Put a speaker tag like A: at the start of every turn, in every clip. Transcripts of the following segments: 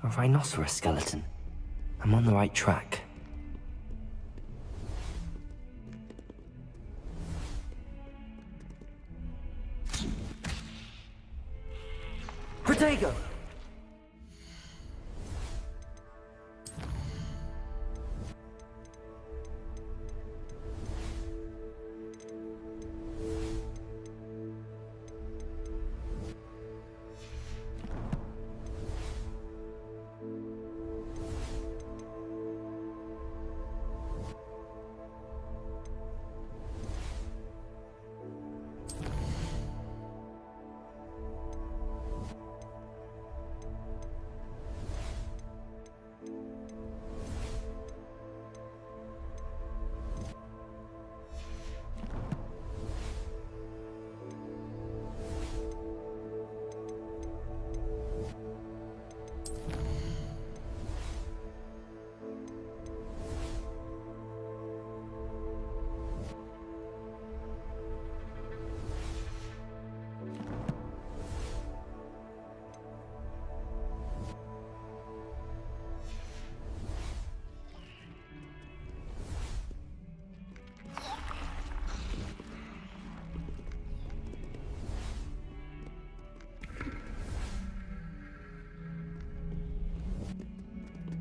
A: A rhinoceros skeleton. I'm on the right track. Protego!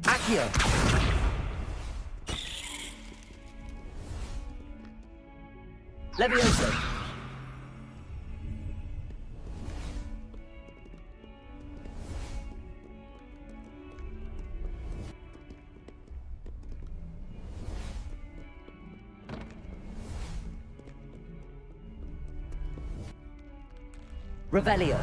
A: Accio! Levioso! Revelio!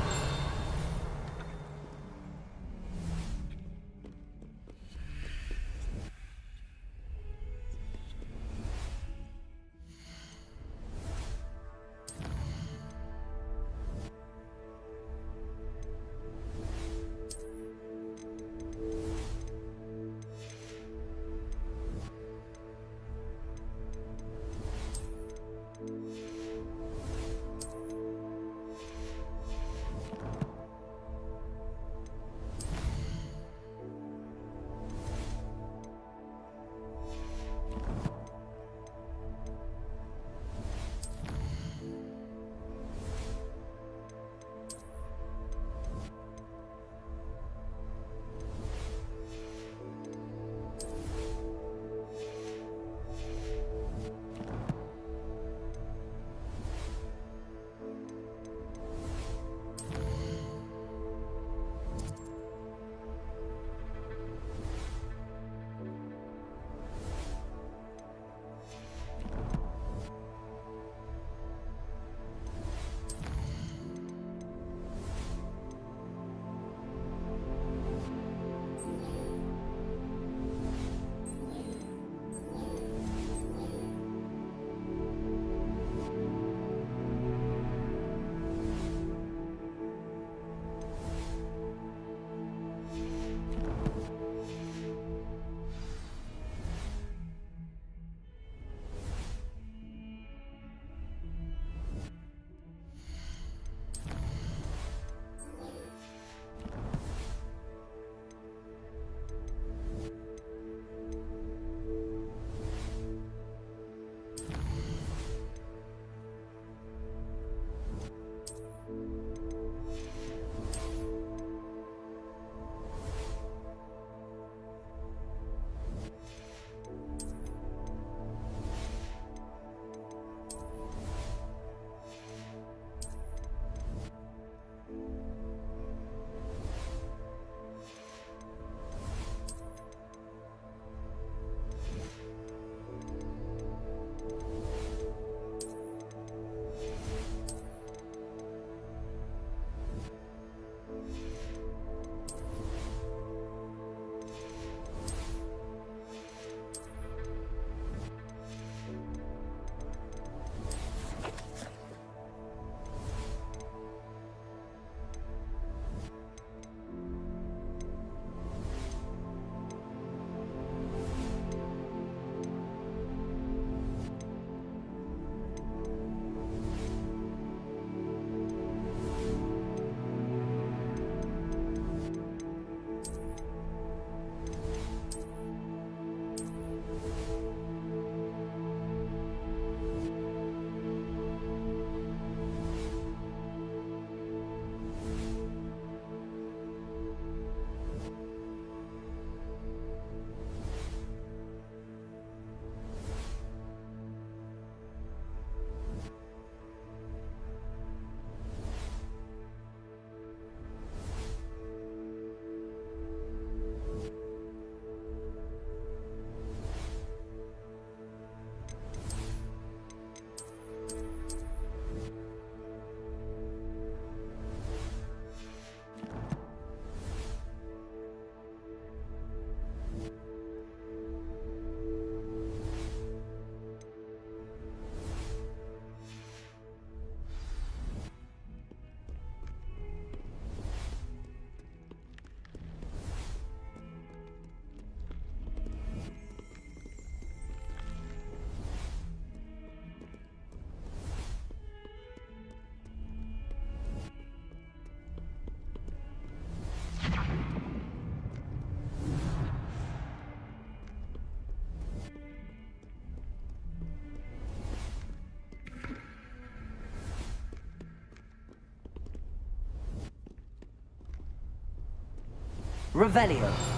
A: Revelio.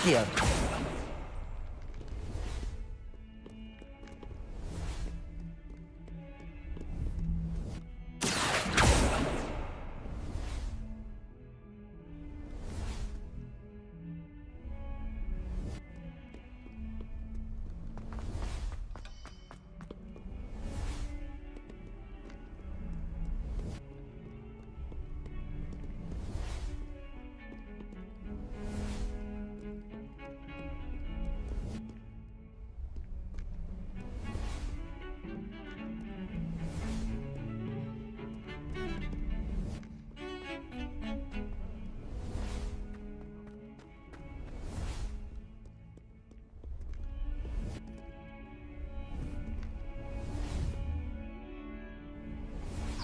A: Accio.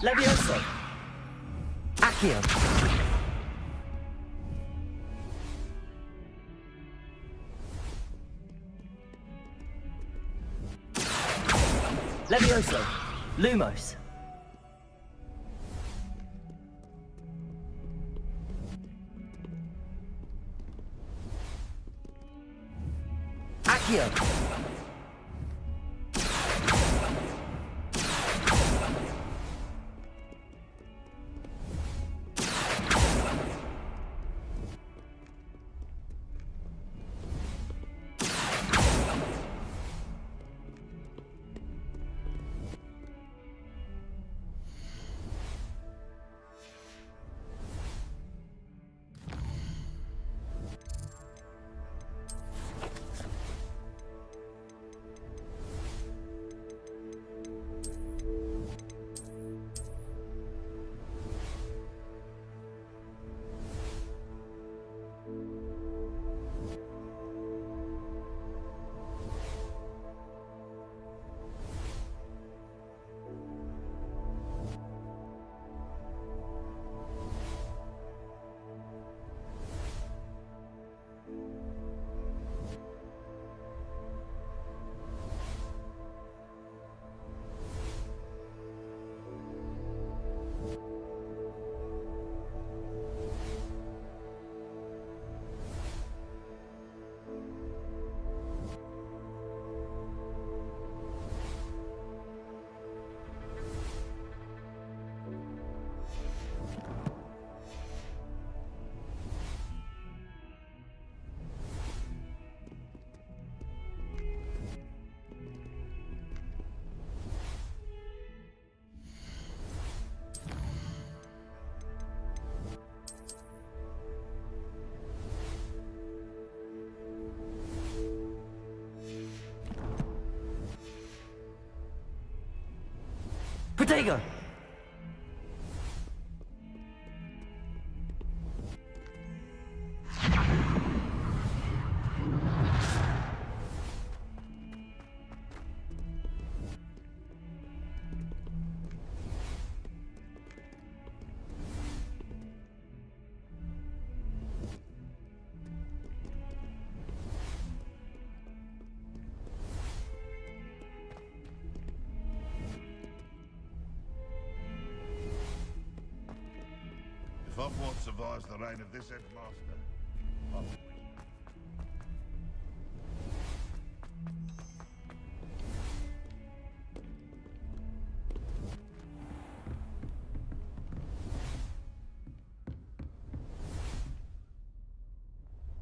A: Levioso. Accio. Levioso. Lumos. Accio. Protego!
B: If Hogwarts survives the reign of this headmaster, I'll...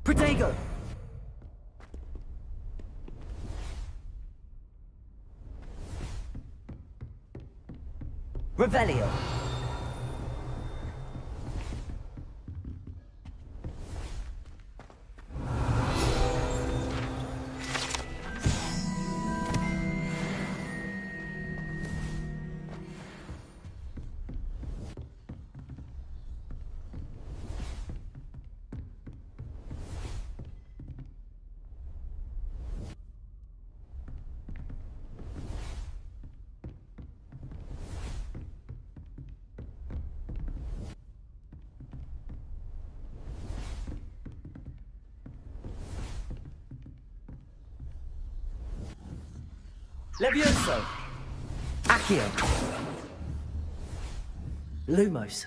A: Protego! Revelio! Levioso! Accio! Lumos!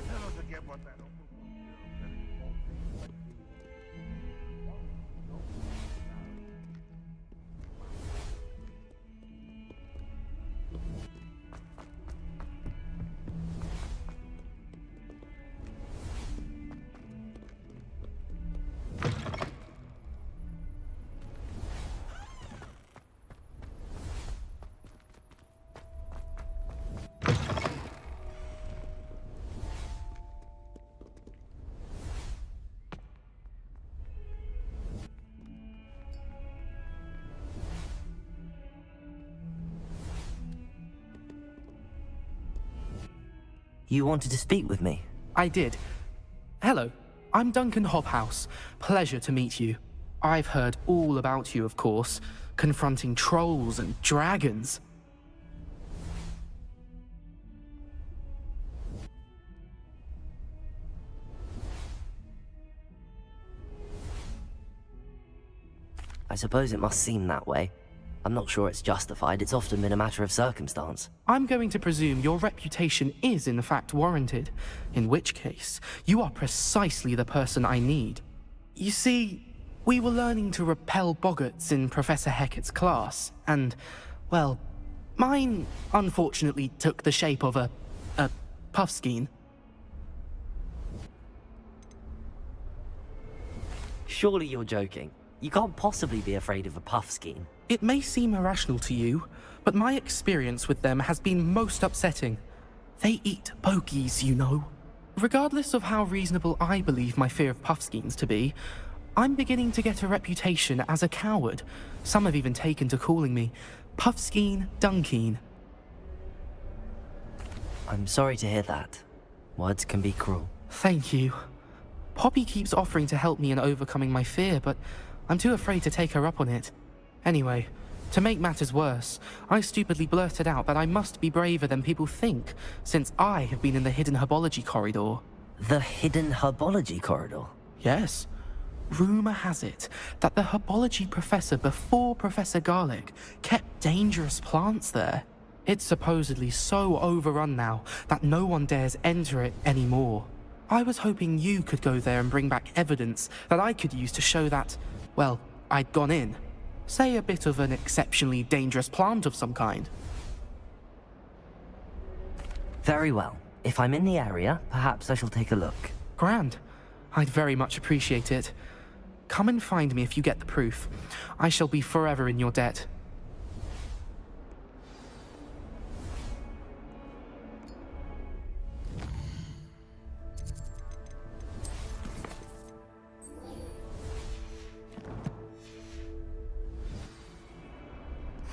B: Never forget what that
A: You wanted to speak with me?
C: I did. Hello, I'm Duncan Hobhouse. Pleasure to meet you. I've heard all about you, of course, confronting trolls and dragons.
A: I suppose it must seem that way. I'm not sure it's justified. It's often been a matter of circumstance.
C: I'm going to presume your reputation is in fact warranted, in which case, you are precisely the person I need. You see, we were learning to repel boggarts in Professor Hecat's class, and, well, mine unfortunately took the shape of a puffskein.
A: Surely you're joking. You can't possibly be afraid of a puffskein.
C: It may seem irrational to you, but my experience with them has been most upsetting. They eat bogies, you know. Regardless of how reasonable I believe my fear of puffskeins to be, I'm beginning to get a reputation as a coward. Some have even taken to calling me Puffskeen Dunkeen.
A: I'm sorry to hear that. Words can be cruel.
C: Thank you. Poppy keeps offering to help me in overcoming my fear, but I'm too afraid to take her up on it. Anyway, to make matters worse, I stupidly blurted out that I must be braver than people think, since I have been in the hidden herbology corridor.
A: The hidden herbology corridor?
C: Yes. Rumor has it that the herbology professor before Professor Garlic kept dangerous plants there. It's supposedly so overrun now that no one dares enter it anymore. I was hoping you could go there and bring back evidence that I could use to show that, well, I'd gone in. Say a bit of an exceptionally dangerous plant of some kind.
A: Very well. If I'm in the area, perhaps I shall take a look.
C: Grand. I'd very much appreciate it. Come and find me if you get the proof. I shall be forever in your debt.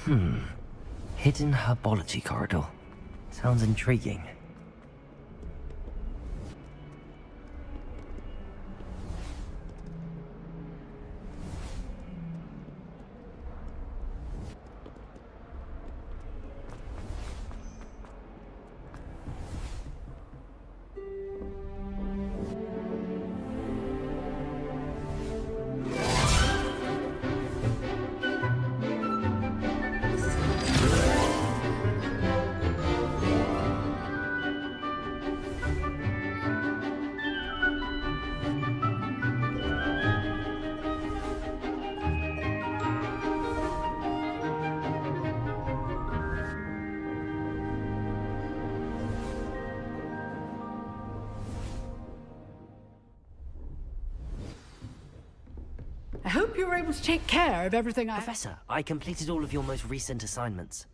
A: Hidden herbology corridor. Sounds intriguing.
D: I hope you were able to take care of everything
A: Professor, I completed all of your most recent assignments.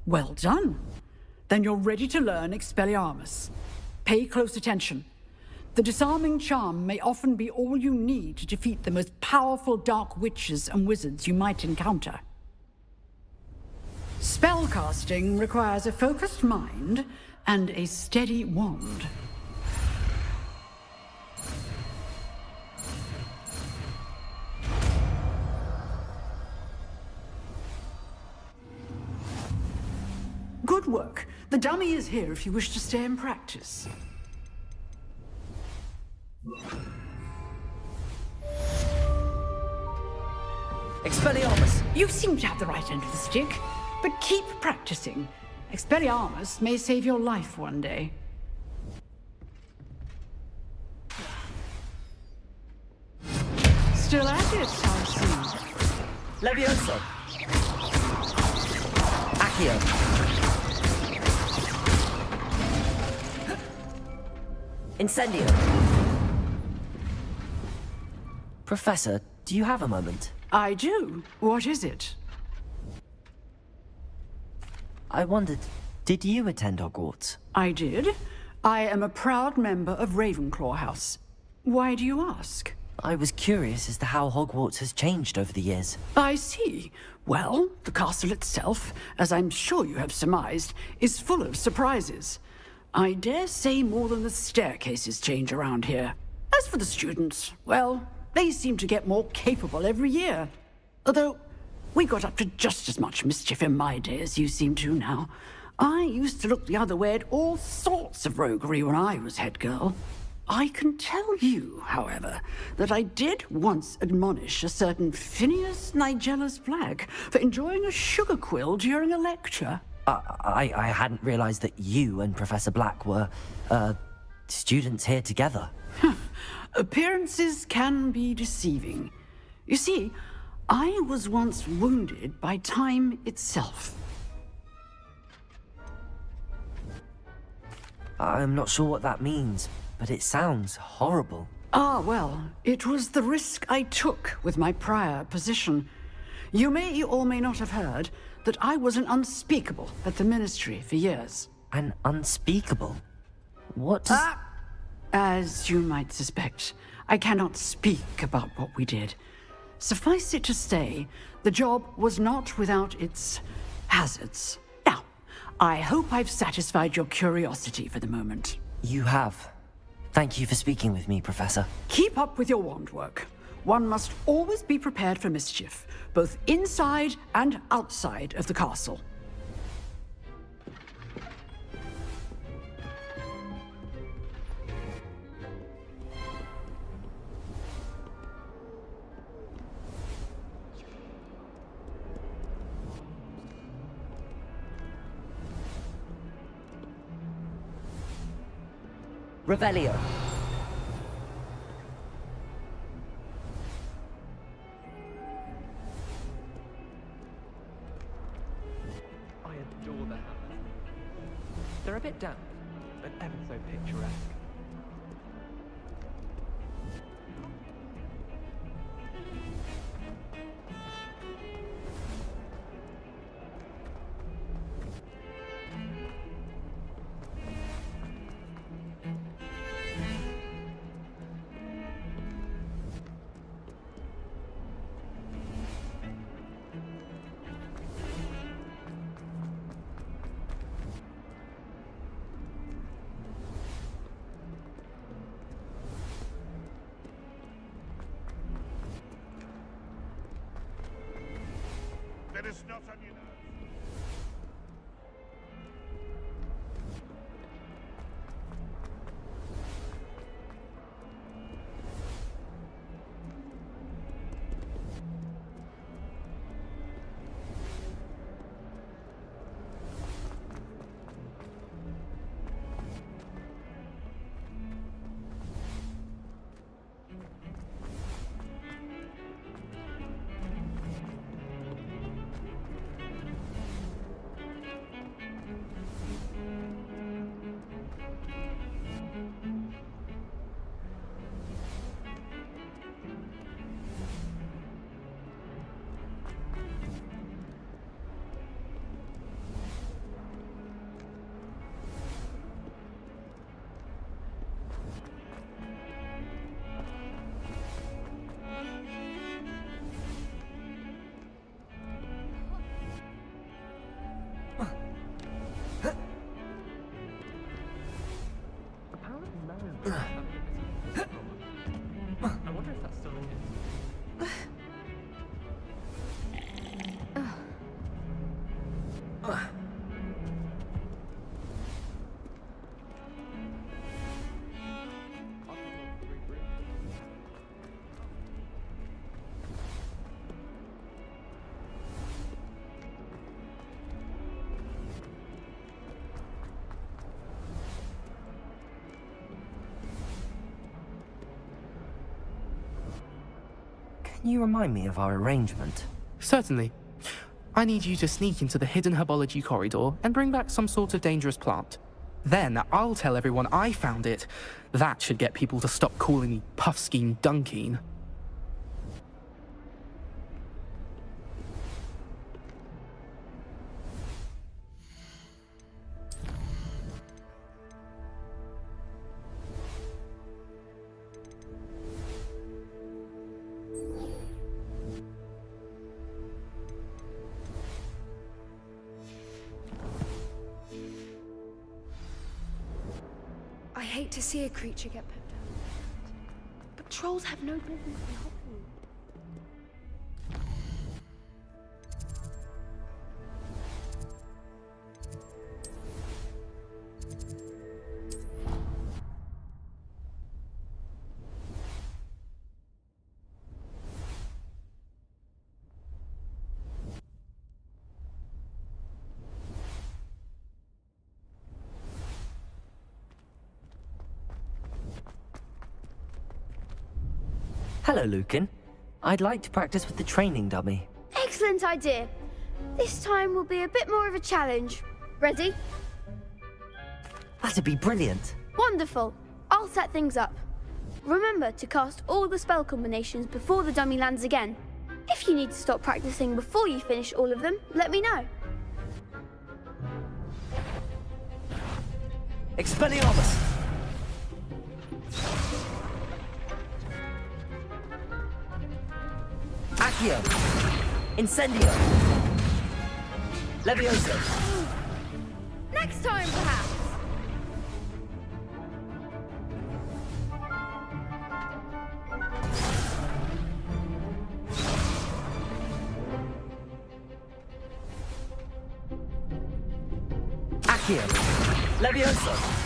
D: Well done. Then you're ready to learn Expelliarmus. Pay close attention. The disarming charm may often be all you need to defeat the most powerful dark witches and wizards you might encounter. Spellcasting requires a focused mind and a steady wand. Good work. The dummy is here if you wish to stay and practice.
A: Expelliarmus!
D: You seem to have the right end of the stick, but keep practicing. Expelliarmus may save your life one day. Still at it, I see.
A: Levioso! Accio! Incendio! Professor, do you have a moment?
D: I do. What is it?
A: I wondered, did you attend Hogwarts?
D: I did. I am a proud member of Ravenclaw House. Why do you ask?
A: I was curious as to how Hogwarts has changed over the years.
D: I see. Well, the castle itself, as I'm sure you have surmised, is full of surprises. I dare say more than the staircases change around here. As for the students, well, they seem to get more capable every year. Although, we got up to just as much mischief in my day as you seem to now. I used to look the other way at all sorts of roguery when I was head girl. I can tell you, however, that I did once admonish a certain Phineas Nigellus Black for enjoying a sugar quill during a lecture.
A: I hadn't realized that you and Professor Black were, students here together.
D: Appearances can be deceiving. You see, I was once wounded by time itself.
A: I'm not sure what that means, but it sounds horrible.
D: Ah, well, it was the risk I took with my prior position. You may or may not have heard that I was an unspeakable at the Ministry for years.
A: An unspeakable? What does...
D: As you might suspect, I cannot speak about what we did. Suffice it to say, the job was not without its hazards. Now, I hope I've satisfied your curiosity for the moment.
A: You have. Thank you for speaking with me, Professor.
D: Keep up with your wand work. One must always be prepared for mischief, both inside and outside of the castle.
A: Revelio.
E: I adore the hammers. They're a bit damp, but ever so picturesque.
B: this not on your nerves?
E: Apparently Marion was having a bit of a problem. I wonder if that's still the case.
A: Can you remind me of our arrangement?
C: Certainly. I need you to sneak into the hidden herbology corridor and bring back some sort of dangerous plant. Then I'll tell everyone I found it. That should get people to stop calling me Puffskein Dunkeen.
F: I hate to see a creature get put down, but trolls have no business in Hogwarts.
A: Hello, Lucan. I'd like to practice with the training dummy.
F: Excellent idea. This time will be a bit more of a challenge. Ready?
A: That'd be brilliant.
F: Wonderful. I'll set things up. Remember to cast all the spell combinations before the dummy lands again. If you need to stop practicing before you finish all of them, let me know.
A: Expelliarmus! Accio! Incendio! Levioso!
F: Next time, perhaps.
A: Accio! Levioso!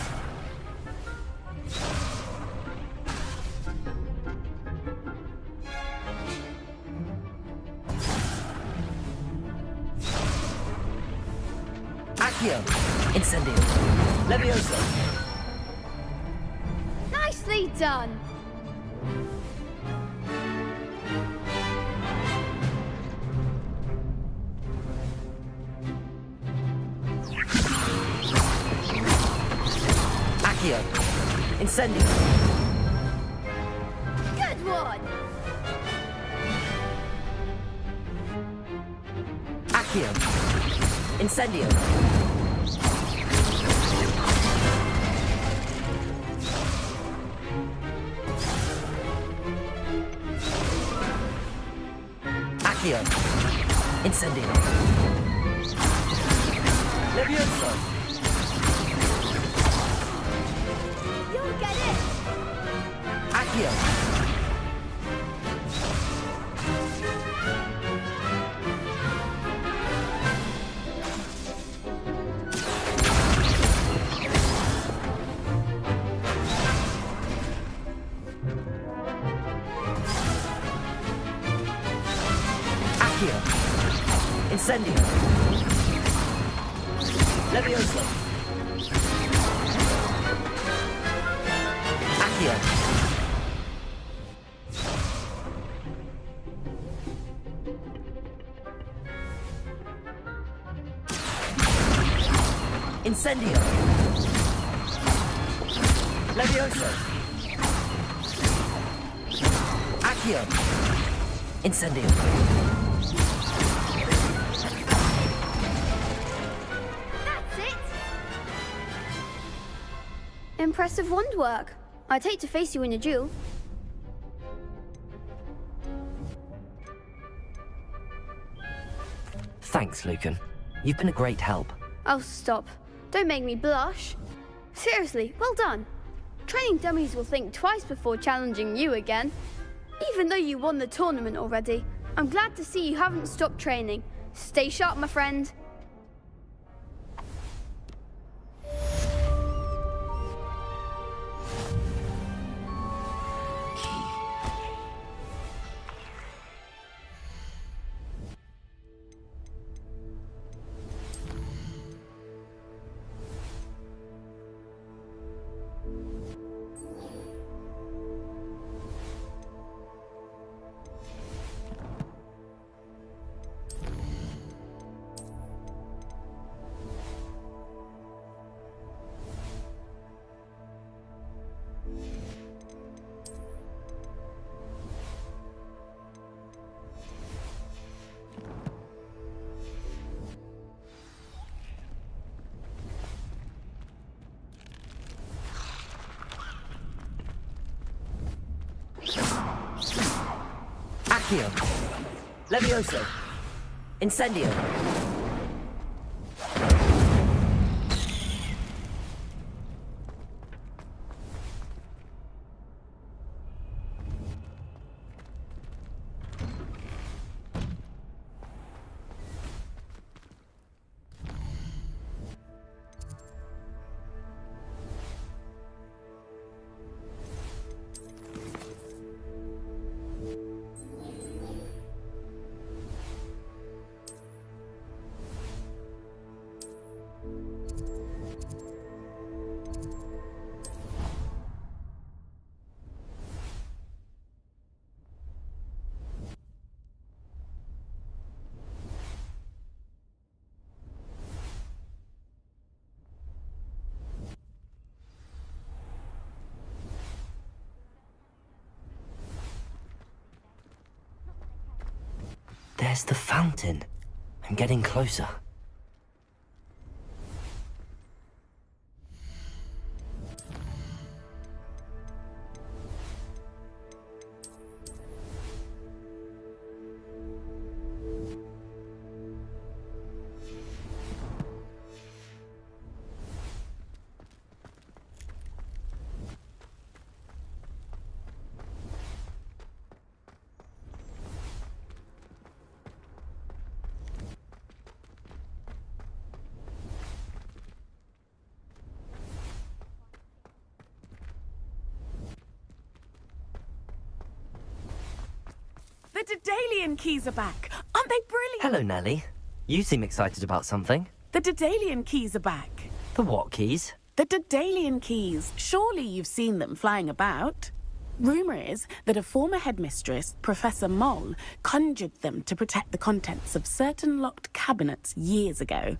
A: Accio! Incendio! Levioso!
F: Nicely done.
A: Accio! Incendio!
F: Good one.
A: Accio! Incendio! Accio! Incendio! Levioso!
F: You'll get it.
A: Accio! Accio. Incendio. Levioso. Accio. Incendio. Levioso. Accio. Incendio.
F: That's it! Impressive wand work. I'd hate to face you in a duel.
A: Thanks, Lucan. You've been a great help.
F: Oh, stop. Don't make me blush. Seriously, well done. Training dummies will think twice before challenging you again. Even though you won the tournament already, I'm glad to see you haven't stopped training. Stay sharp, my friend.
A: Accio. Levioso. Incendio. There's the fountain. I'm getting closer.
G: The Daedalian keys are back. Aren't they brilliant?
A: Hello, Nellie. You seem excited about something.
G: The Daedalian keys are back.
A: The what keys?
G: The Daedalian keys. Surely you've seen them flying about. Rumour is that a former headmistress, Professor Moll, conjured them to protect the contents of certain locked cabinets years ago.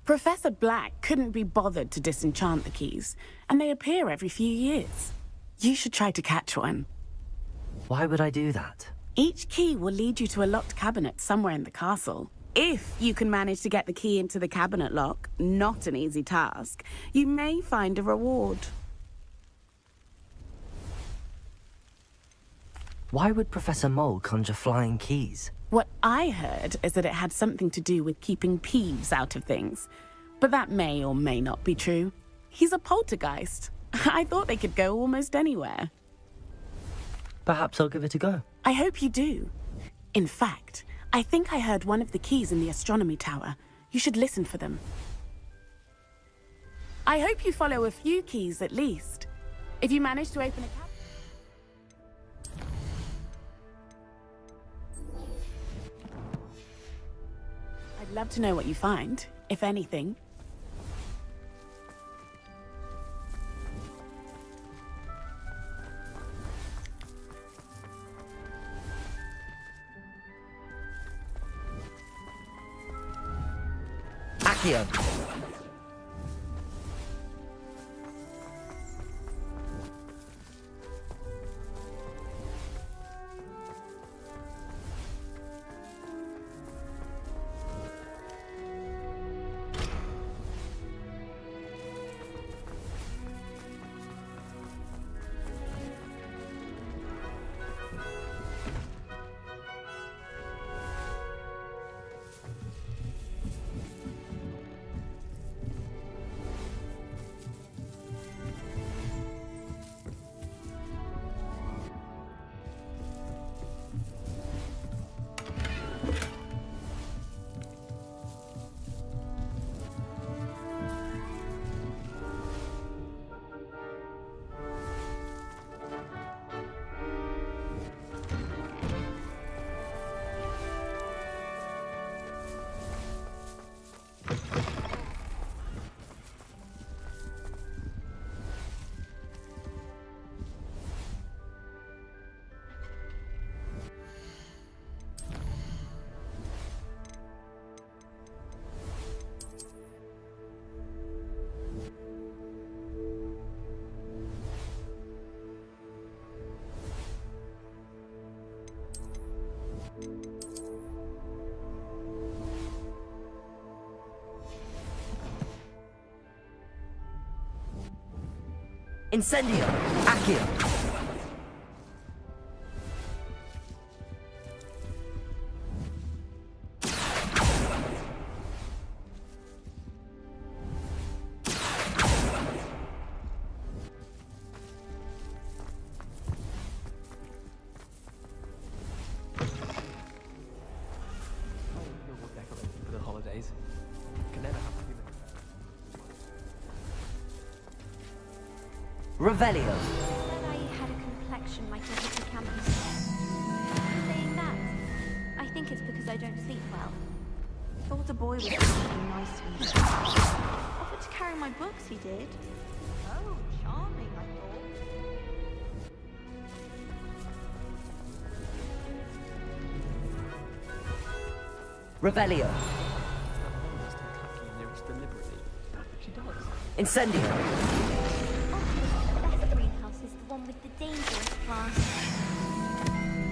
G: Professor Black couldn't be bothered to disenchant the keys, and they appear every few years. You should try to catch one.
A: Why would I do that?
G: Each key will lead you to a locked cabinet somewhere in the castle. If you can manage to get the key into the cabinet lock, not an easy task, you may find a reward.
A: Why would Professor Mole conjure flying keys?
G: What I heard is that it had something to do with keeping Peeves out of things. But that may or may not be true. He's a poltergeist. I thought they could go almost anywhere.
A: Perhaps I'll give it a go.
G: I hope you do. In fact, I think I heard one of the keys in the astronomy tower. You should listen for them. I hope you follow a few keys at least. If you manage to open a cabinet... I'd love to know what you find, if anything.
A: Accio. Incendio. Accio.
E: You're decorating for the holidays. Can never have too many.
A: Revelio.
H: Said I had a complexion like a hippie campus. Saying that, I think it's because I don't sleep well. Thought a boy was something nice to me. Offered to carry my books, he did. Oh, charming, I thought.
A: Revelio.
E: Must attack you lyrics deliberately. She does.
A: Incendio.
H: The best greenhouse is the one with the dangerous plants.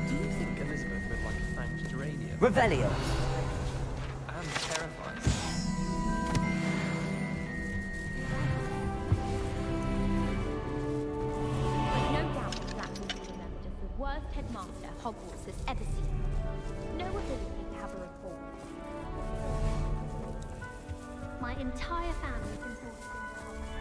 E: Do you think Elizabeth would like a fanged geranium?
A: Revelio.
E: And terrifying.
H: There's no doubt that Black will be remembered as the worst headmaster Hogwarts has ever seen. No ability to have a reform. My entire family is important in Hogwarts.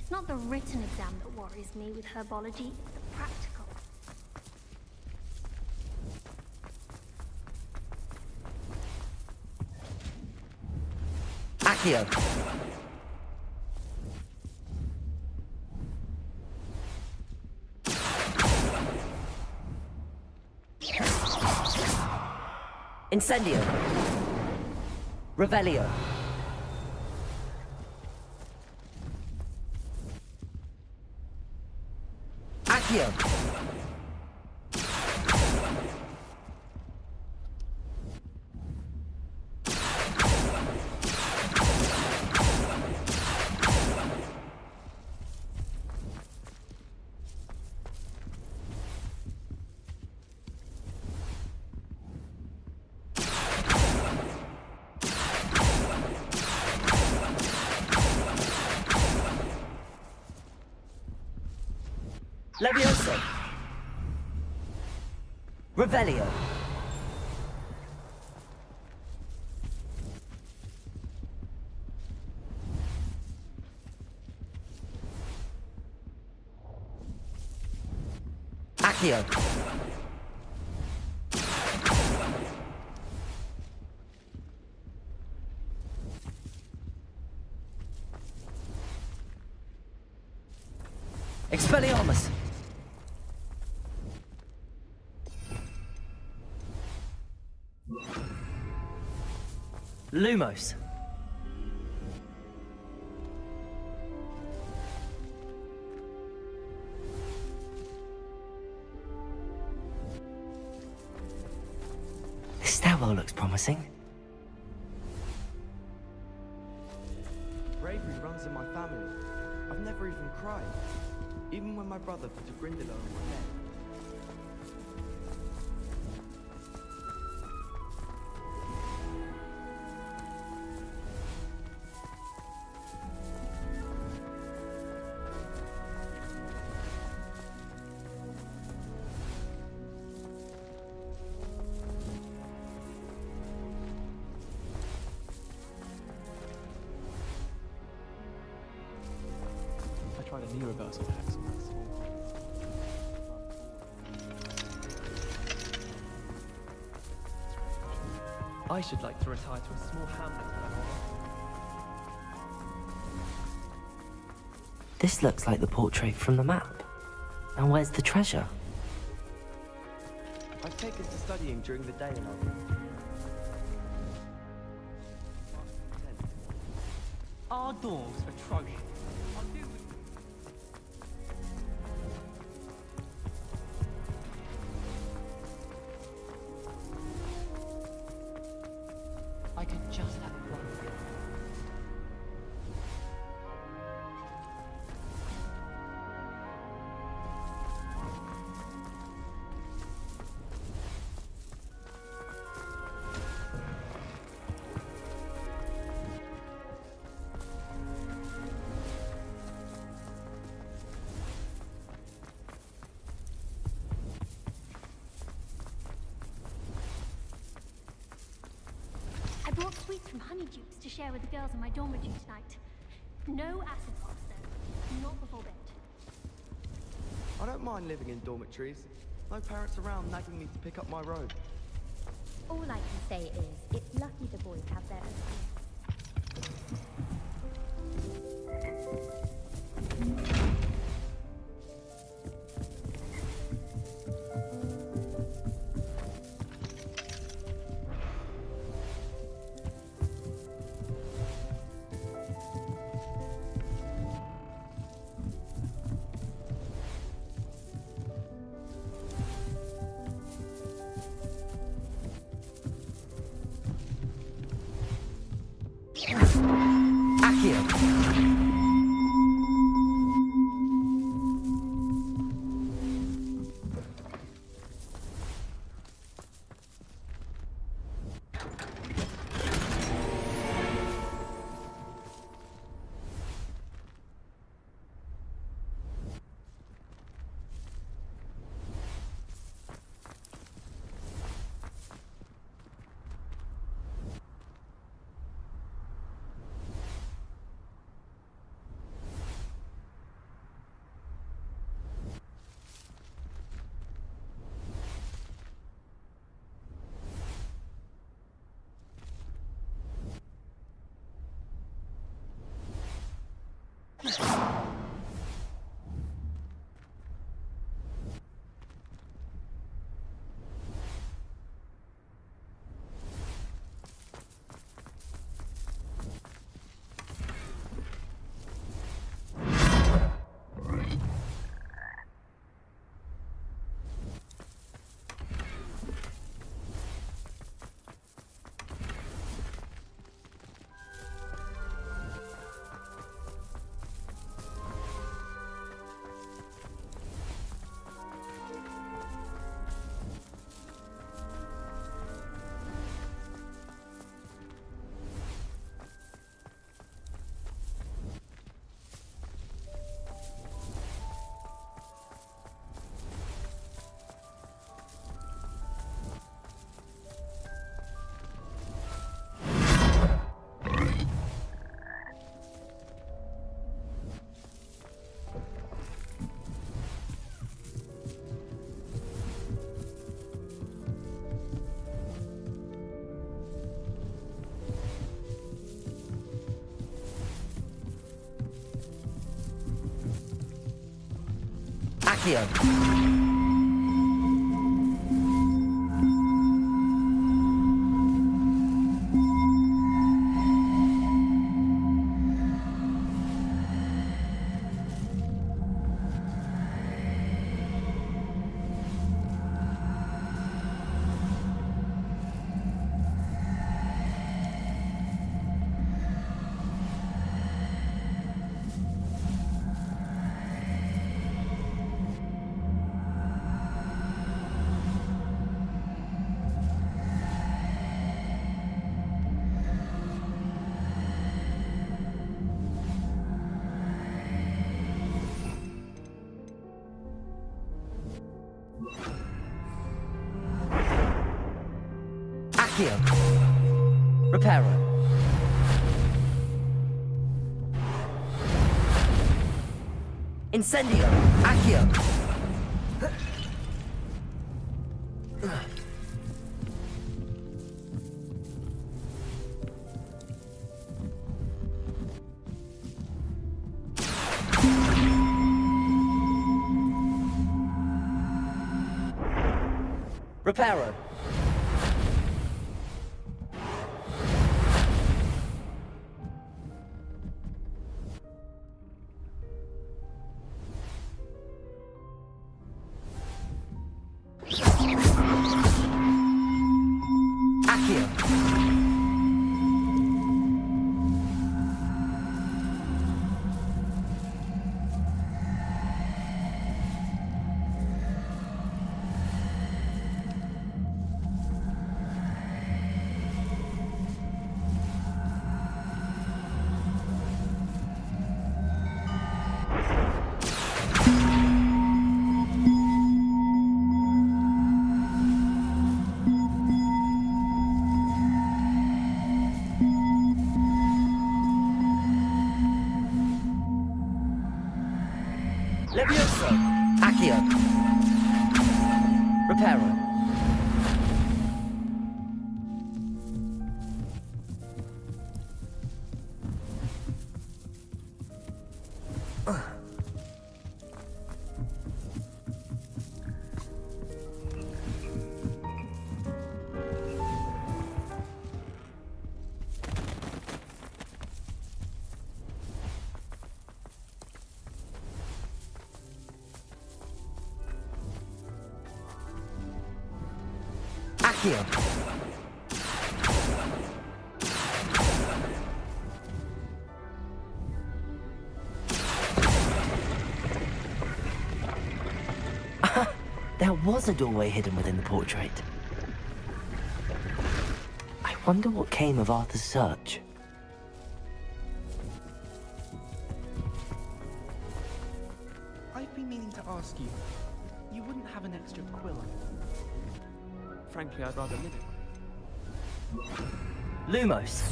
H: It's not the written exam that worries me with herbology, it's the practical.
A: Accio. Incendio. Revelio. Accio. Levioso. Revelio. Accio. Expelliarmus. Lumos. This stairwell looks promising.
E: Bravery runs in my family. I've never even cried. Even when my brother put a Grindylow on my neck. I tried a knee reversal hex on that small. I should like to retire to a small hamlet when I'm older.
A: This looks like the portrait from the map. And where's the treasure?
E: I've taken to studying during the day and Our doors atrocious. I'll do with I could just have one.
H: I brought sweets from Honeydukes to share with the girls in my dormitory tonight. No acid box, though. Not before bed.
E: I don't mind living in dormitories. No parents around nagging me to pick up my robe.
I: All I can say is, it's lucky the boys have their own.
A: Accio. Accio. Accio. Reparo. Incendio. Accio. Reparo. Accio. Levioso. Accio. Reparo. Accio. There was a doorway hidden within the portrait. I wonder what came of Arthur's search.
C: I've been meaning to ask you. You wouldn't have an extra quill?
E: Frankly, I'd rather live it.
A: Lumos.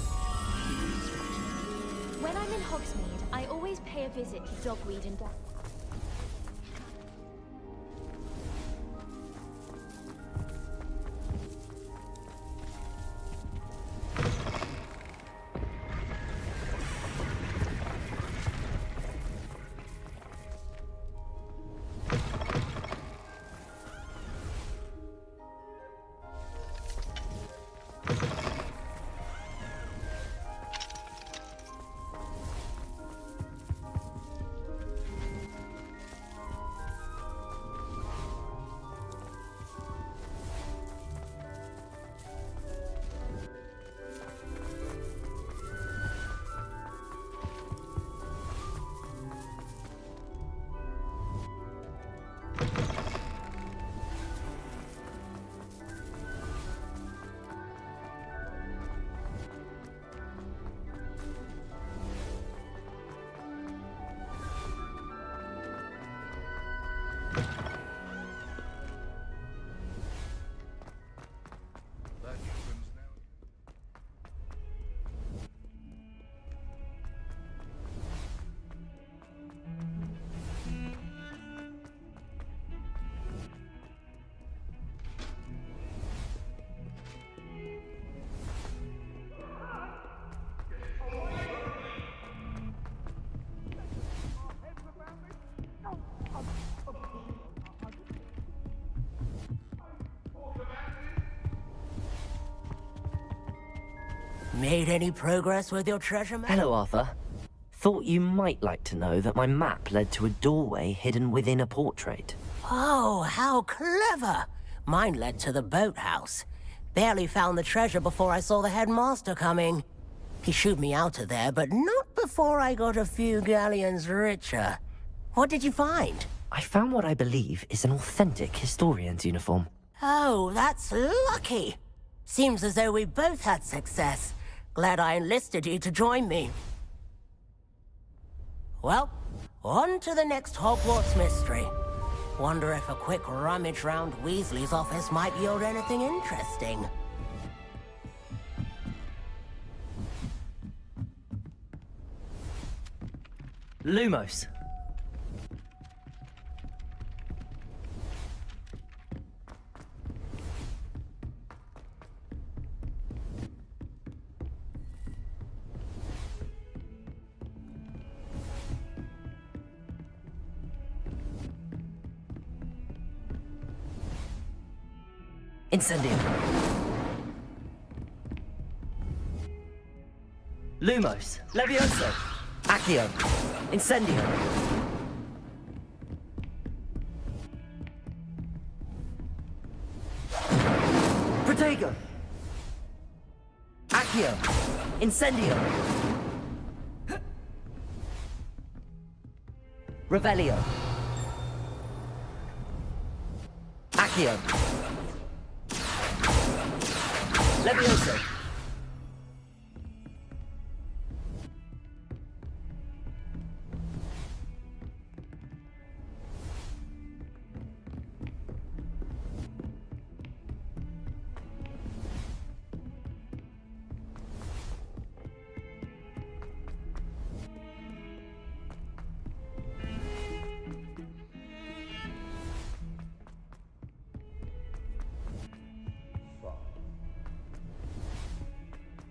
H: When I'm in Hogsmeade, I always pay a visit to Dogweed and Death.
J: Made any progress with your treasure map?
A: Hello, Arthur. Thought you might like to know that my map led to a doorway hidden within a portrait.
J: Oh, how clever! Mine led to the boathouse. Barely found the treasure before I saw the headmaster coming. He shooed me out of there, but not before I got a few galleons richer. What did you find?
A: I found what I believe is an authentic historian's uniform.
J: Oh, that's lucky. Seems as though we both had success. Glad I enlisted you to join me. Well, on to the next Hogwarts mystery. Wonder if a quick rummage round Weasley's office might yield anything interesting.
A: Lumos. Incendio. Lumos. Levioso. Accio. Incendio. Protego. Accio. Incendio. Revelio. Accio. Levioso.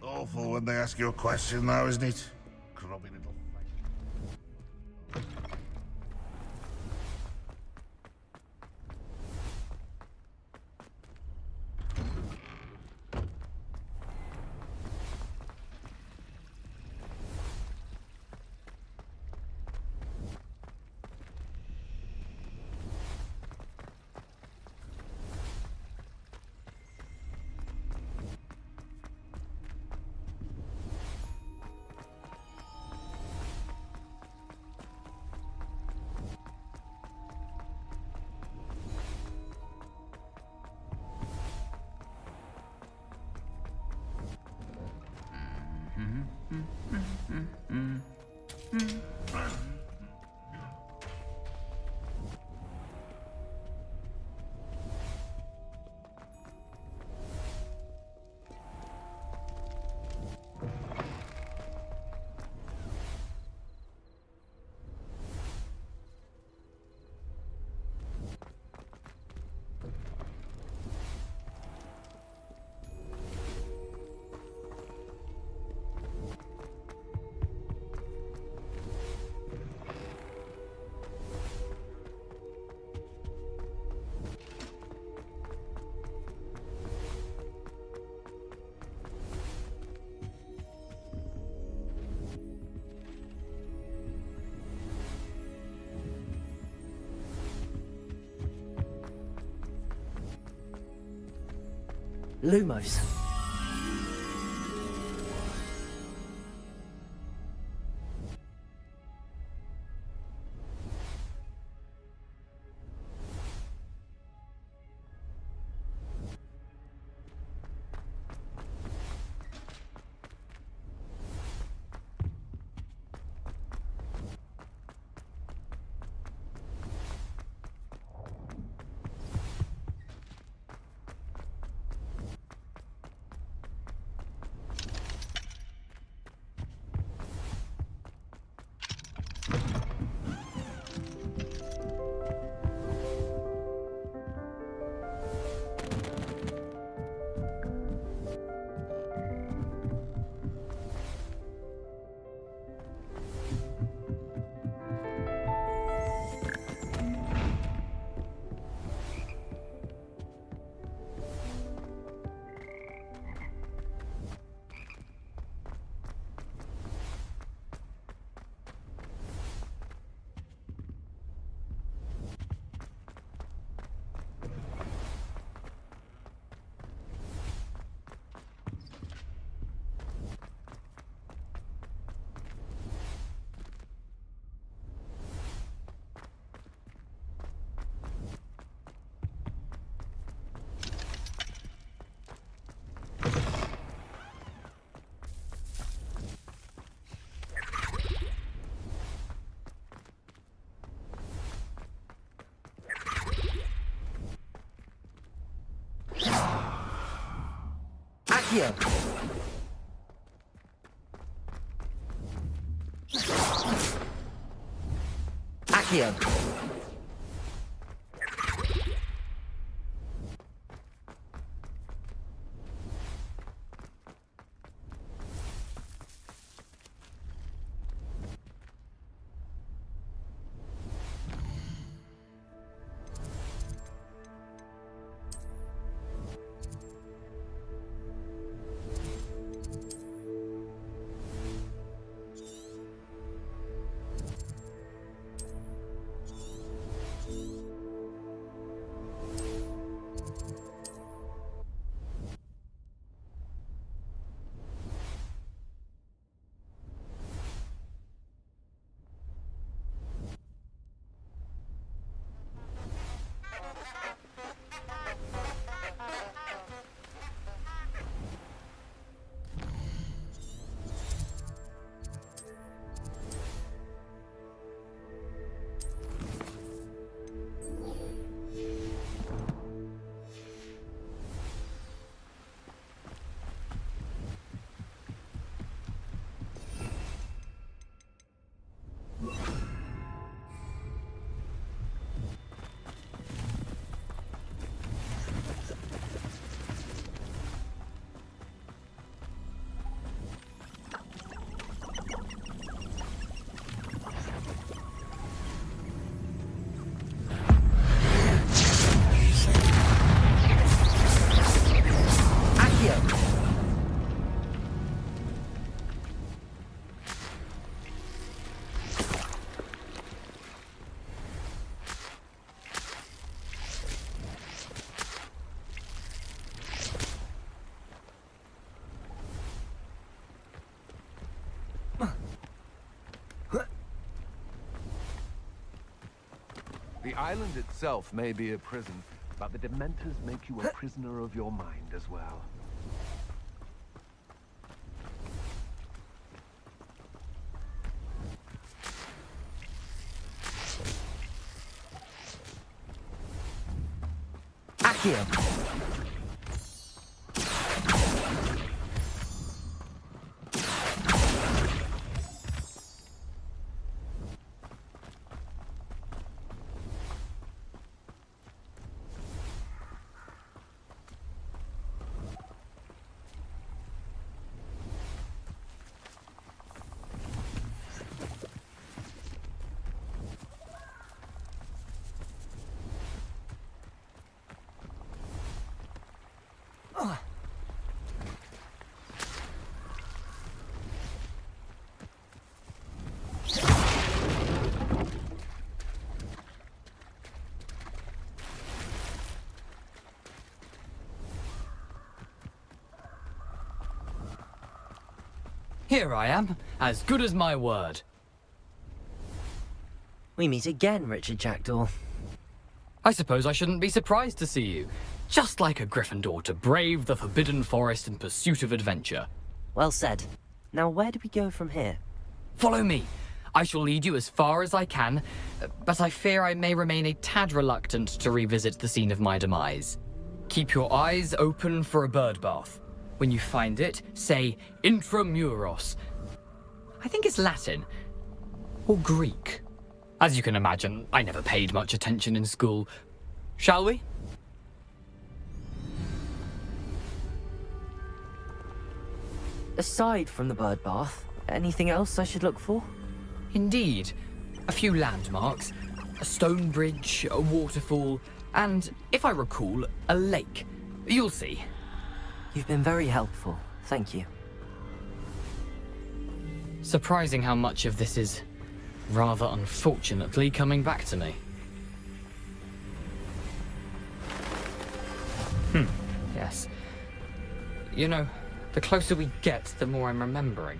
B: Awful when they ask you a question now, isn't it? Grubby little...
A: Lumos. Accio. Accio.
K: The island itself may be a prison, but the Dementors make you a prisoner of your mind as well.
A: Accio.
L: Here I am, as good as my word.
A: We meet again, Richard Jackdaw.
L: I suppose I shouldn't be surprised to see you. Just like a Gryffindor to brave the Forbidden Forest in pursuit of adventure.
A: Well said. Now where do we go from here?
L: Follow me. I shall lead you as far as I can, but I fear I may remain a tad reluctant to revisit the scene of my demise. Keep your eyes open for a bird bath. When you find it, say Intramuros. I think it's Latin. Or Greek. As you can imagine, I never paid much attention in school. Shall we?
A: Aside from the bird bath, anything else I should look for?
L: Indeed. A few landmarks. A stone bridge, a waterfall, and, if I recall, a lake. You'll see.
A: You've been very helpful. Thank you.
L: Surprising how much of this is, rather unfortunately, coming back to me. Yes. You know, the closer we get, the more I'm remembering.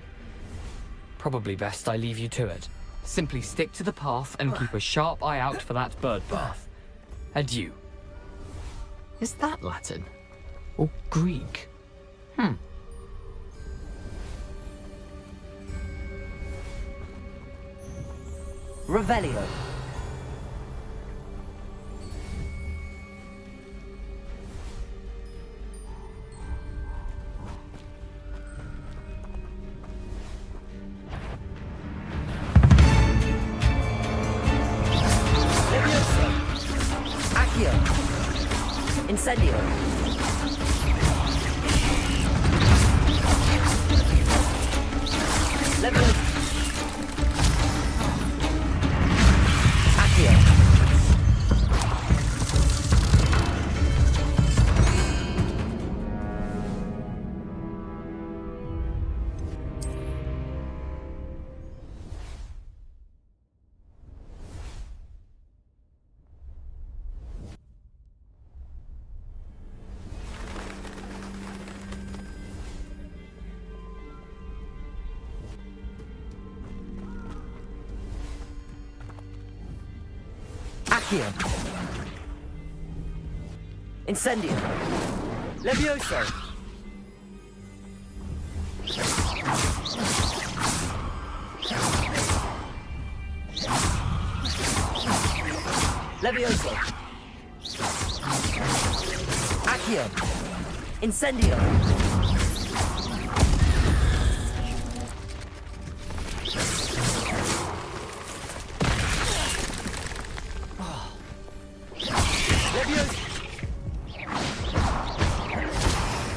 L: Probably best I leave you to it. Simply stick to the path and keep a sharp eye out for that bird bath. Adieu. Is that Latin? Or Greek?
A: Revelio. Accio. Incendio. Levioso. Levioso. Accio. Incendio. Levioso.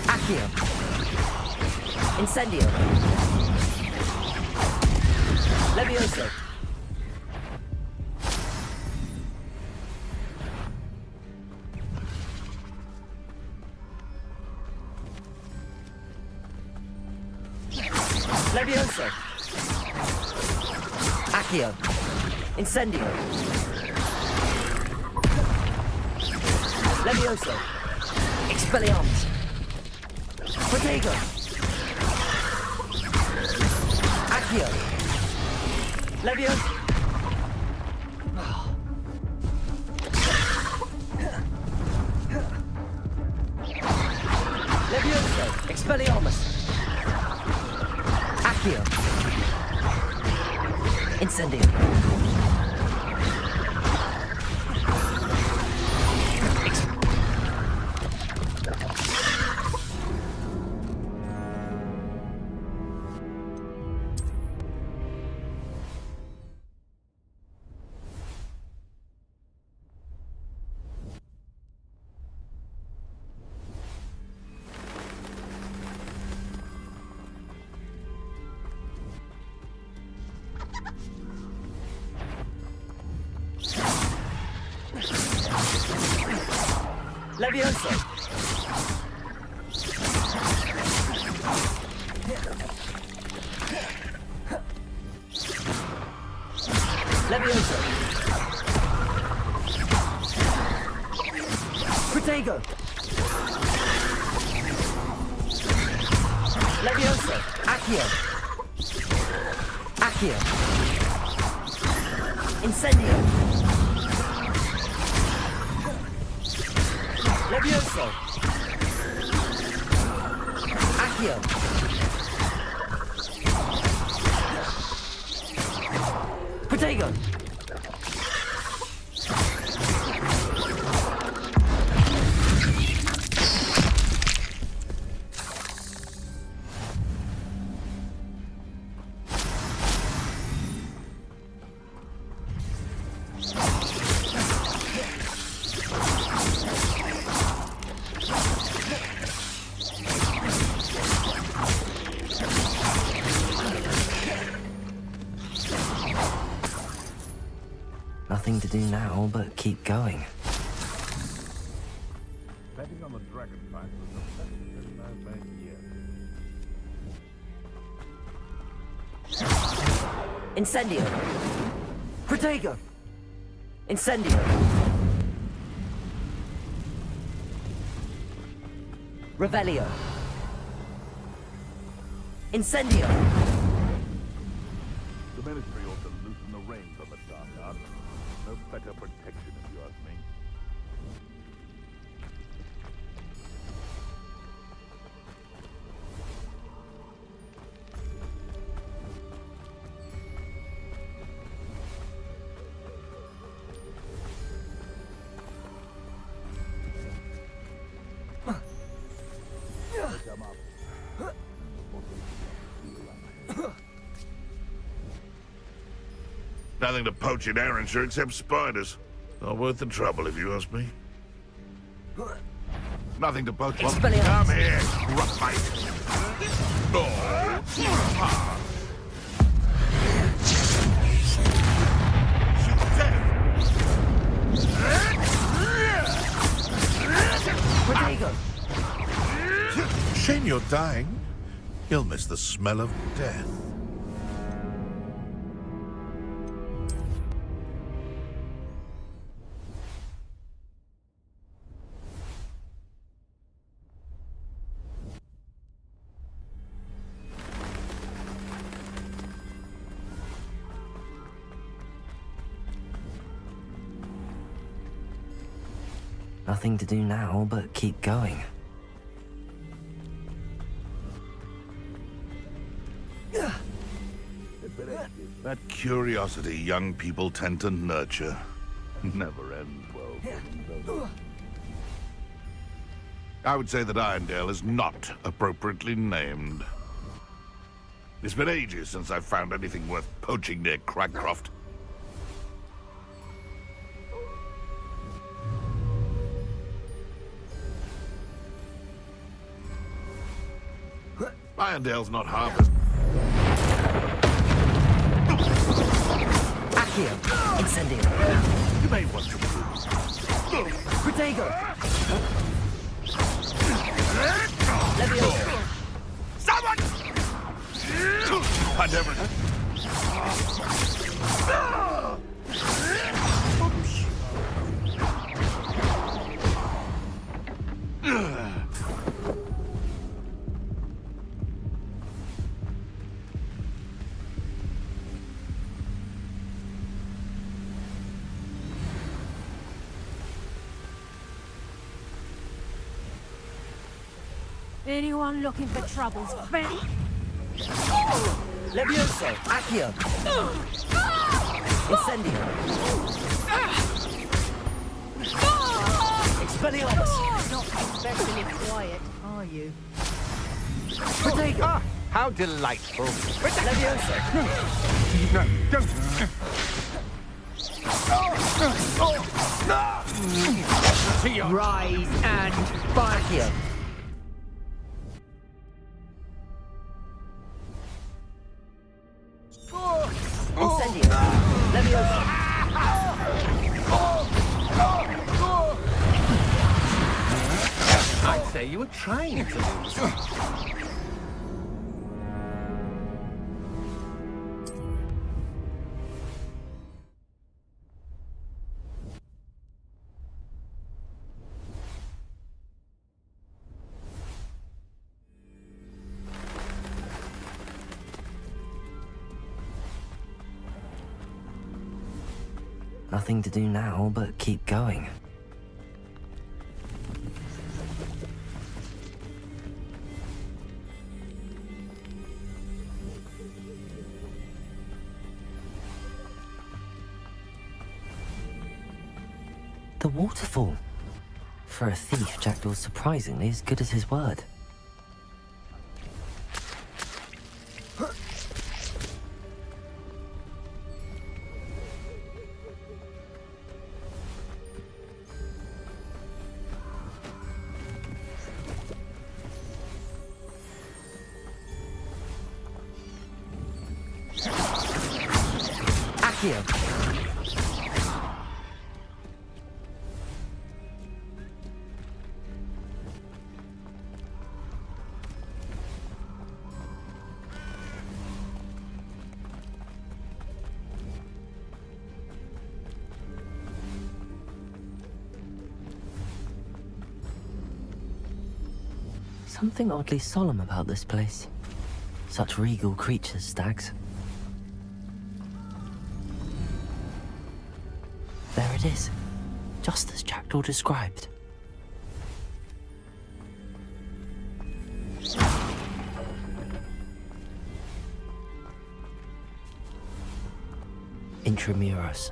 A: Accio. Incendio. Levioso. Levioso. Accio. Incendio. Levioso. Expelliarmus. Protego. Accio. Levioso. Levioso. Expelliarmus. Accio. Incendio. Levioso. Levioso. Protego. Levioso. Accio. Accio. Incendio. Levioso. Accio. Protego. Nothing to do now but keep going.
B: Betting on the dragon fight was the best decision I've made yet.
A: Incendio. Protego. Incendio. Revelio. Incendio.
B: The Ministry ought to loosen the reins on the Dark Arts. No better protection, if you ask me. Come up. Nothing to poach in Arrowshire except spiders. Not worth the trouble, if you ask me. Nothing to poach.
A: Expelliarmus.
B: Come here, roughmate. Oh, ah.
A: Protego.
B: Shame you're dying. You'll miss the smell of death.
A: Nothing to do now but keep going.
B: That curiosity young people tend to nurture never ends well for them, does it? I would say that Irondale is not appropriately named. It's been ages since I've found anything worth poaching near Cragcroft. Irondale's not half as...
A: Accio! Incendio!
B: You may want to prove.
A: Protego!
B: Leviosa! Someone! I never...
I: Anyone looking for troubles, friend?
A: Levioso! Accio! Incendio! Expelliarmus!
I: Not especially quiet, are you?
A: Protego!
K: Ah, how delightful.
A: Levioso!
K: No, don't.
A: Rise and fire! Accio! Incendio! Leviosa!
K: I'd say you were trying to lose.
A: Nothing to do now but keep going. The waterfall. For a thief, Jackdaw's surprisingly as good as his word. Accio! Something oddly solemn about this place. Such regal creatures, stags. There it is, just as Jackdaw described. Intramuros.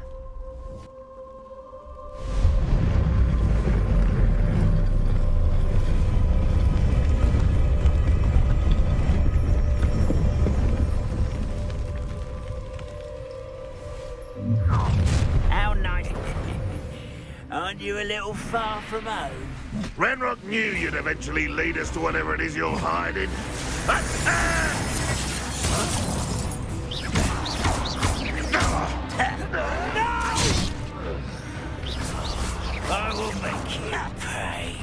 M: How nice. Aren't you a little far from home?
B: Renrock knew you'd eventually lead us to whatever it is you're hiding.
M: I will make you pay.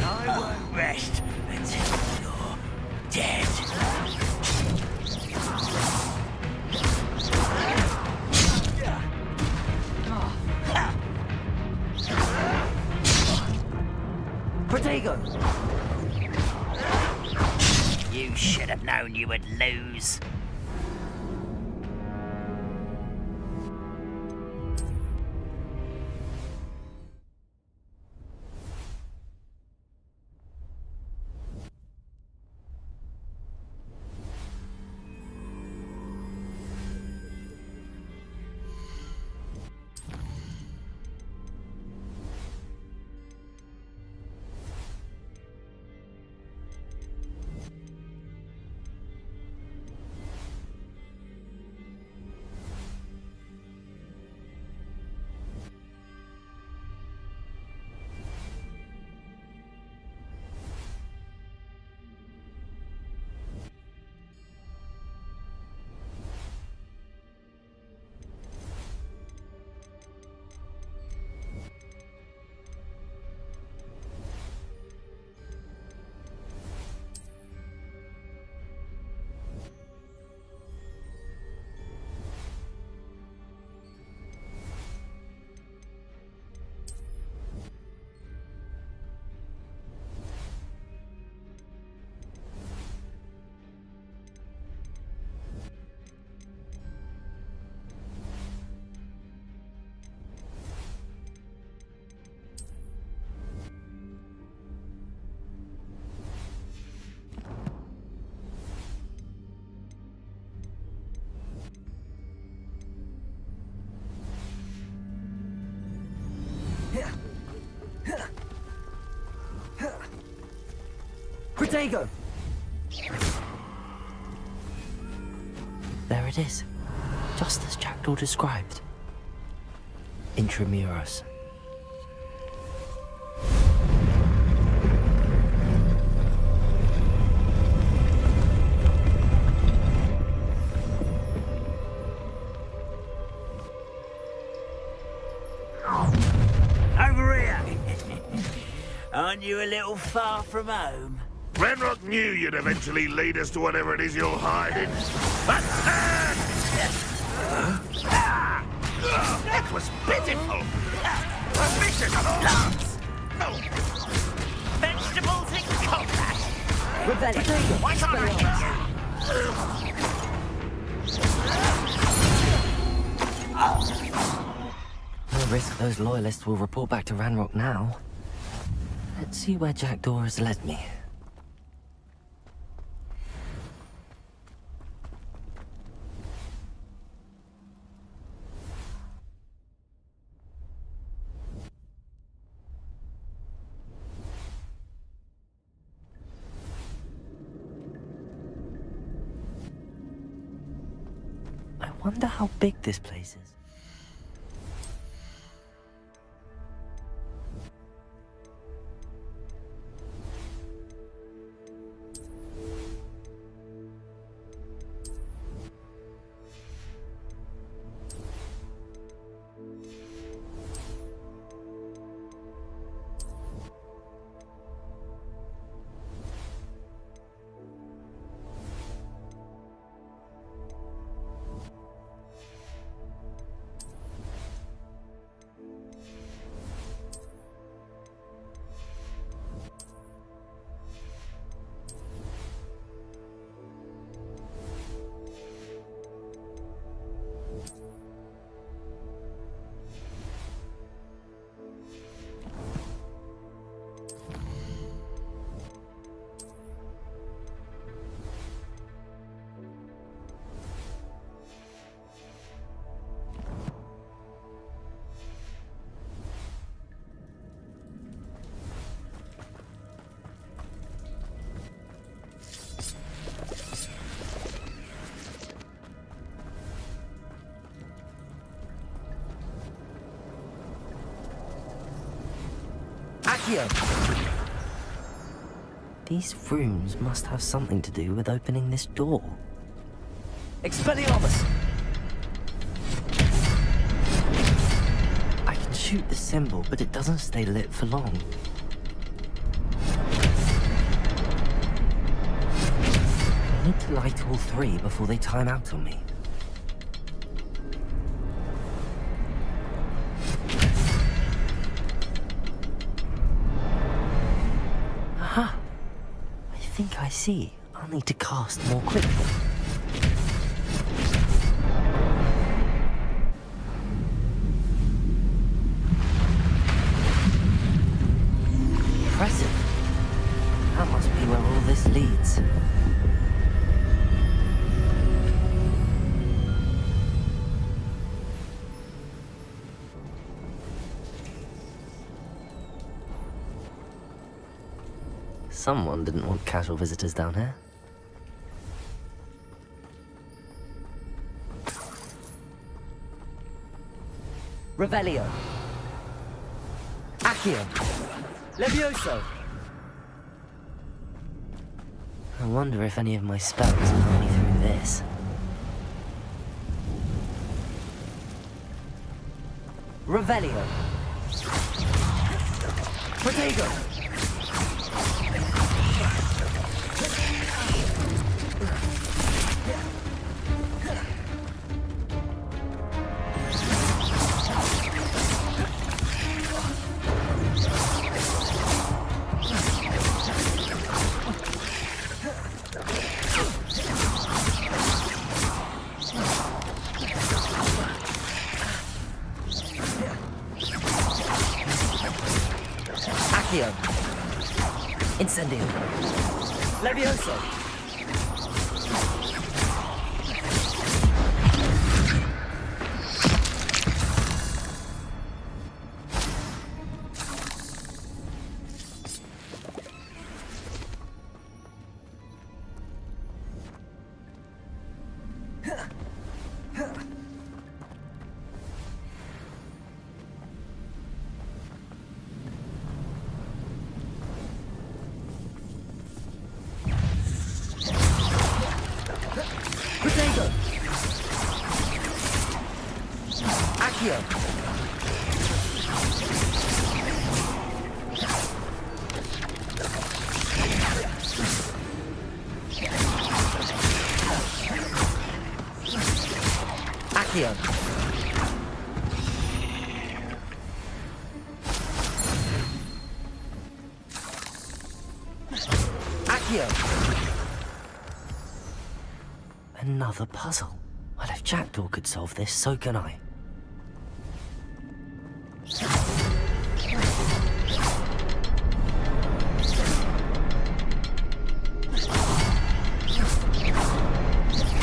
M: I won't rest until you're dead.
A: Protego! Protego!
M: You should have known you would lose.
A: Protego! There it is. Just as Jackdaw described. Intramuros.
M: Over here! Aren't you a little far from home?
B: Ranrock knew you'd eventually lead us to whatever it is you're hiding. That was pitiful! A vicious lance!
M: Vegetables in combat!
A: Why No risk those loyalists will report back to Ranrock now. Let's see where Jackdaw has led me. I wonder how big this place is. These rooms must have something to do with opening this door. Expelliarmus! I can shoot the symbol, but it doesn't stay lit for long. I need to light all three before they time out on me. see. I'll need to cast more quickly. Impressive. That must be where all this leads. Someone didn't want casual visitors down here. Revelio. Accio. Levioso. I wonder if any of my spells will help me through this. Revelio. Protego. Incendio. Levioso. Accio. Accio. Another puzzle. Well, if Jackdaw could solve this, so can I.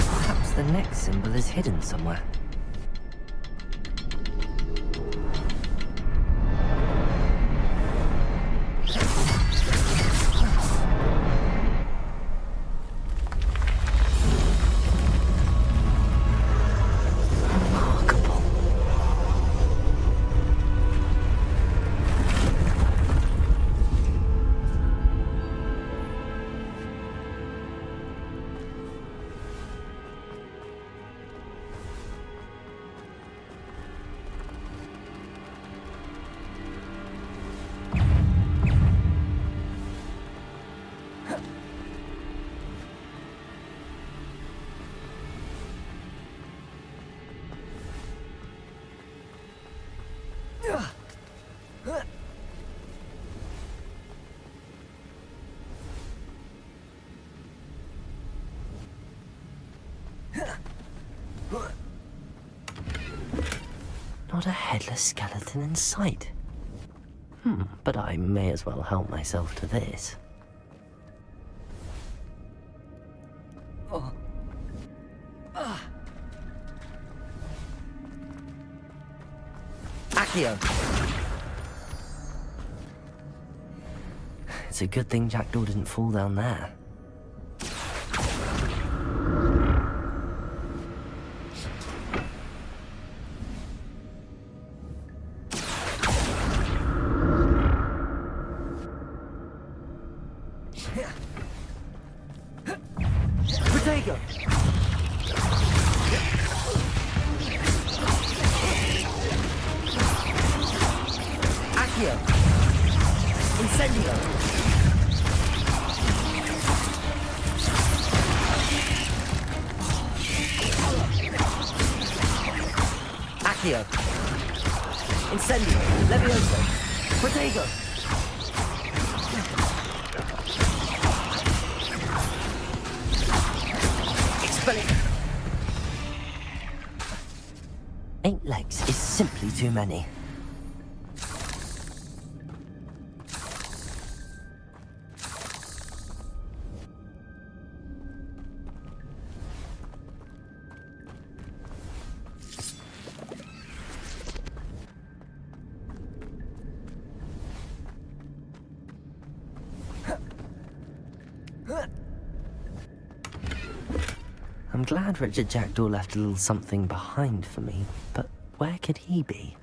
A: Perhaps the next symbol is hidden somewhere. Not a headless skeleton in sight. But I may as well help myself to this. Accio! It's a good thing Jackdaw didn't fall down there. Incendio, Levioso, Protego. 8 legs is simply too many. I'm glad Richard Jackdaw left a little something behind for me, but where could he be?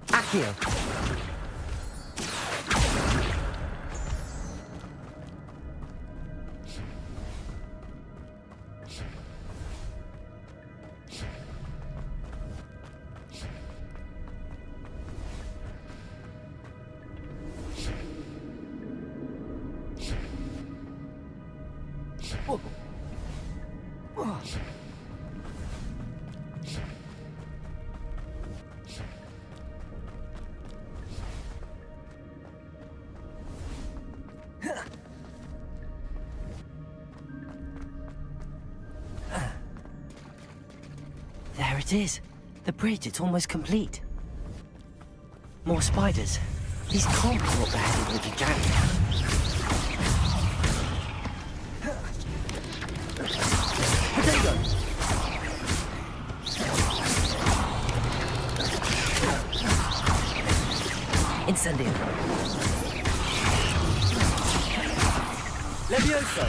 A: Accio! There it is. The bridge, it's almost complete. More spiders. These can't be what beheaded Richard Jackdaw. Potato! Incendio. Levioso.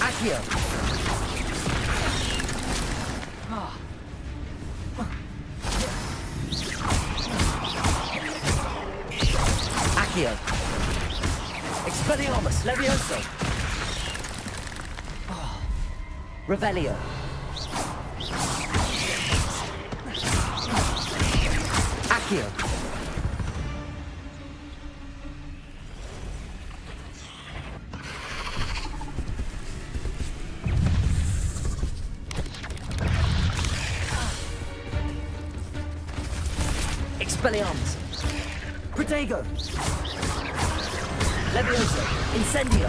A: Accio. Accio. Expelliarmus. Levioso. Revelio. Accio. Expelliarmus. Protego. Levioso. Incendio.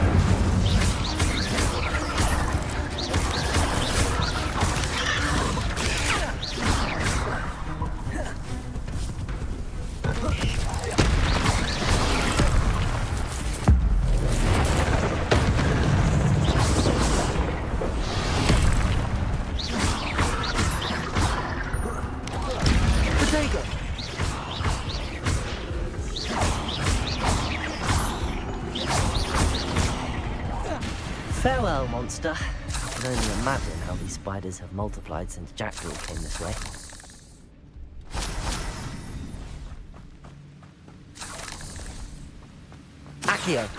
A: Farewell, monster. I can only imagine how these spiders have multiplied since Jackdaw came this way. Accio.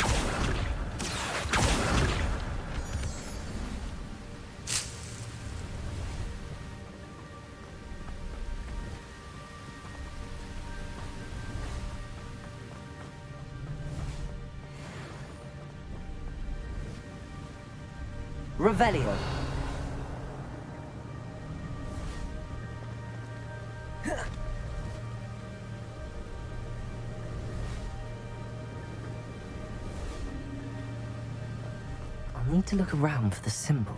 A: Revelio. I'll need to look around for the symbol.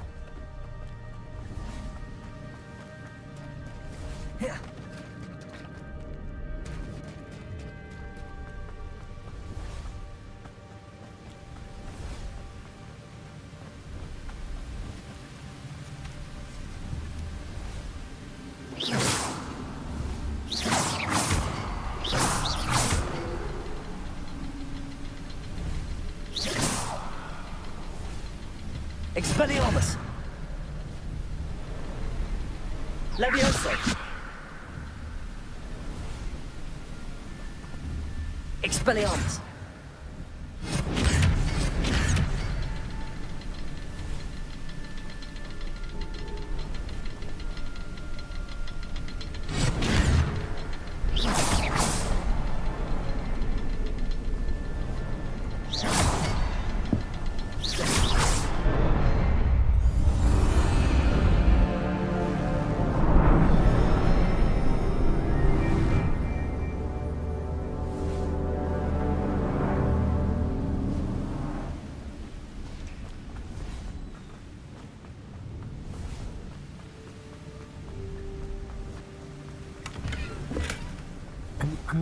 A: Expelliarmus! Levioso! Expelliarmus!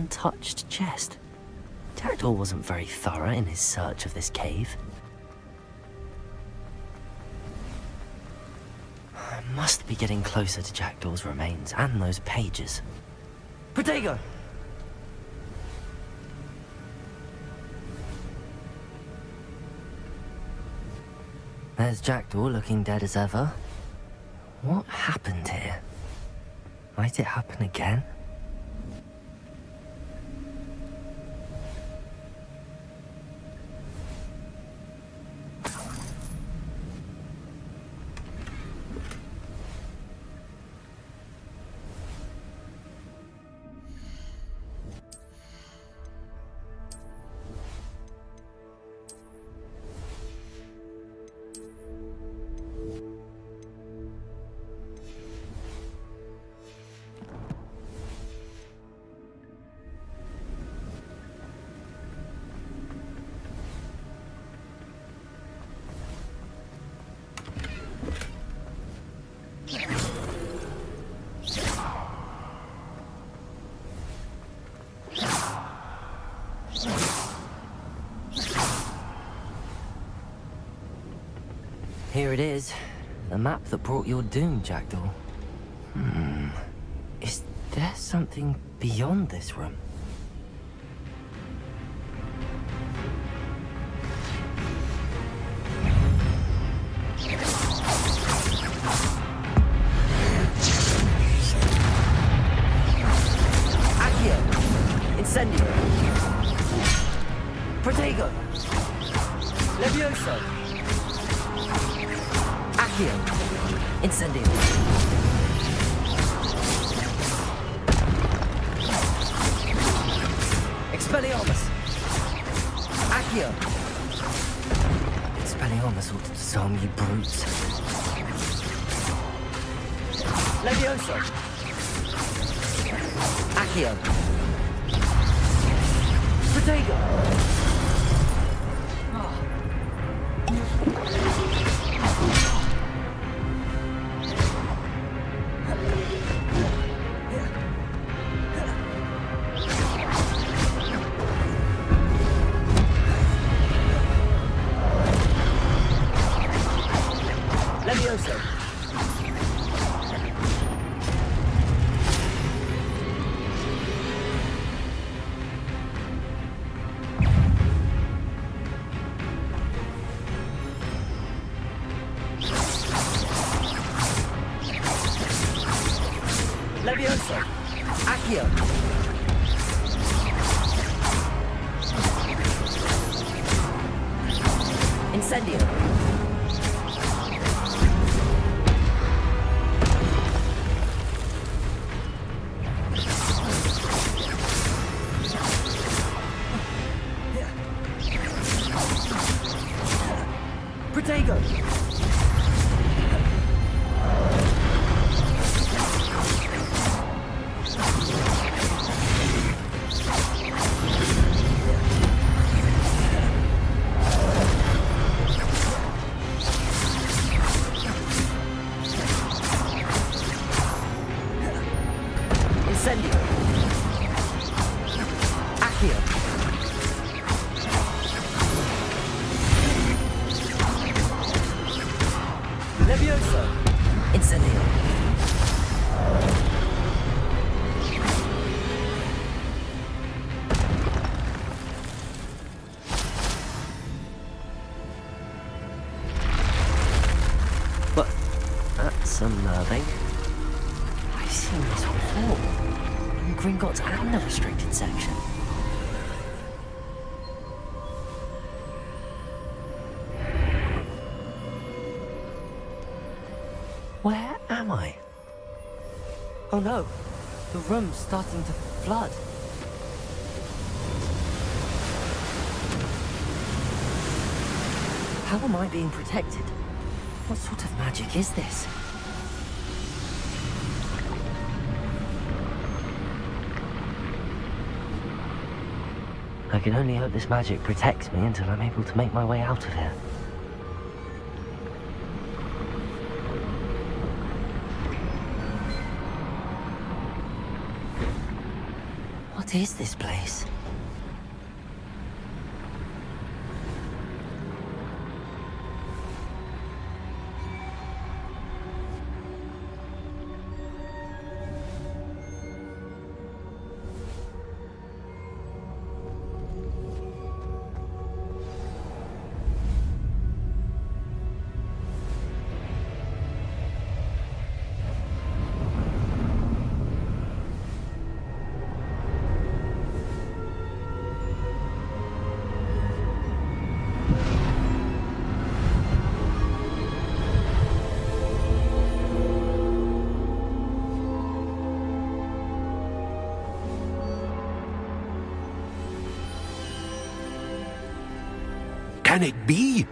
A: untouched chest. Jackdaw wasn't very thorough in his search of this cave. I must be getting closer to Jackdaw's remains and those pages. Protego! There's Jackdaw looking dead as ever. What happened here? Might it happen again? Here it is. The map that brought your doom, Jackdaw. Is there something beyond this room? Accio! Incendio! Protego! Levioso! Accio! Incendio! Expelliarmus! Accio! Expelliarmus ought to disarm you brutes. Levioso! Accio! Protego! Levioso! Levioso! Accio! Incendio! Protego! Incendio! Accio! Levioso! Incendio! But that's unnerving. I've seen this before. In Gringotts and the restricted section. Where am I? Oh no, the room's starting to flood. How am I being protected? What sort of magic is this? I can only hope this magic protects me until I'm able to make my way out of here. What What is this place?
N: Can it be?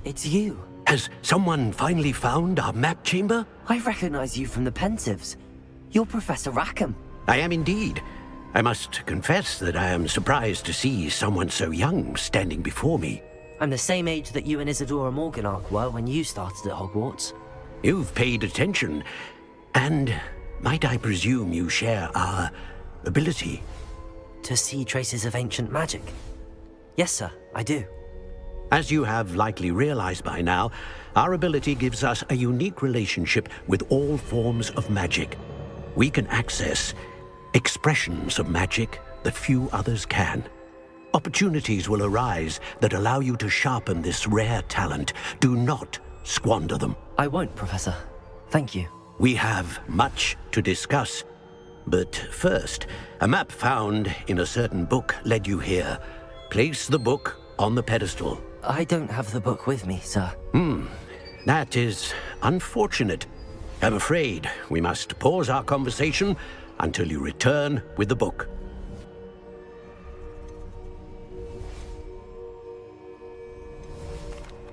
A: It's you.
N: Has someone finally found our map chamber?
A: I recognize you from the Pentieves. You're Professor Rackham.
N: I am indeed. I must confess that I am surprised to see someone so young standing before me.
A: I'm the same age that you and Isadora Morganach were when you started at Hogwarts.
N: You've paid attention, and might I presume you share our ability?
A: To see traces of ancient magic? Yes, sir, I do.
N: As you have likely realized by now, our ability gives us a unique relationship with all forms of magic. We can access expressions of magic that few others can. Opportunities will arise that allow you to sharpen this rare talent. Do not squander them.
A: I won't, Professor. Thank you.
N: We have much to discuss. But first, a map found in a certain book led you here. Place the book on the pedestal.
A: I don't have the book with me, sir.
N: That is unfortunate. I'm afraid we must pause our conversation until you return with the book.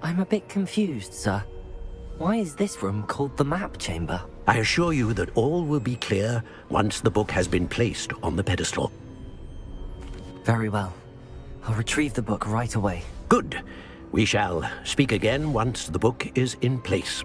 A: I'm a bit confused, sir. Why is this room called the map chamber?
N: I assure you that all will be clear once the book has been placed on the pedestal.
A: Very well. I'll retrieve the book right away.
N: Good. We shall speak again once the book is in place.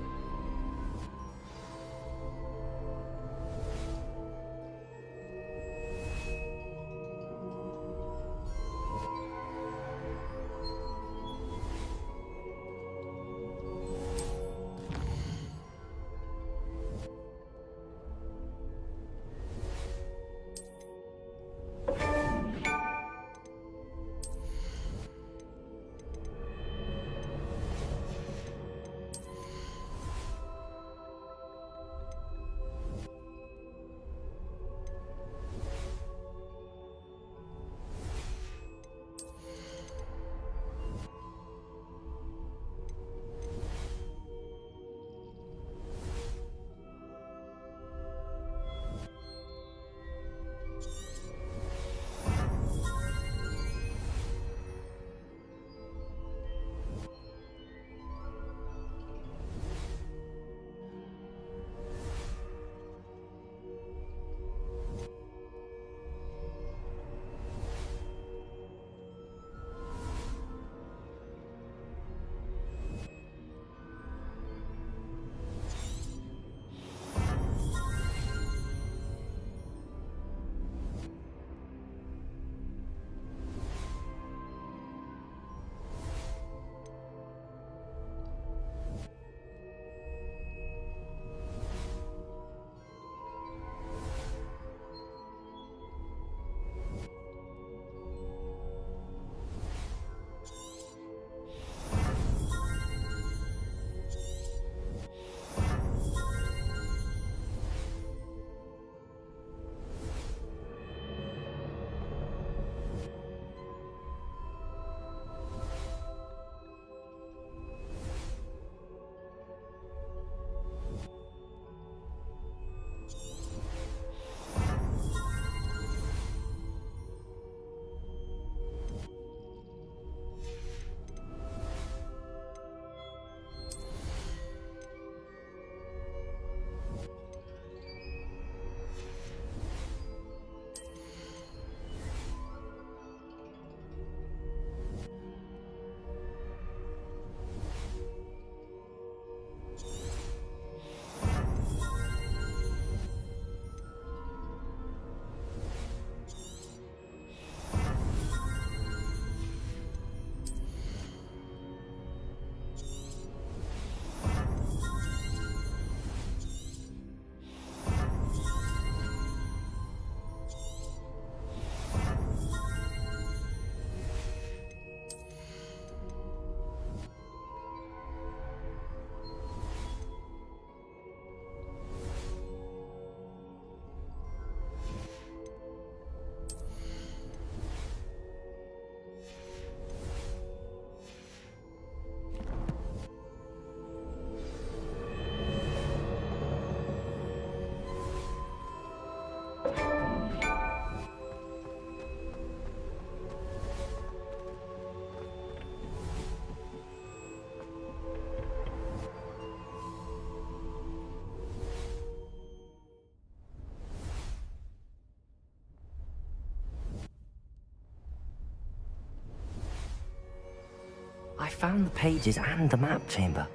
A: I found the pages and the map chamber.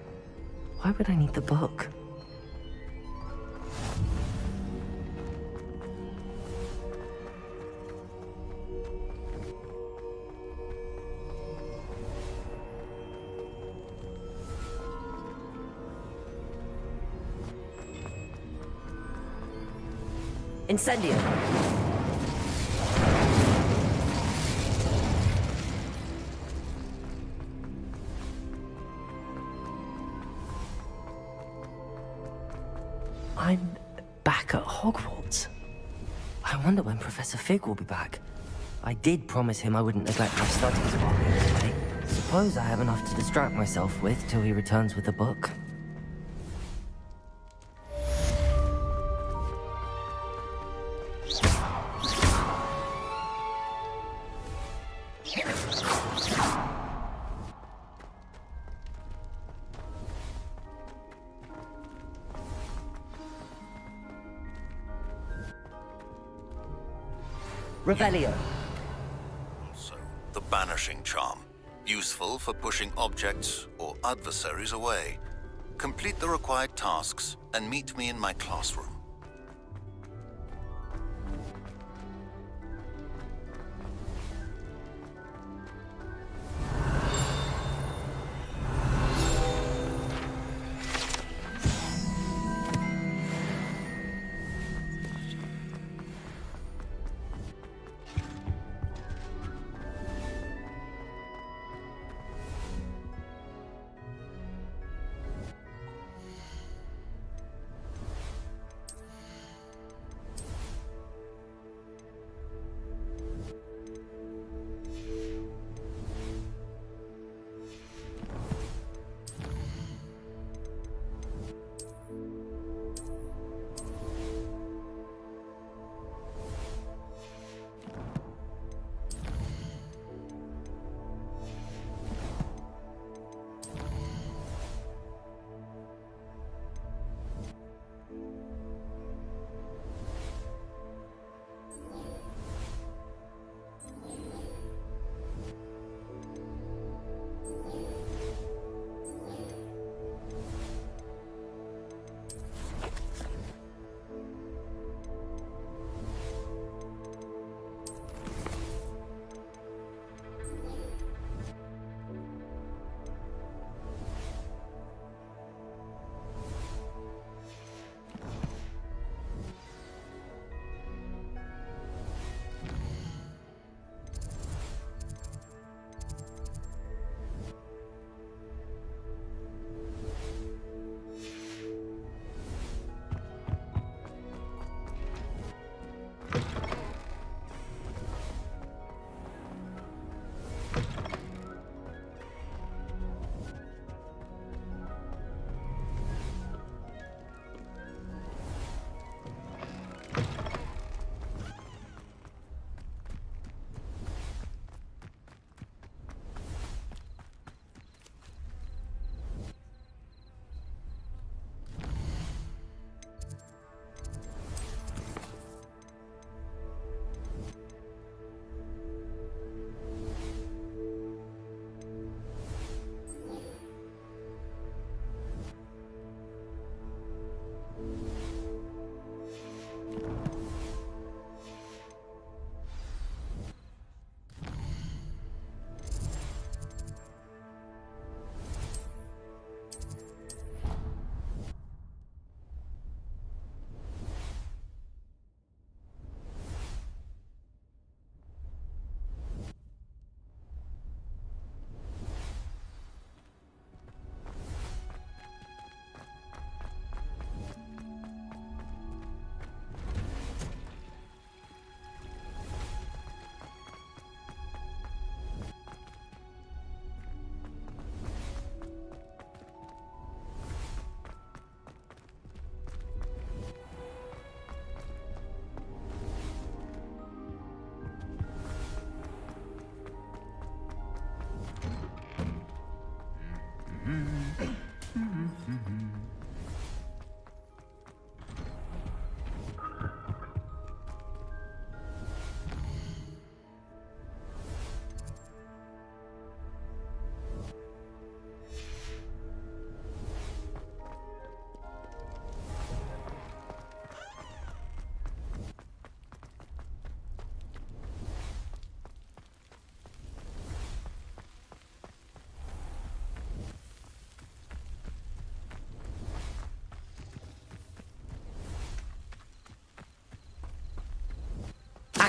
A: Why would I need the book?
O: Incendio.
A: I'm back at Hogwarts. I wonder when Professor Fig will be back. I did promise him I wouldn't neglect my studies while he was away. Suppose I have enough to distract myself with till he returns with the book.
O: Revelio.
P: So, the banishing charm. Useful for pushing objects or adversaries away. Complete the required tasks and meet me in my classroom.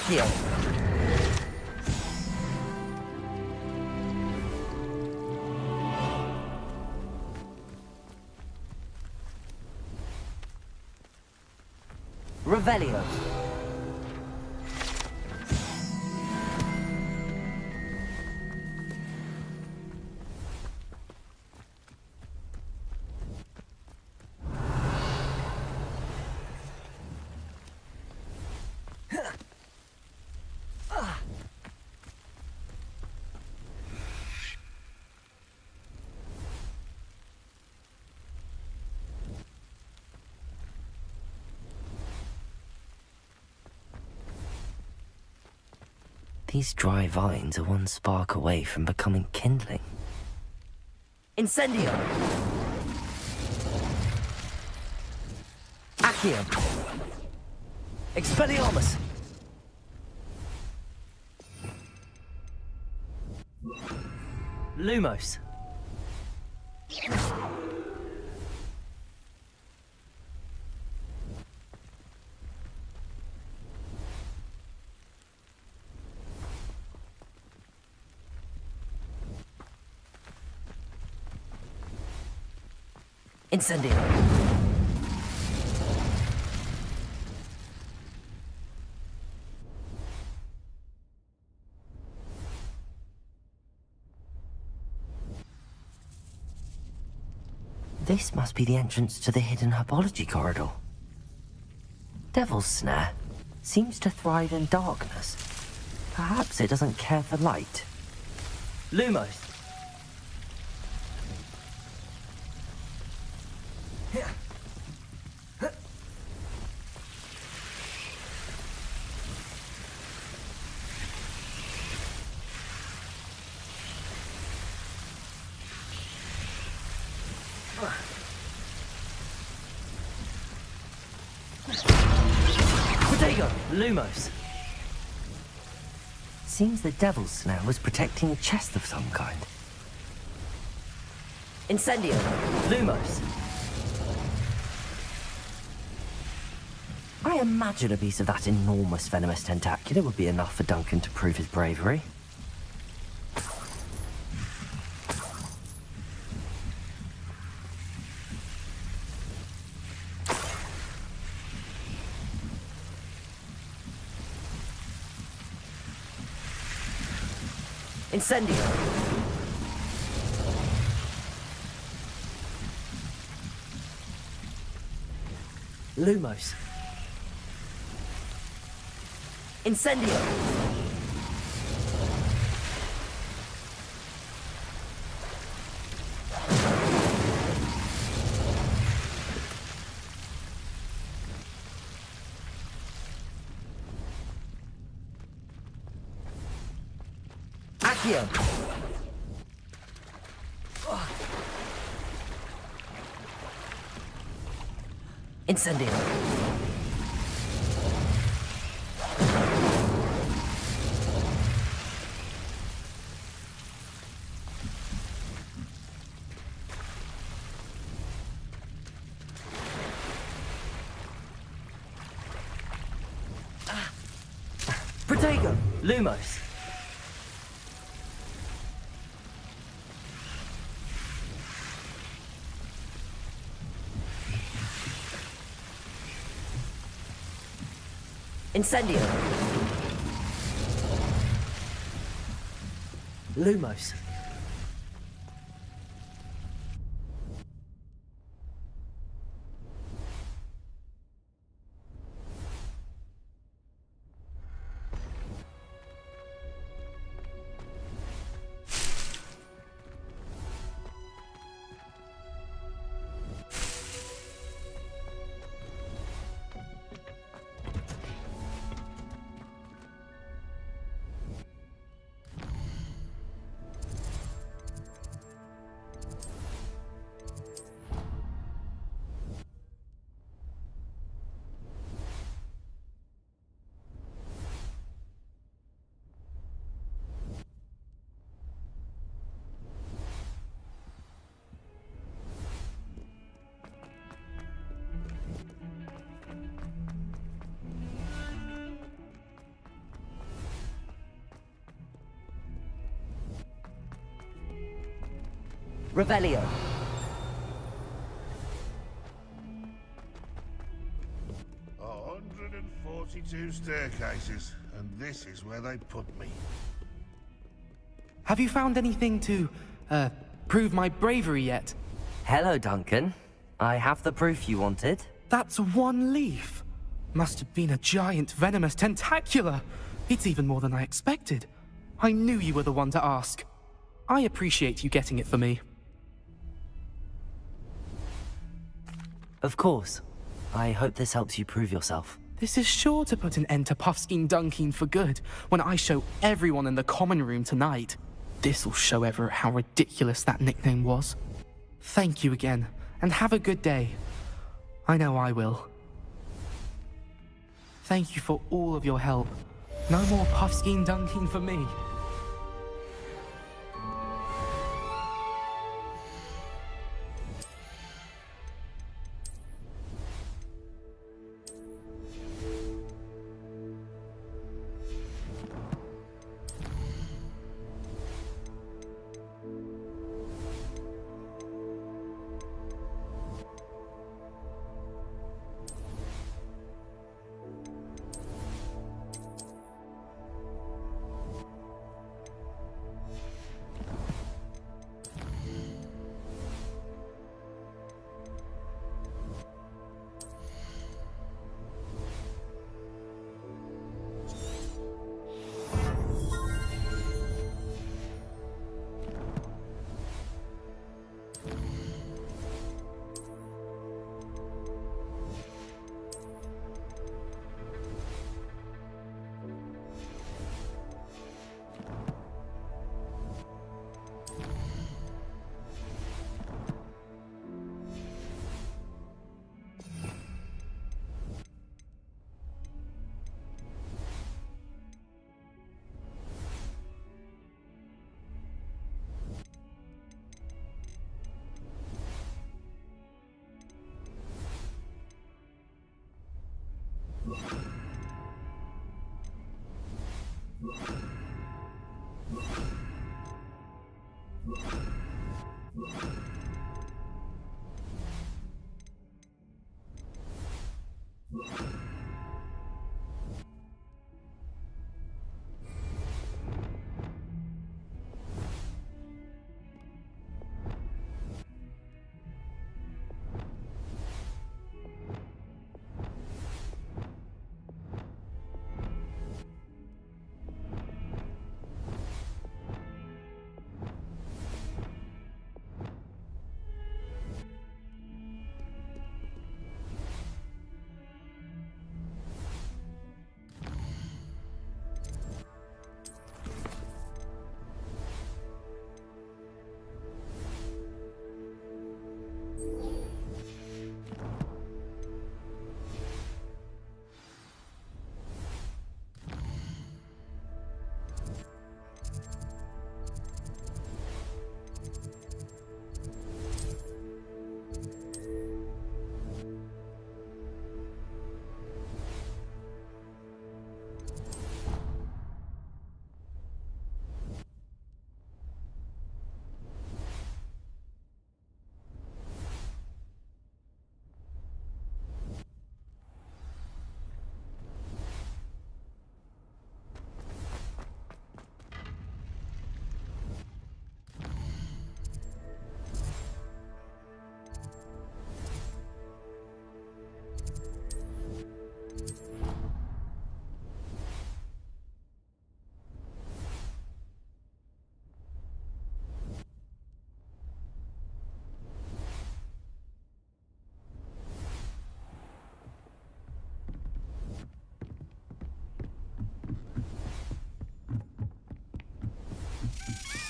A: Accio! Revelio. These dry vines are one spark away from becoming kindling. Incendio! Accio! Expelliarmus! Lumos! Incendio! This must be the entrance to the hidden herbology corridor. Devil's Snare seems to thrive in darkness. Perhaps it doesn't care for light. Lumos! Protego! Lumos! Seems the Devil's Snare was protecting a chest of some kind. Incendio! Lumos! I imagine a piece of that enormous venomous tentacular would be enough for Duncan to prove his bravery. Incendio! Lumos! Incendio! Accio! Incendio! Protego! Lumos! Incendio! Lumos!
O: Revelio.
B: 142 staircases, and this is where they put me.
C: Have you found anything to, prove my bravery yet?
A: Hello, Duncan. I have the proof you wanted.
C: That's one leaf. Must have been a giant venomous tentacula. It's even more than I expected. I knew you were the one to ask. I appreciate you getting it for me.
A: Of course. I hope this helps you prove yourself.
C: This is sure to put an end to Puffskein Dunkin for good when I show everyone in the common room tonight. This'll show Everett how ridiculous that nickname was. Thank you again, and have a good day. I know I will. Thank you for all of your help. No more Puffskein Dunkin for me.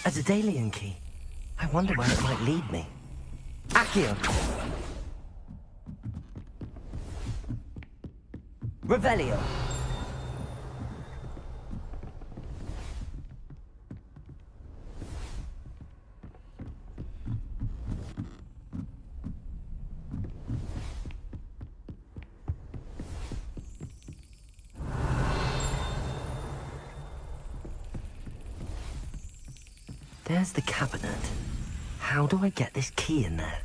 A: A Daedalian key. I wonder where it might lead me. Accio! Revelio! There's the cabinet. How do I get this key in there?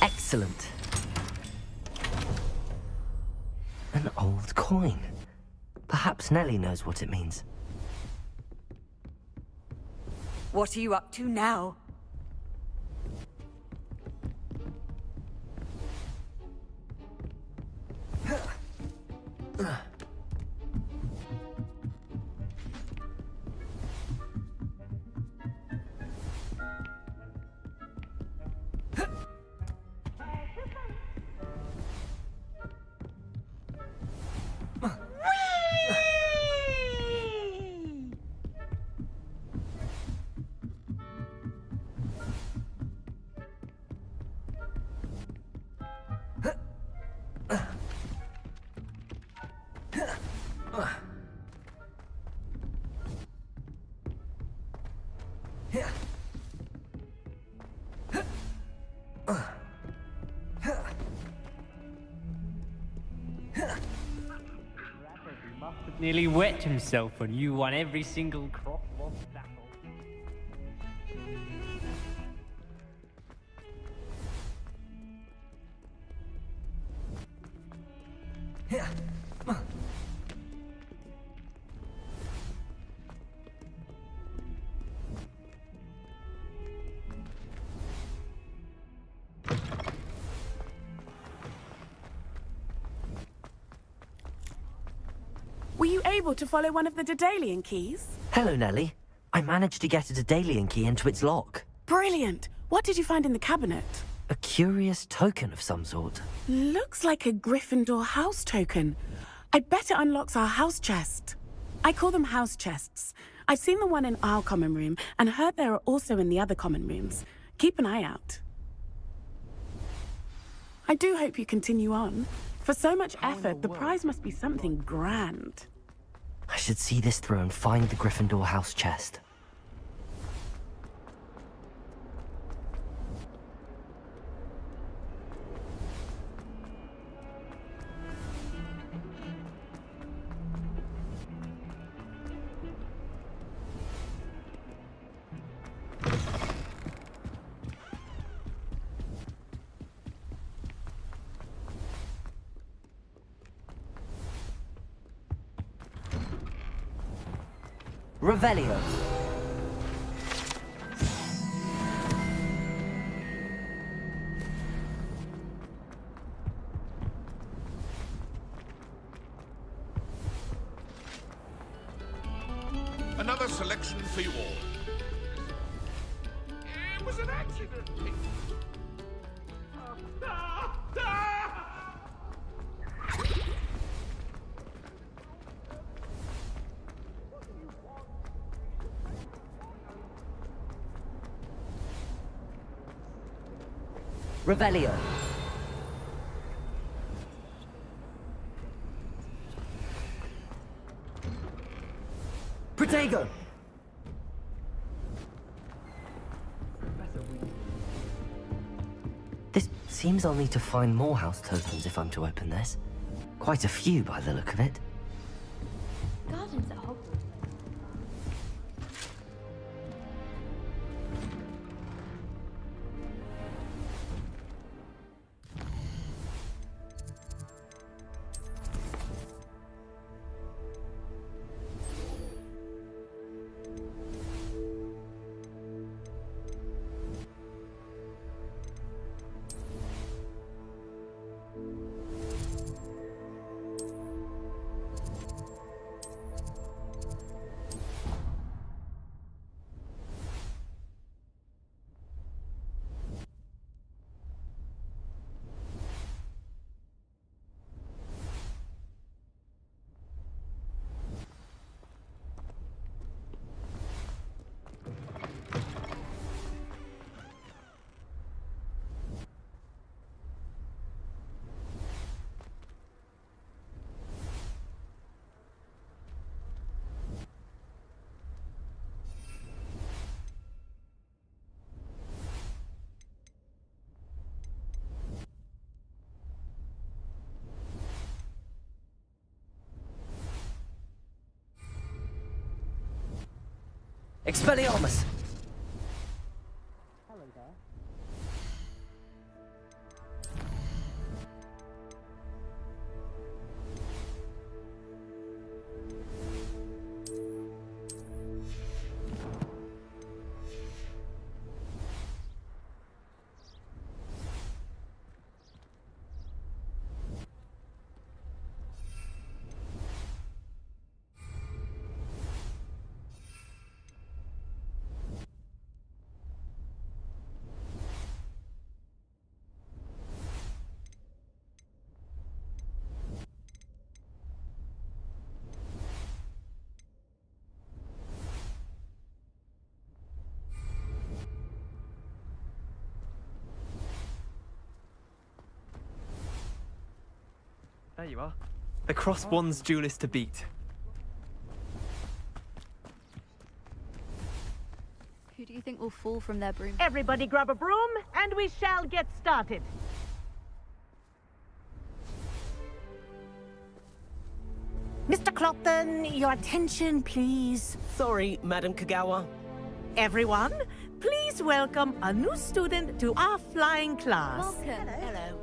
A: Excellent. An old coin. Perhaps Nellie knows what it means.
Q: What are you up to now?
E: Nearly wet himself when you won every single crossword battle.
G: Were you able to follow one of the Daedalian keys?
A: Hello, Nellie. I managed to get a Daedalian key into its lock.
G: Brilliant! What did you find in the cabinet?
A: A curious token of some sort.
G: Looks like a Gryffindor house token. I bet it unlocks our house chest. I call them house chests. I've seen the one in our common room and heard there are also in the other common rooms. Keep an eye out. I do hope you continue on. For so much effort, the prize must be something grand.
A: I should see this through and find the Gryffindor house chest. Revelio.
B: Another selection for you all. It was an accident.
A: Revelio. Protego. This seems I'll need to find more house tokens if I'm to open this. Quite a few by the look of it.
I: Gardens at Hogwarts.
O: Expelliarmus!
E: There you are. The Cross Wands duelist to beat.
R: Who do you think will fall from their broom?
S: Everybody grab a broom, and we shall get started. Mr. Clopton, your attention, please.
J: Sorry, Madam Kagawa.
S: Everyone, please welcome a new student to our flying class.
R: Welcome.
J: Hello.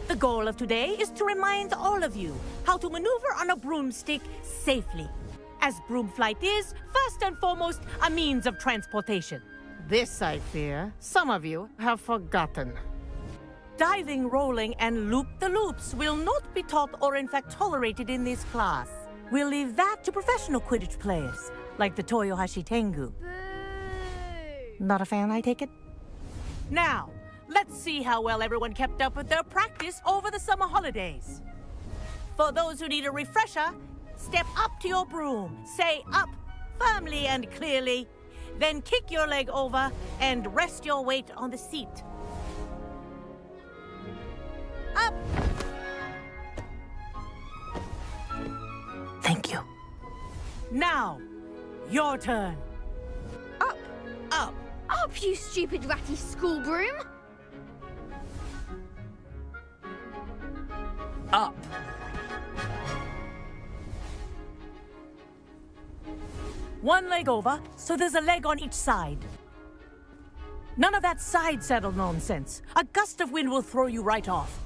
S: The goal of today is to remind all of you how to maneuver on a broomstick safely, as broom flight is, first and foremost, a means of transportation. This, I fear, some of you have forgotten. Diving, rolling, and loop-the-loops will not be taught or in fact tolerated in this class. We'll leave that to professional Quidditch players, like the Toyohashi Tengu. Not a fan, I take it? Now, let's see how well everyone kept up with their practice over the summer holidays. For those who need a refresher, step up to your broom, say up firmly and clearly, then kick your leg over and rest your weight on the seat. Up! Thank you. Now, your turn.
F: Up!
J: Up!
F: Up, you stupid ratty school broom!
O: Up!
S: One leg over, so there's a leg on each side. None of that side saddle nonsense. A gust of wind will throw you right off.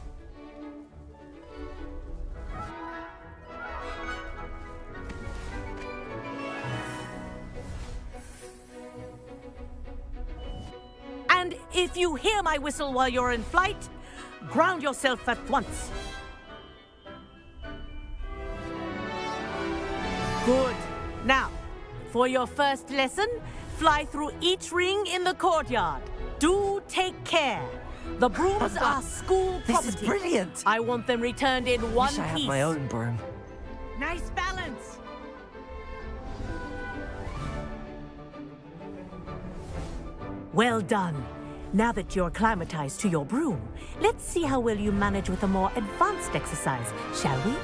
S: And if you hear my whistle while you're in flight, ground yourself at once. Good. Now, for your first lesson, fly through each ring in the courtyard. Do take care. The brooms are school property.
O: This is brilliant!
S: I want them returned in one
O: Wish I had
S: piece.
O: my own broom.
S: Nice balance. Well done. Now that you're acclimatized to your broom, let's see how well you manage with a more advanced exercise, shall we?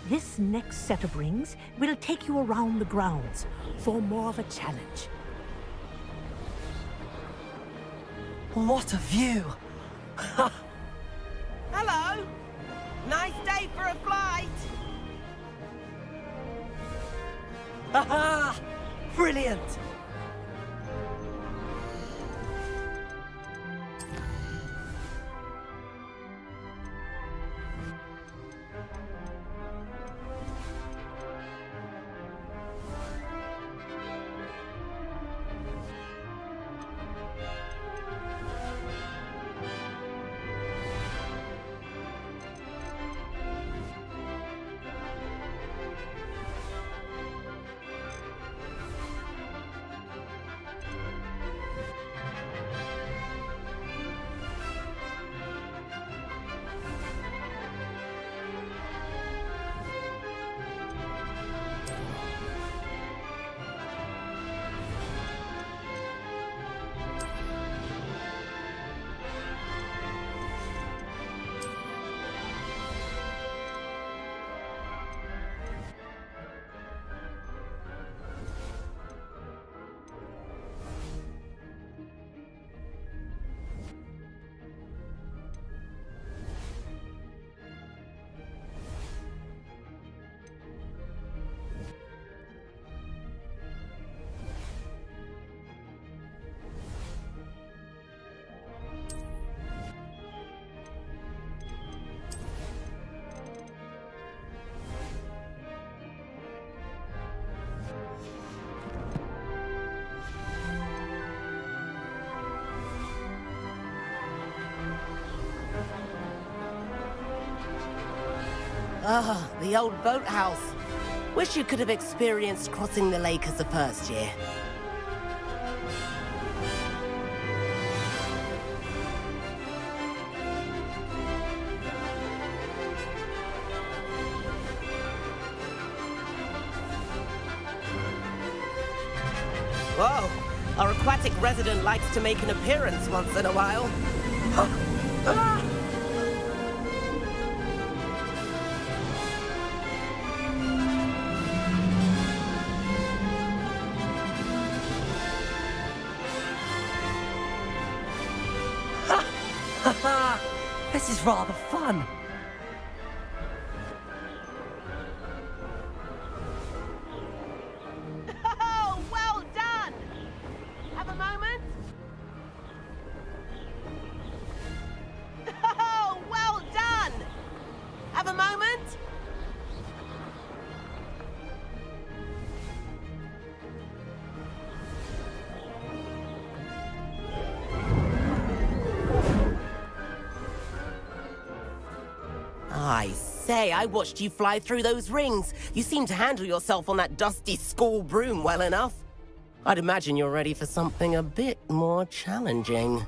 S: This next set of rings will take you around the grounds for more of a challenge.
O: What a view!
J: Hello! Nice day for a flight!
O: Haha! Brilliant!
J: Ah, the old boathouse. Wish you could have experienced crossing the lake as a first year. Whoa, our aquatic resident likes to make an appearance once in a while.
O: This is rather fun.
J: Oh, well done! Have a moment? Oh, well done! Have a moment? I say, I watched you fly through those rings. You seem to handle yourself on that dusty school broom well enough. I'd imagine you're ready for something a bit more challenging.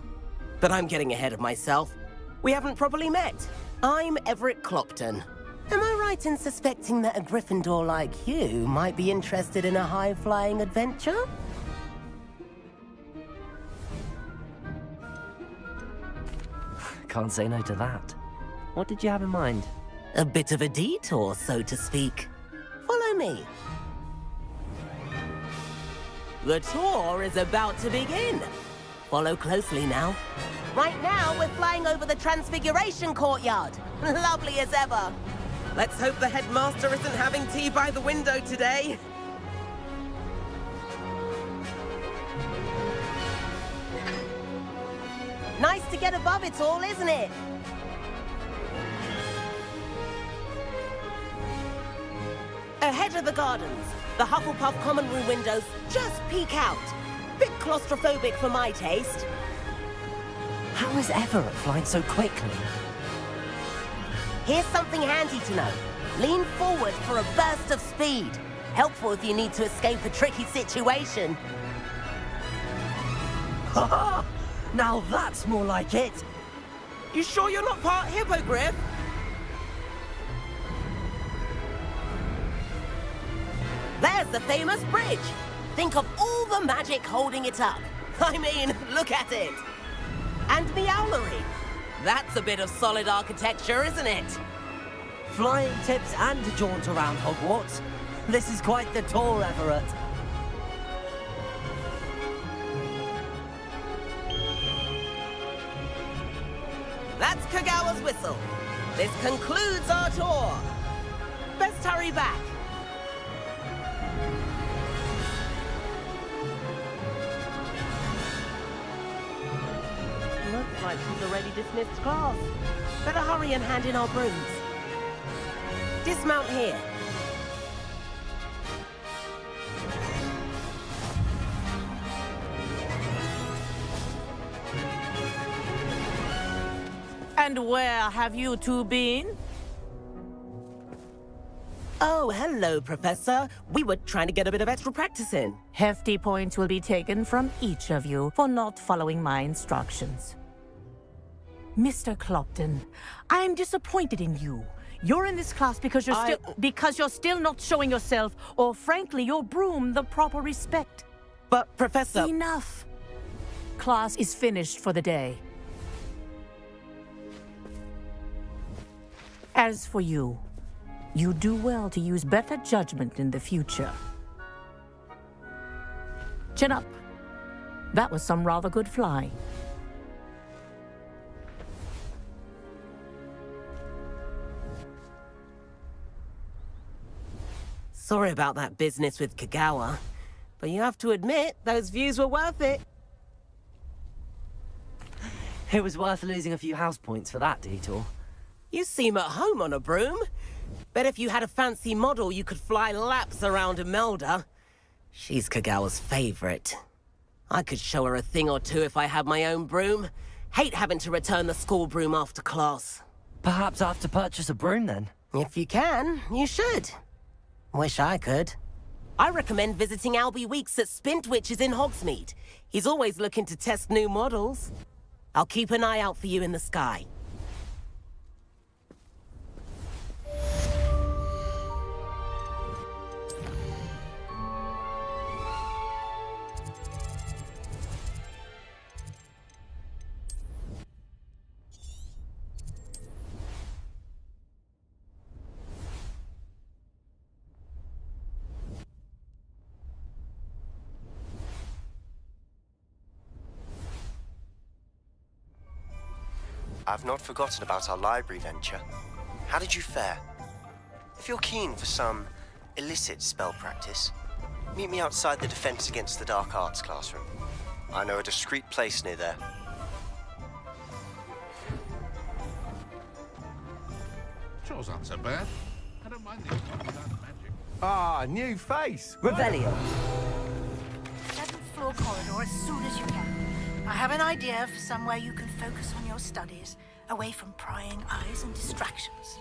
J: But I'm getting ahead of myself. We haven't properly met. I'm Everett Clopton. Am I right in suspecting that a Gryffindor like you might be interested in a high-flying adventure?
A: Can't say no to that. What did you have in mind?
J: A bit of a detour, so to speak. Follow me. The tour is about to begin. Follow closely now. Right now, we're flying over the Transfiguration Courtyard. Lovely as ever. Let's hope the headmaster isn't having tea by the window today. Nice to get above it all, isn't it? Ahead of the gardens, the Hufflepuff common room windows just peek out. Bit claustrophobic for my taste.
A: How is Everett flying so quickly?
J: Here's something handy to know. Lean forward for a burst of speed. Helpful if you need to escape a tricky situation.
O: Now that's more like it.
J: You sure you're not part hippogriff? There's the famous bridge. Think of all the magic holding it up. I mean, look at it. And the owlery. That's a bit of solid architecture, isn't it?
O: Flying tips and a jaunt around Hogwarts. This is quite the tour, Everett.
J: That's Kagawa's whistle. This concludes our tour. Best hurry back. Looks like she's already dismissed class. Better hurry and hand in our brooms. Dismount here.
S: And where have you two been?
J: Oh, hello, Professor. We were trying to get a bit of extra practice in.
S: Hefty points will be taken from each of you for not following my instructions. Mr. Clopton, I'm disappointed in you. You're in this class because you're still not showing yourself, or frankly, your broom, the proper respect.
J: But, Professor...
S: Enough. Class is finished for the day. As for you, you do well to use better judgment in the future. Chin up. That was some rather good flying.
J: Sorry about that business with Kagawa, but you have to admit, those views were worth it.
A: It was worth losing a few house points for that detour.
J: You seem at home on a broom. Bet if you had a fancy model, you could fly laps around Imelda. She's Kagawa's favorite. I could show her a thing or two if I had my own broom. Hate having to return the school broom after class.
A: Perhaps I have to purchase a broom then.
J: If you can, you should. Wish I could. I recommend visiting Albie Weeks at Spintwitches in Hogsmeade. He's always looking to test new models. I'll keep an eye out for you in the sky.
T: I've not forgotten about our library venture. How did you fare? If you're keen for some illicit spell practice, meet me outside the Defense Against the Dark Arts classroom. I know a discreet place near there.
B: Chores aren't so bad. I don't mind these ones without magic.
K: Ah, new face.
O: Revelio.
U: 7th floor corridor as soon as you can. I have an idea for somewhere you can focus on your studies, away from prying eyes and distractions.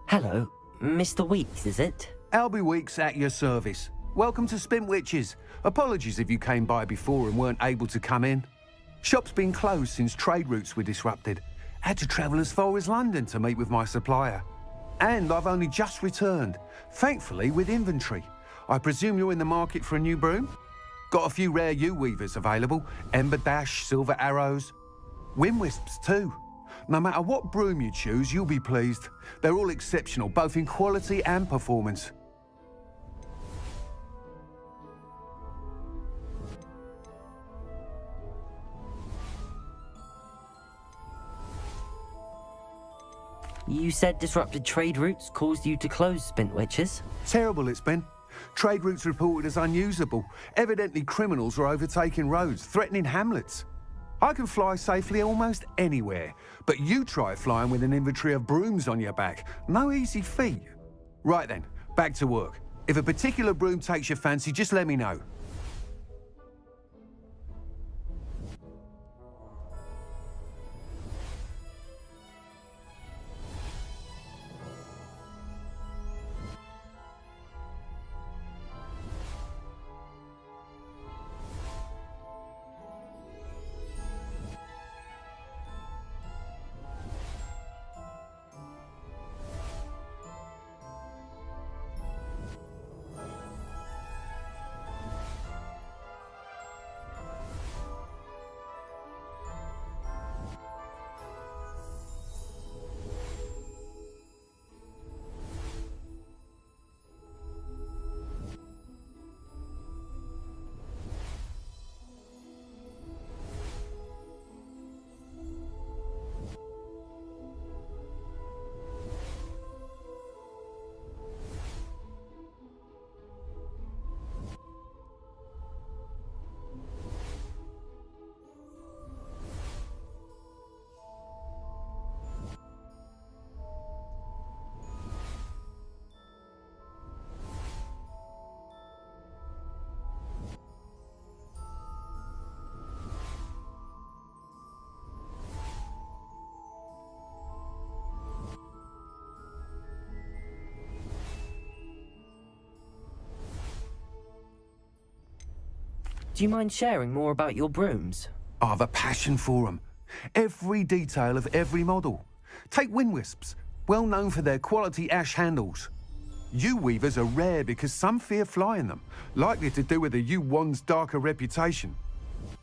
A: Hello, Mr. Weeks, is it?
V: Albie Weeks at your service. Welcome to Spintwitches. Apologies if you came by before and weren't able to come in. Shop's been closed since trade routes were disrupted. Had to travel as far as London to meet with my supplier. And I've only just returned, thankfully with inventory. I presume you're in the market for a new broom? Got a few rare U-weavers available. Ember Dash, Silver Arrows. Wind Wisps too. No matter what broom you choose, you'll be pleased. They're all exceptional, both in quality and performance.
A: You said disrupted trade routes caused you to close Spintwitches?
V: Terrible it's been. Trade routes reported as unusable. Evidently criminals are overtaking roads, threatening hamlets. I can fly safely almost anywhere, but you try flying with an inventory of brooms on your back. No easy feat. Right then, back to work. If a particular broom takes your fancy, just let me know.
A: Do you mind sharing more about your brooms?
V: I've a passion for them. Every detail of every model. Take Wind Wisps, well known for their quality ash handles. U-weavers are rare because some fear flying them, likely to do with the U-wand's darker reputation.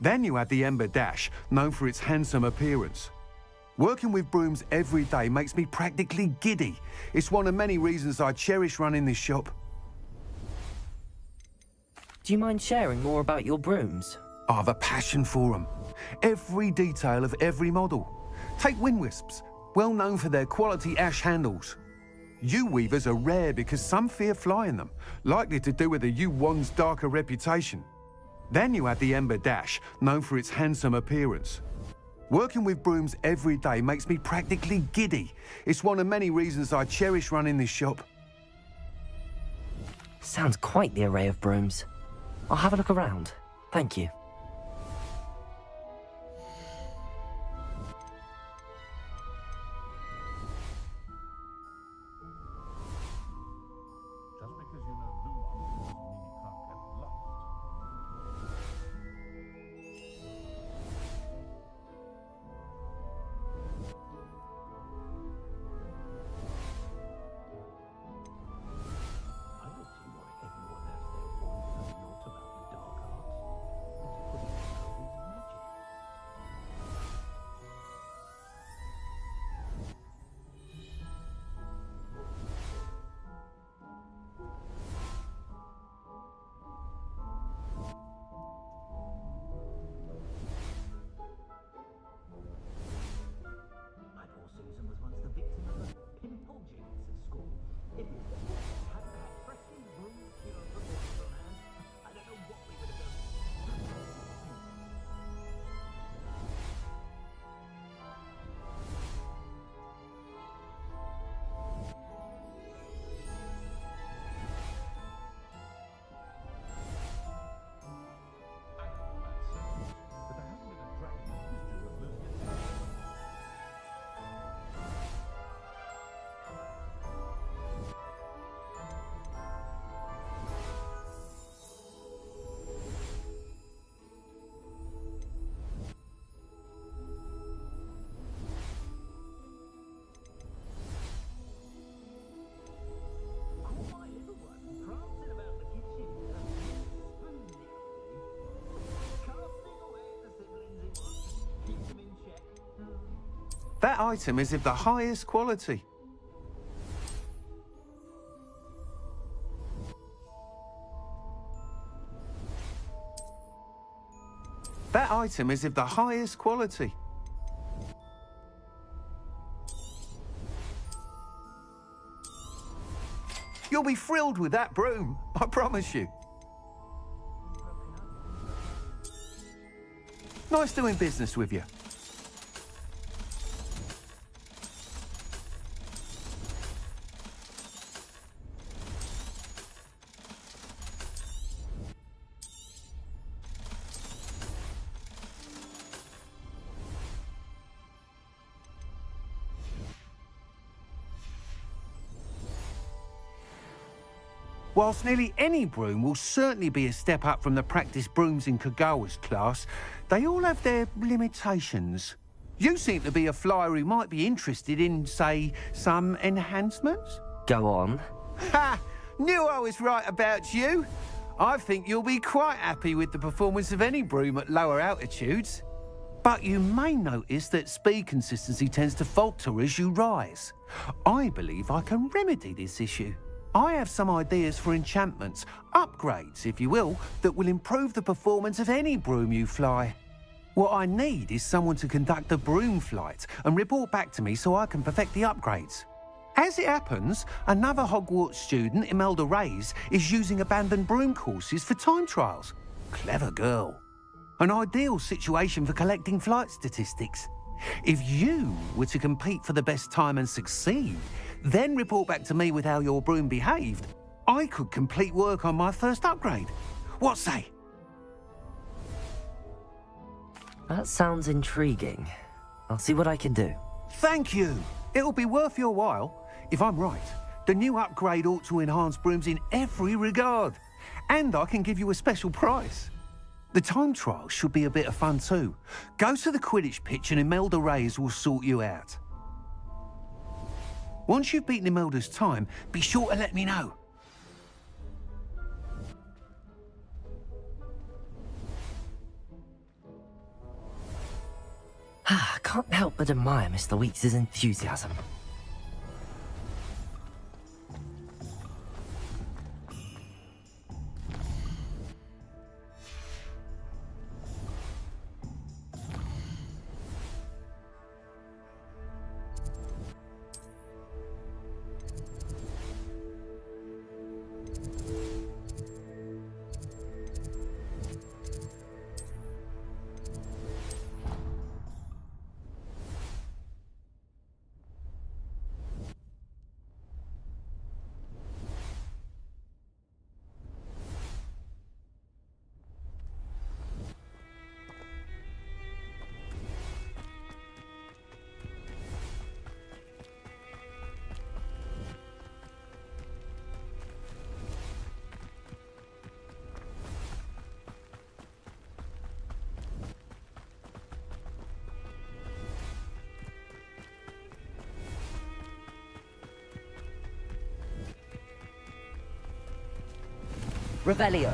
V: Then you add the Ember Dash, known for its handsome appearance. Working with brooms every day makes me practically giddy. It's one of many reasons I cherish running this shop.
A: Do you mind sharing more about your brooms?
V: I've a passion for them. Every detail of every model. Take Wind Wisps, well known for their quality ash handles. U-weavers are rare because some fear flying them, likely to do with the U-wand's darker reputation. Then you add the Ember Dash, known for its handsome appearance. Working with brooms every day makes me practically giddy. It's one of many reasons I cherish running this shop.
A: Sounds quite the array of brooms. I'll have a look around. Thank you.
B: Just because you know nuance doesn't mean you can't get lost.
N: I don't see why everyone has their own note about the dark arts. It's putting the boundaries of magic. My poor Susan was once the victim of a pimple jinx at school. If it hadn't had freshly brewed cure for the man, I don't know what we would have done.
B: But there hasn't been a dragon in the history of losing its power.
N: Call my little one prancing about the kitchen with a spoon the other day. Casting away at the siblings he was. Keeps them in check.
V: That item is of the highest quality. That item is of the highest quality. You'll be thrilled with that broom, I promise you. Nice doing business with you. Whilst nearly any broom will certainly be a step up from the practice brooms in Kagawa's class, they all have their limitations. You seem to be a flyer who might be interested in, say, some enhancements?
A: Go on.
V: Ha! Knew I was right about you. I think you'll be quite happy with the performance of any broom at lower altitudes. But you may notice that speed consistency tends to falter as you rise. I believe I can remedy this issue. I have some ideas for enchantments, upgrades, if you will, that will improve the performance of any broom you fly. What I need is someone to conduct a broom flight and report back to me so I can perfect the upgrades. As it happens, another Hogwarts student, Imelda Reyes, is using abandoned broom courses for time trials. Clever girl. An ideal situation for collecting flight statistics. If you were to compete for the best time and succeed, then report back to me with how your broom behaved, I could complete work on my first upgrade. What say?
A: That sounds intriguing. I'll see what I can do.
V: Thank you. It'll be worth your while. If I'm right, the new upgrade ought to enhance brooms in every regard. And I can give you a special price. The time trial should be a bit of fun too. Go to the Quidditch pitch and Imelda Reyes will sort you out. Once you've beaten Imelda's time, be sure to let me know.
A: I can't help but admire Mr. Weeks' enthusiasm.
O: Revelio.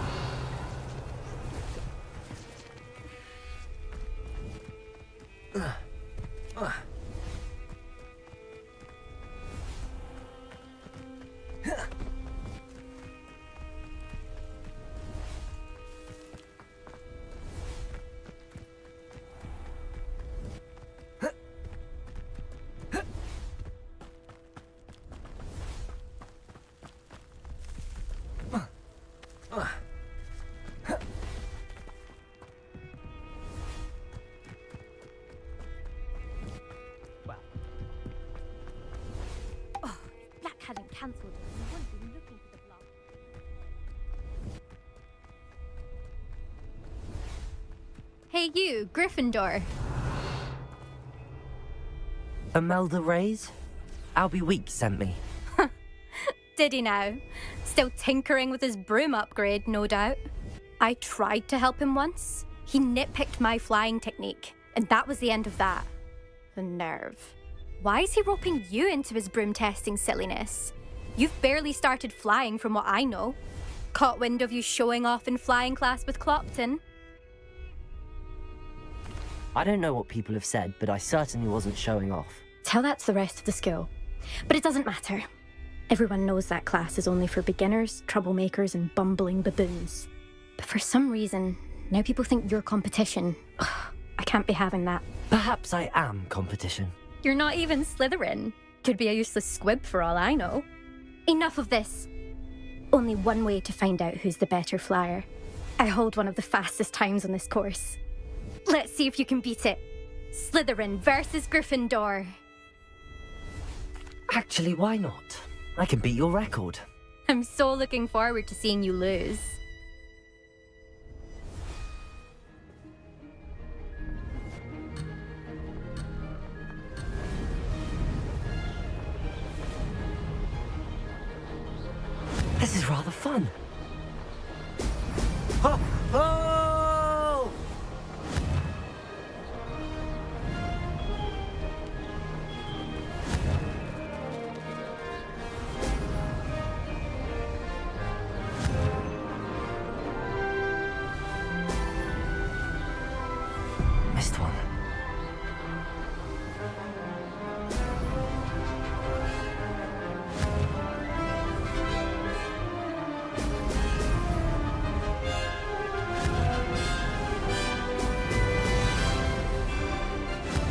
I: Black hadn't cancelled it, we wouldn't be looking for the block.
R: Hey you, Gryffindor.
A: Imelda Reyes? Albie Weeks sent me.
R: Did he now? Still tinkering with his broom upgrade, no doubt. I tried to help him once. He nitpicked my flying technique, and that was the end of that. The nerve. Why is he roping you into his broom testing silliness? You've barely started flying from what I know. Caught wind of you showing off in flying class with Clopton.
A: I don't know what people have said, but I certainly wasn't showing off.
R: Tell that to the rest of the school. But it doesn't matter. Everyone knows that class is only for beginners, troublemakers, and bumbling baboons. But for some reason, now people think you're competition. Ugh, I can't be having that.
A: Perhaps I am competition.
R: You're not even Slytherin. Could be a useless squib for all I know. Enough of this. Only one way to find out who's the better flyer. I hold one of the fastest times on this course. Let's see if you can beat it. Slytherin versus Gryffindor.
A: Actually, why not? I can beat your record.
R: I'm so looking forward to seeing you lose.
A: This is rather fun. Oh! Oh! Missed one.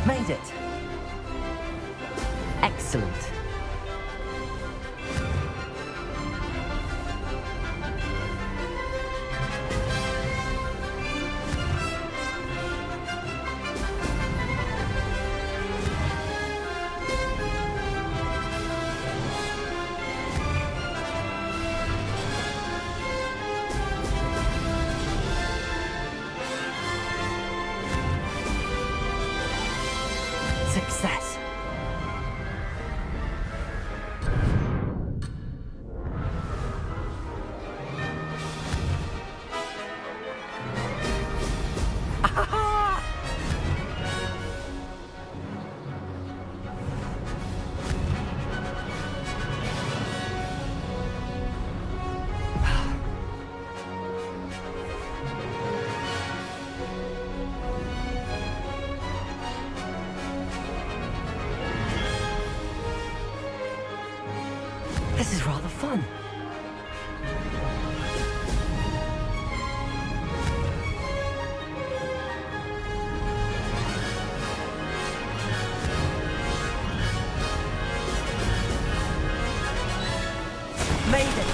A: Made it. Excellent. Success. This is rather fun. Made it!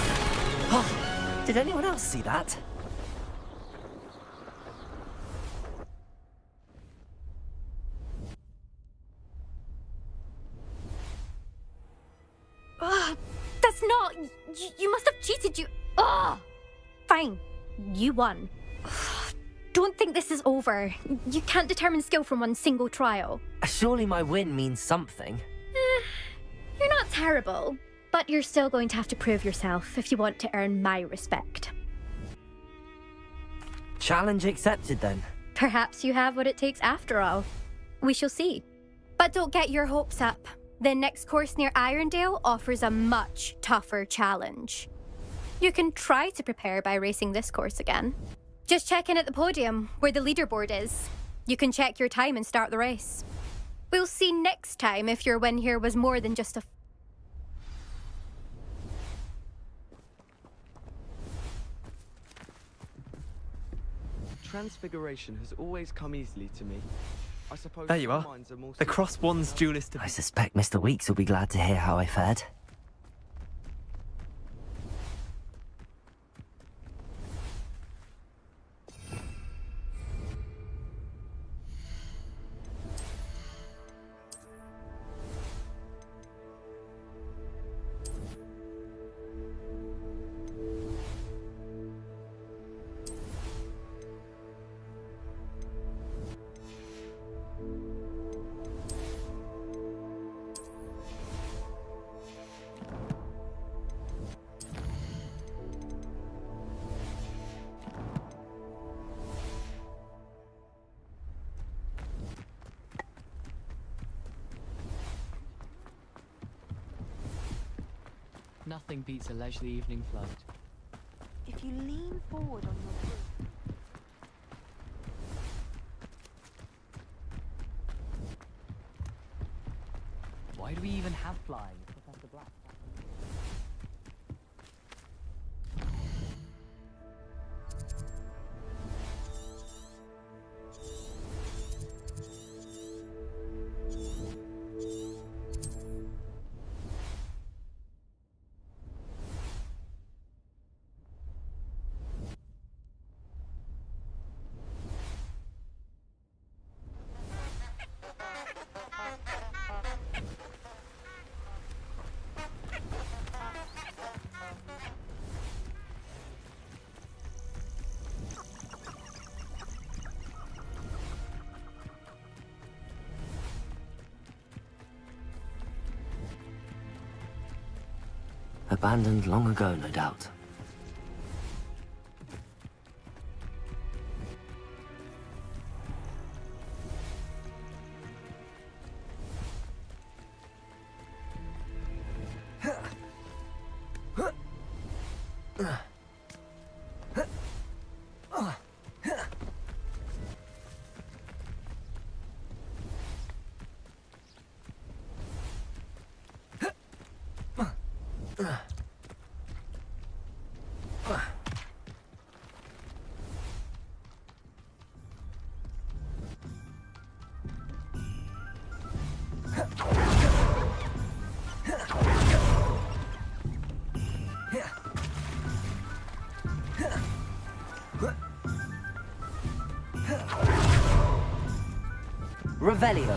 A: Oh, did anyone else see that?
R: That's not... You must have cheated, you... Ugh! Fine. You won. Don't think this is over. You can't determine skill from one single trial.
A: Surely my win means something.
R: You're not terrible, but you're still going to have to prove yourself if you want to earn my respect.
A: Challenge accepted, then.
R: Perhaps you have what it takes after all. We shall see. But don't get your hopes up. The next course near Irondale offers a much tougher challenge. You can try to prepare by racing this course again. Just check in at the podium, where the leaderboard is. You can check your time and start the race. We'll see next time if your win here was more than just a...
E: Transfiguration has always come easily to me. I suppose
O: There you are. The Cross One's duelist.
A: I suspect Mr. Weeks will be glad to hear how I fared.
E: Nothing beats a leisurely evening flight.
Q: If you lean forward on your broom...
E: Why do we even have flying, Professor Black?
A: Abandoned long ago, no doubt. Revelio.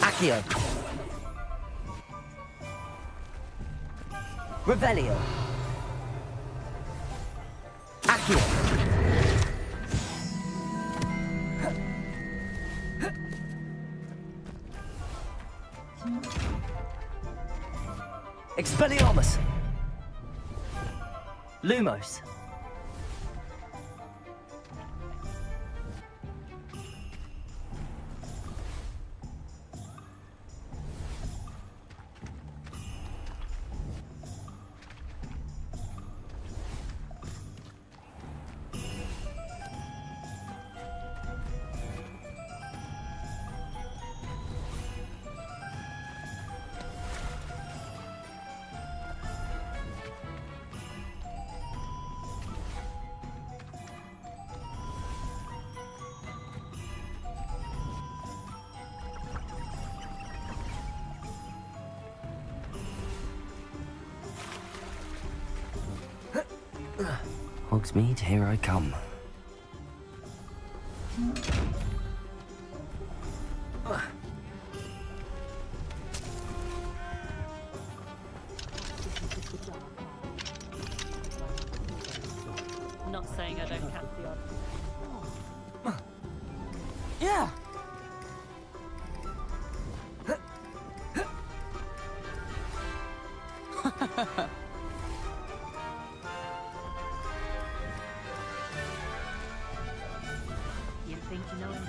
A: Accio. Revelio. Accio. Expelliarmus. Lumos. Hogsmeade, here I come.
D: Not saying I don't count the odd.
O: Yeah.
D: You think you know him?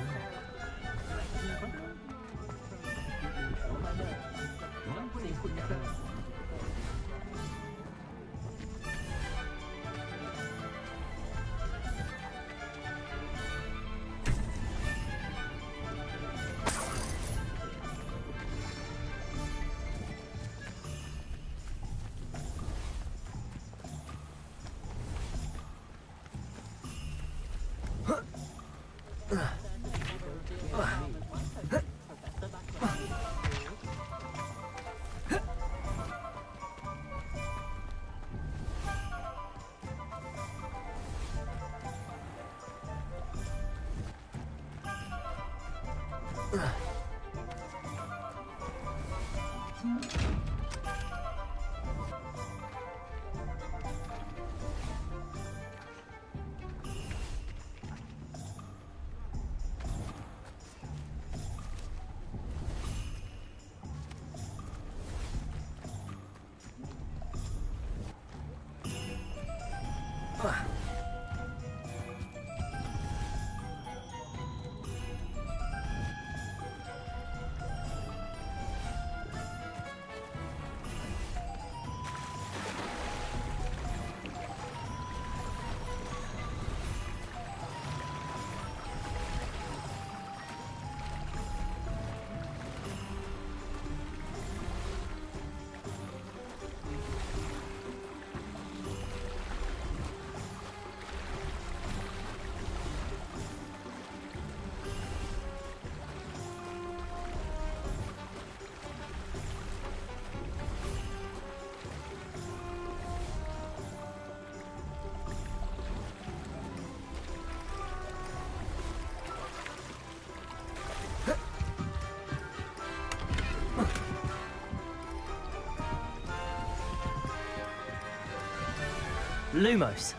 O: Lumos.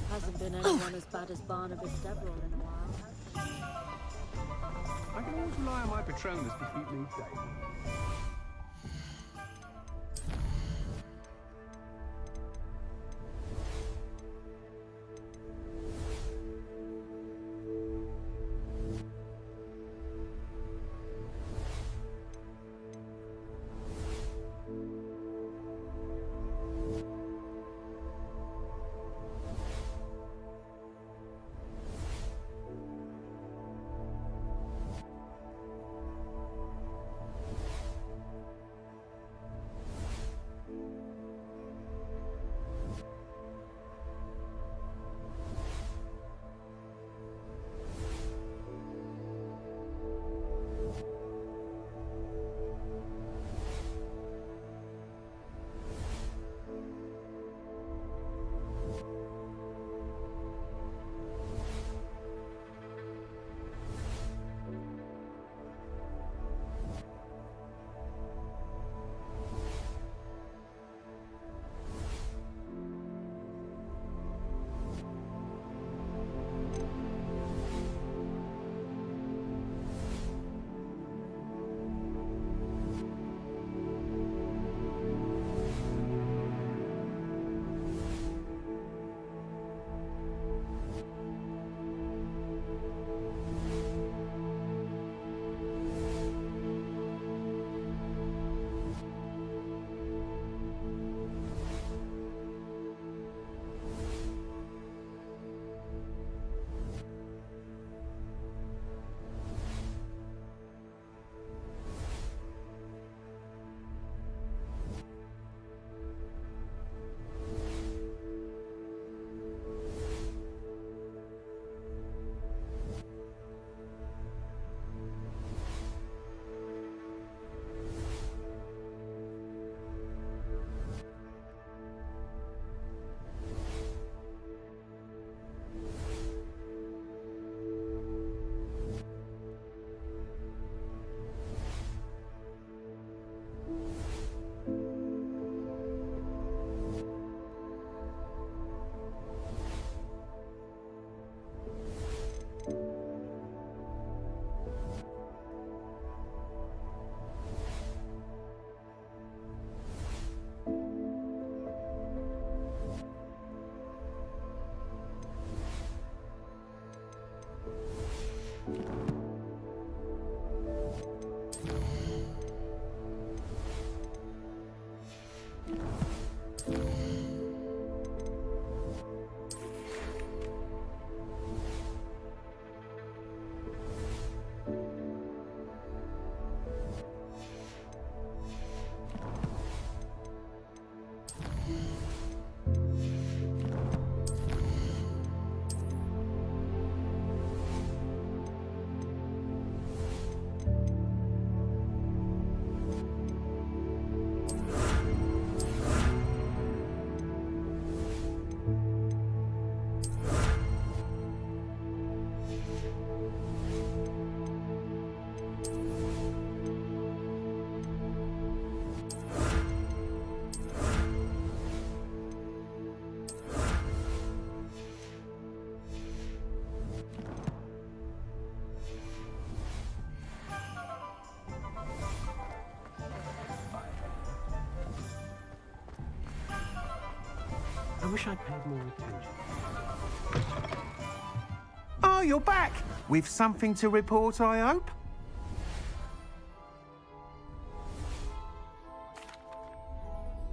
D: Hasn't been anyone as bad as Barnabas Deverell in a while.
V: I can always rely on my Patronus to keep me safe.
N: wish I'd paid more attention.
V: Oh, you're back! With something to report, I hope?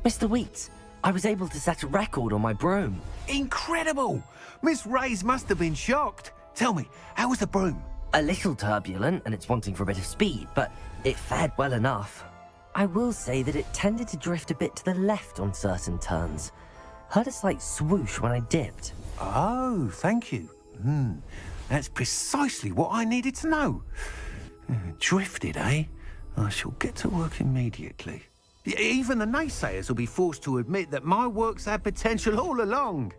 A: Mr. Wheats, I was able to set a record on my broom.
V: Incredible! Miss Reyes must have been shocked. Tell me, how was the broom?
A: A little turbulent, and it's wanting for a bit of speed, but it fared well enough. I will say that it tended to drift a bit to the left on certain turns. Heard a slight swoosh when I dipped.
V: Oh, thank you. That's precisely what I needed to know. Drifted, eh? I shall get to work immediately. Even the naysayers will be forced to admit that my work's had potential all along.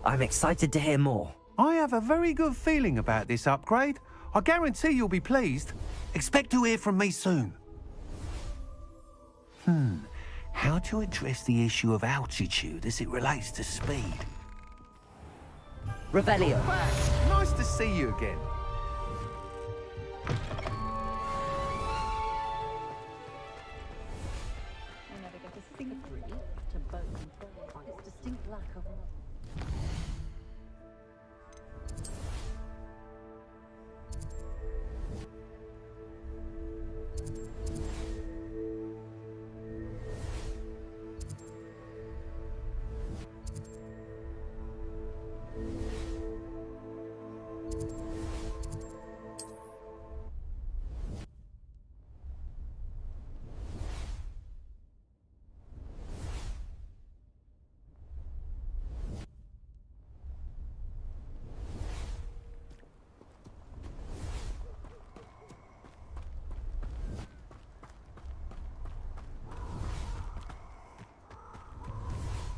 A: I'm excited to hear more.
V: I have a very good feeling about this upgrade. I guarantee you'll be pleased. Expect to hear from me soon. How to address the issue of altitude as it relates to speed?
A: Revelio.
V: Nice to see you again.
D: I never get a single to boat control by its distinct lack of love.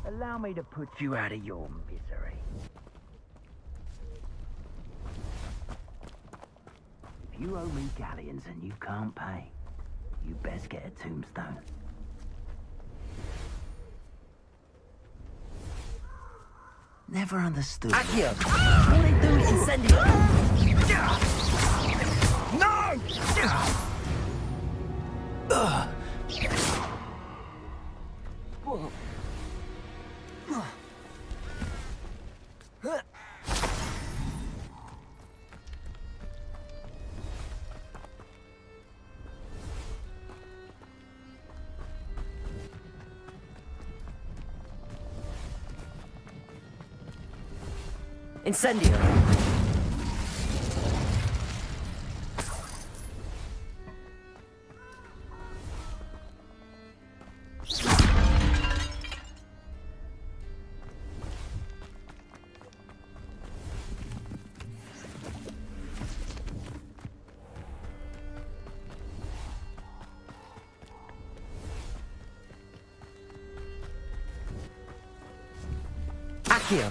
M: Allow me to put you out of your misery. If you owe me galleons and you can't pay, you best get a tombstone. Never understood.
A: Accio! What they do is incendio! Whoa. Incendio! Accio!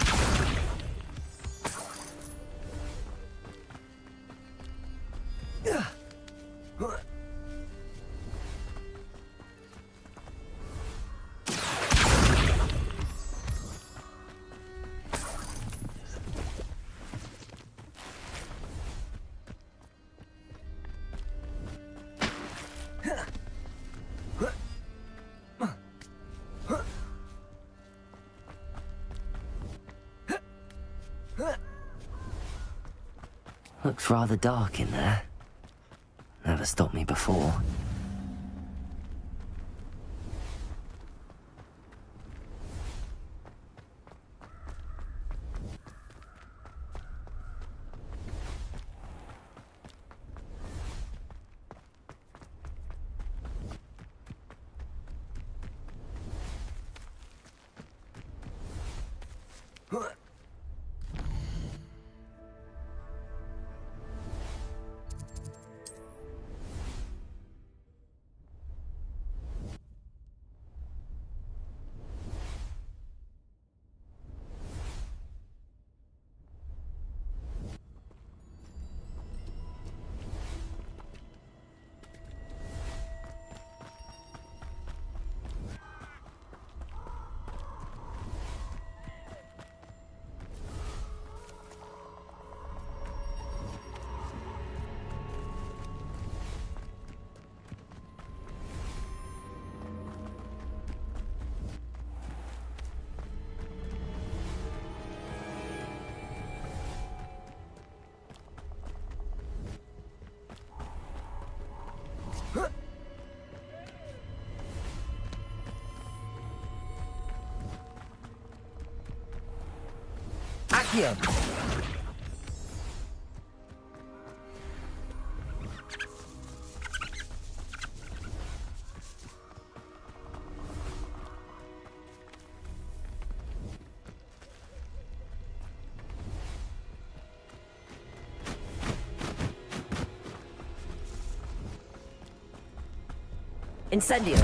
A: Looks rather dark in there. Never stopped me before.
O: Accio! Incendio!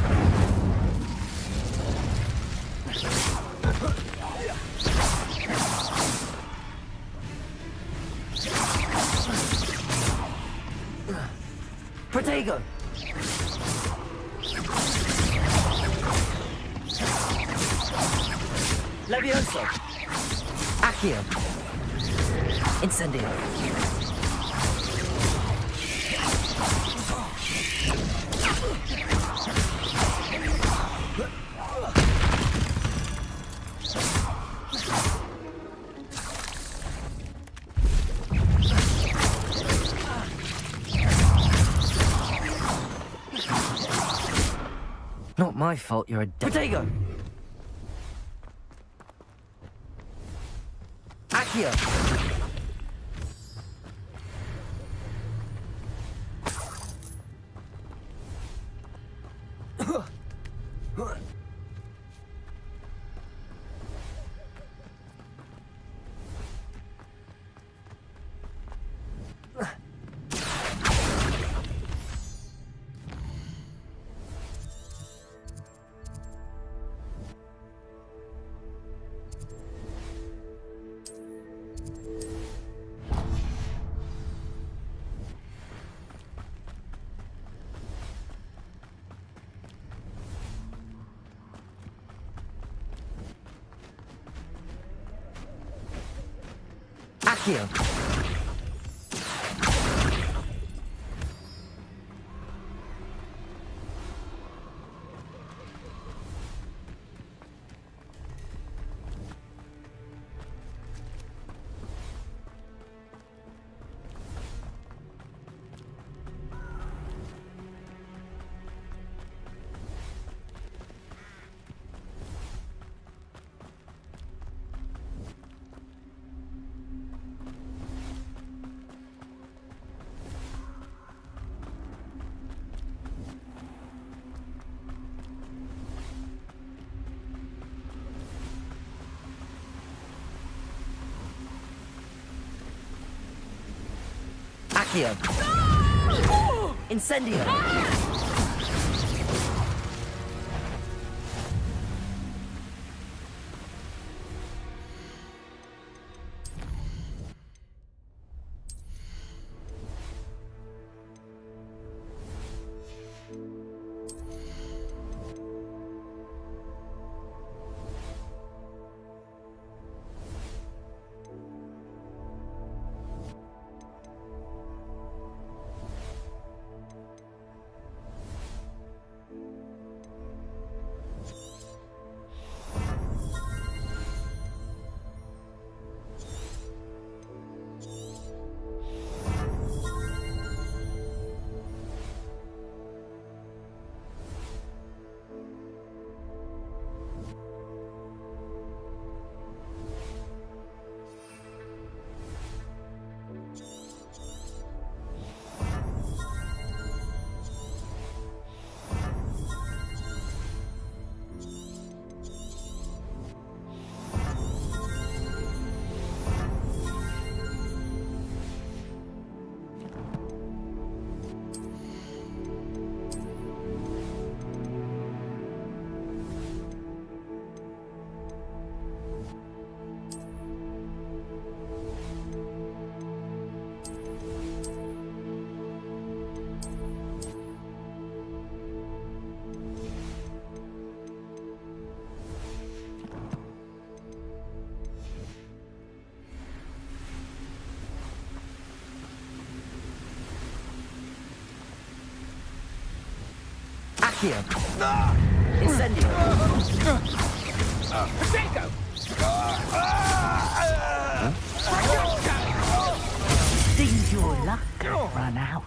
O: Protego! Levioso! Accio! Incendio!
A: Not my fault you're a
O: Protego! Accio! Accio! Accio! Incendio! Accio! Incendio!
H: Protego!
U: Seems your luck has run out.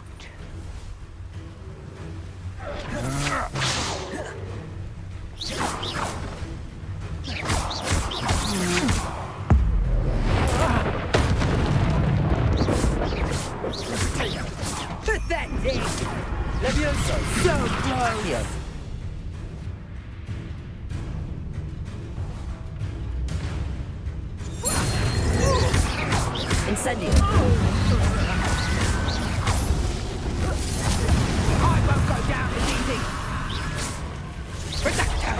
O: Incendio.
S: I won't go down as easy. Protecto!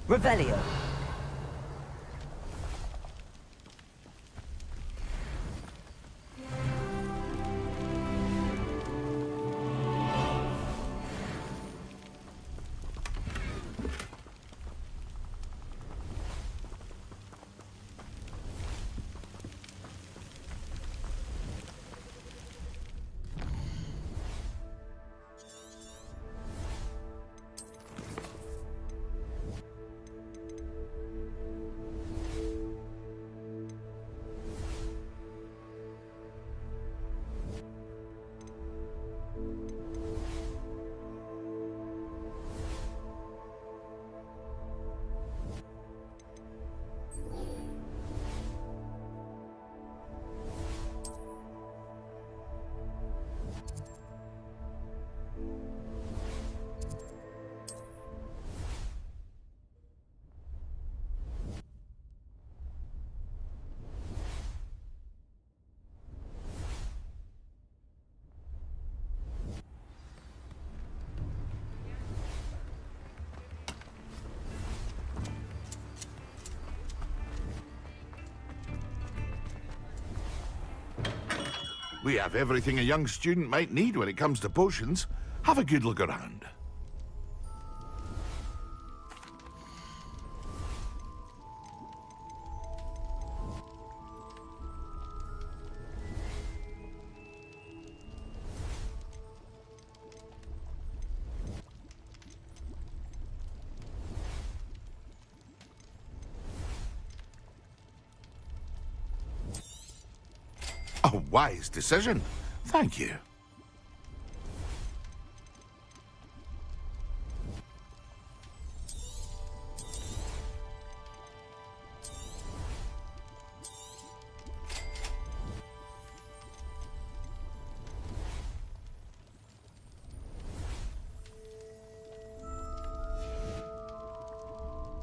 O: Revelio.
B: We have everything a young student might need when it comes to potions. Have a good look around. A wise decision. Thank you.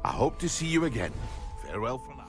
B: I hope to see you again. Farewell for now.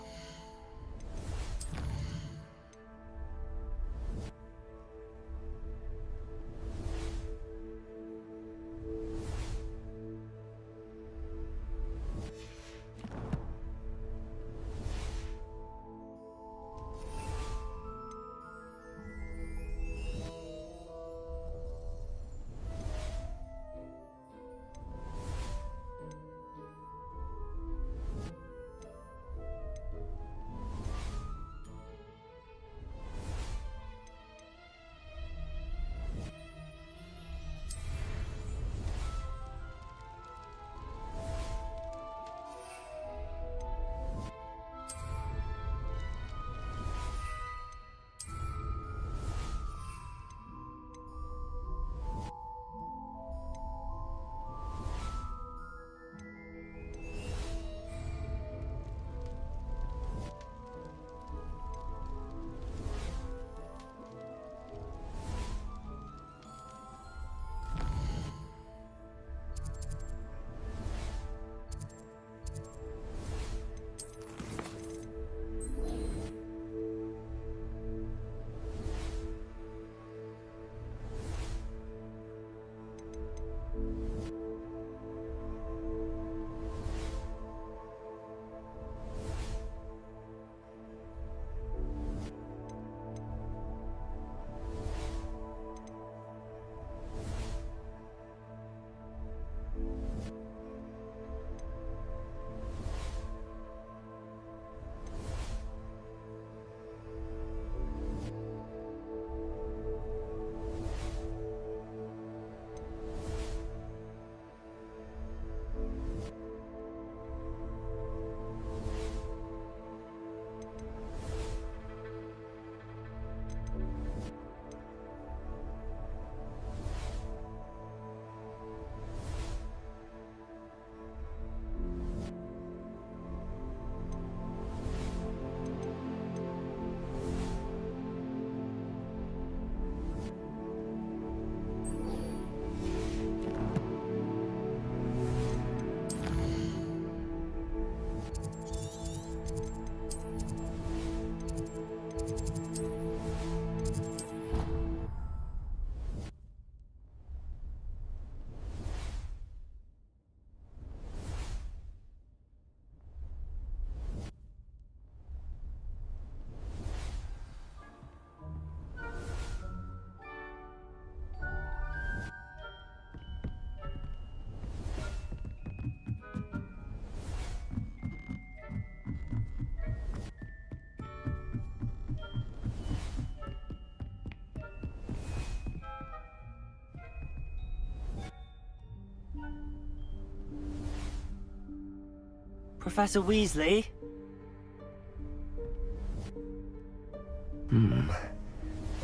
O: Professor Weasley?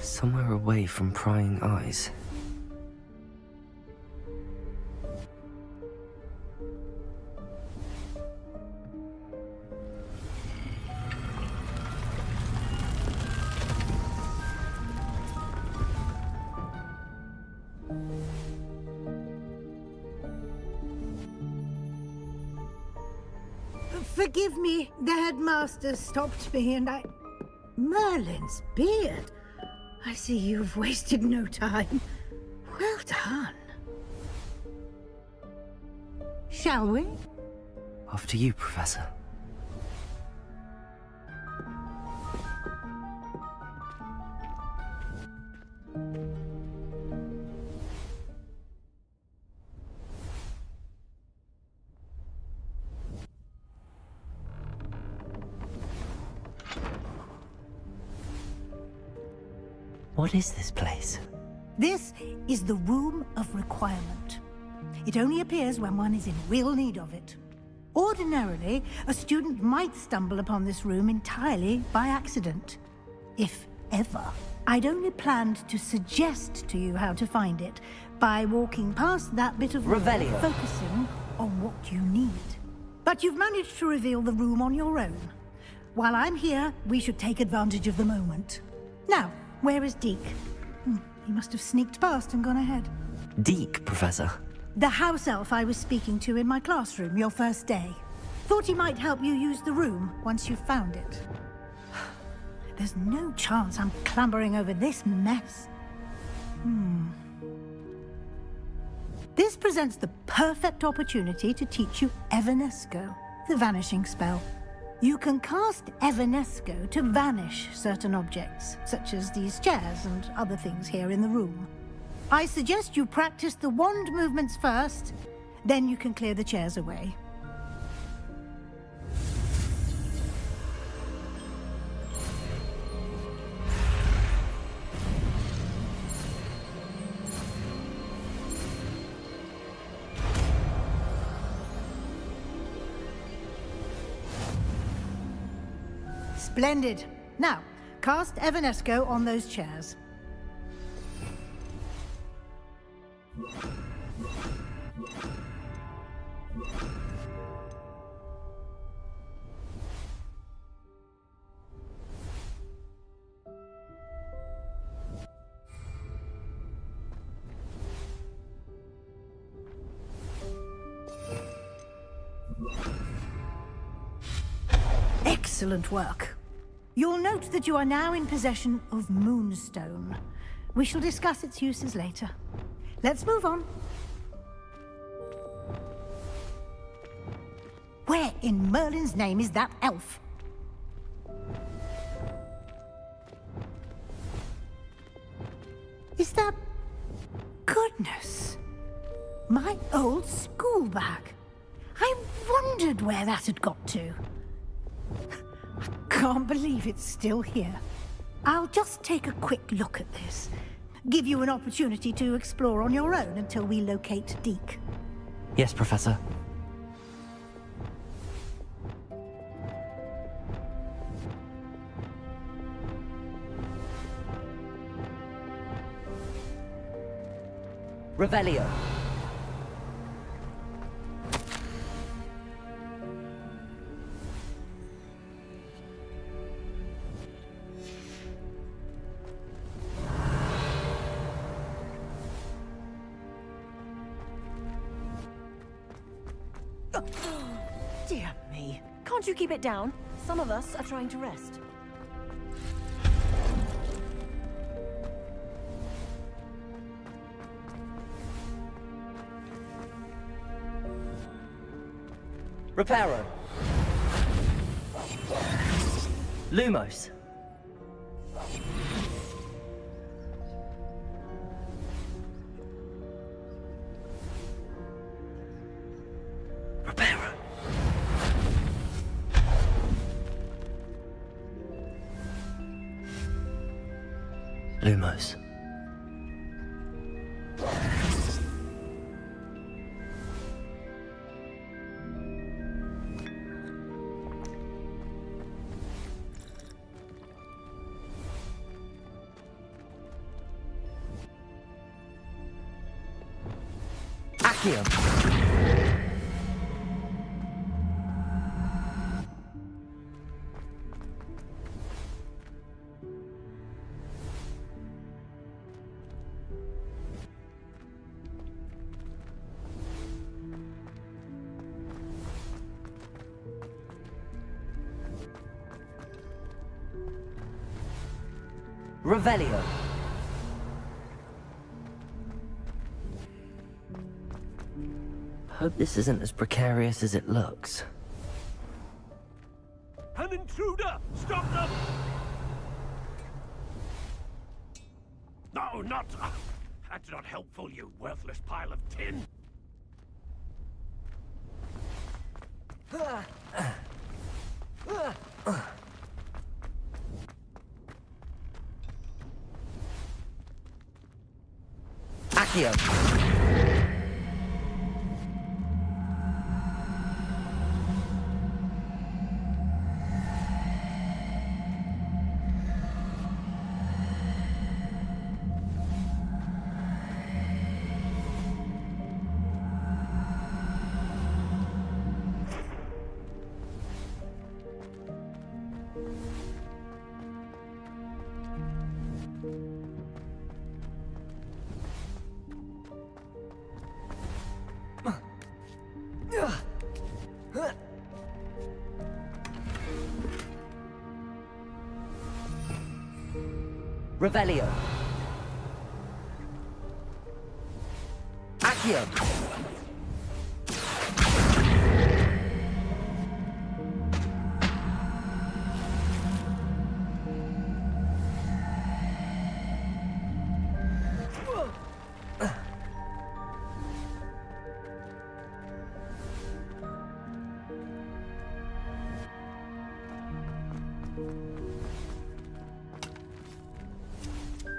A: Somewhere away from prying eyes.
U: Forgive me, the headmaster stopped me and I... Merlin's beard. I see you've wasted no time. Well done. Shall we?
A: After you, Professor. What is this place?
U: This is the Room of Requirement. It only appears when one is in real need of it. Ordinarily, a student might stumble upon this room entirely by accident. If ever. I'd only planned to suggest to you how to find it by walking past that bit of room,
O: Revelio.
U: focusing on what you need. But you've managed to reveal the room on your own. While I'm here, we should take advantage of the moment. Now, where is Deke? He must have sneaked past and gone ahead.
A: Deke, Professor.
U: The house elf I was speaking to in my classroom your first day. Thought he might help you use the room once you found it. There's no chance I'm clambering over this mess. This presents the perfect opportunity to teach you Evanesco, the vanishing spell. You can cast Evanesco to vanish certain objects, such as these chairs and other things here in the room. I suggest you practice the wand movements first, then you can clear the chairs away. Splendid. Now, cast Evanesco on those chairs. Excellent work. You'll note that you are now in possession of Moonstone. We shall discuss its uses later. Let's move on. Where in Merlin's name is that elf? Is that... Goodness! My old school bag. I wondered where that had got to. Can't believe it's still here. I'll just take a quick look at this. Give you an opportunity to explore on your own until we locate Deke.
A: Yes, Professor.
O: Revelio.
H: Dear me. Can't you keep it down? Some of us are trying to rest.
O: Reparo.
A: Lumos. Reparo. Lumos. Accio. Revelio. Hope this isn't as precarious as it looks.
L: An intruder! Stop them! No, not... That's not helpful, you worthless pile of tin.
A: Accio. Revelio. Accio.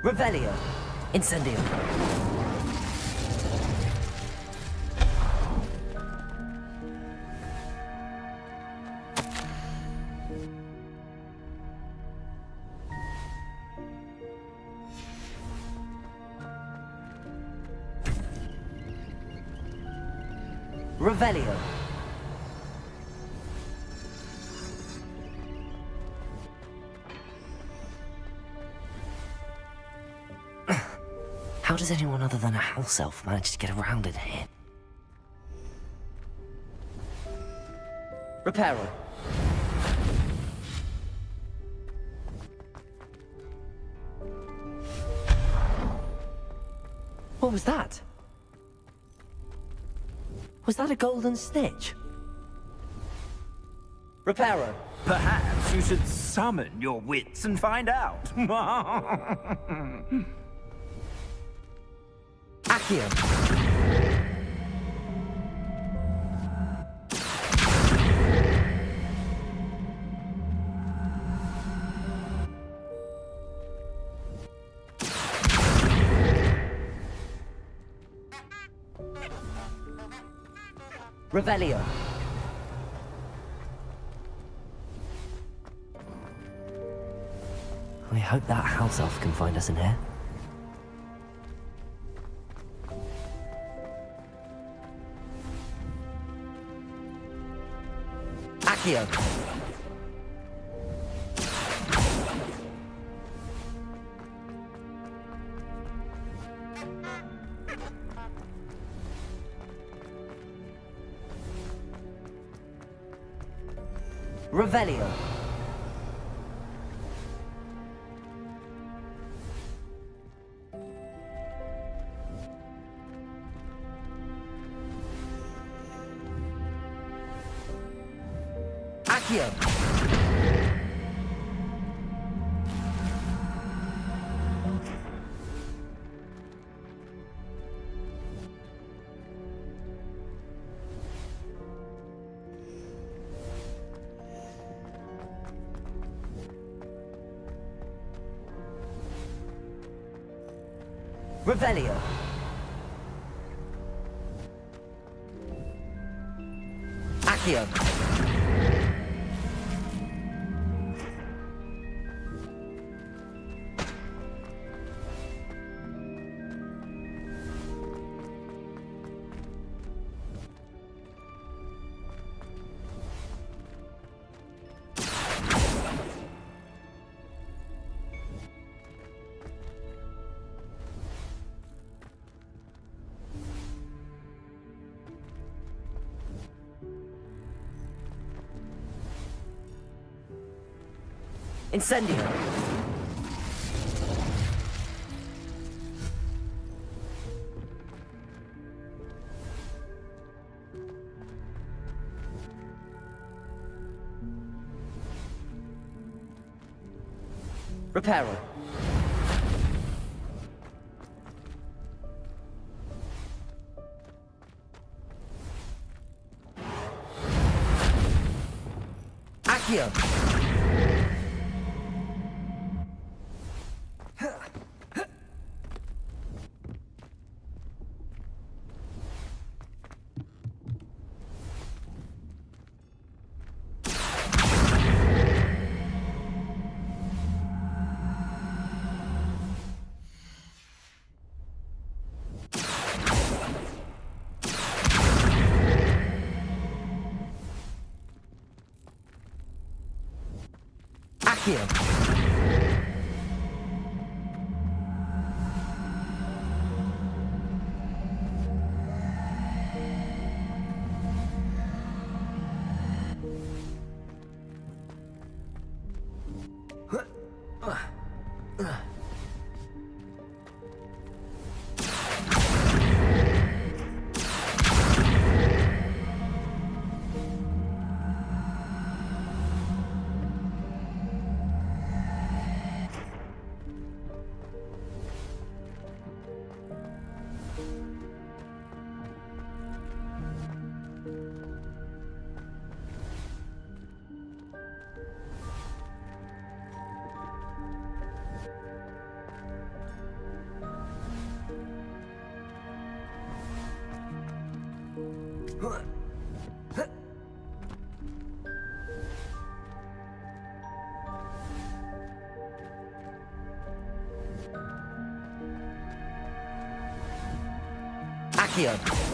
A: Revelio. Incendio. Revelio. How does anyone other than a house elf manage to get around in here? Reparo. What was that? Was that a golden snitch? Reparo.
M: Perhaps you should summon your wits and find out.
A: Accio. Revelio. We hope that house elf can find us in here. Accio. Revelio. Accio. Revelio. Accio.
O: Incendio. Reparo. Accio. Accio. Accio.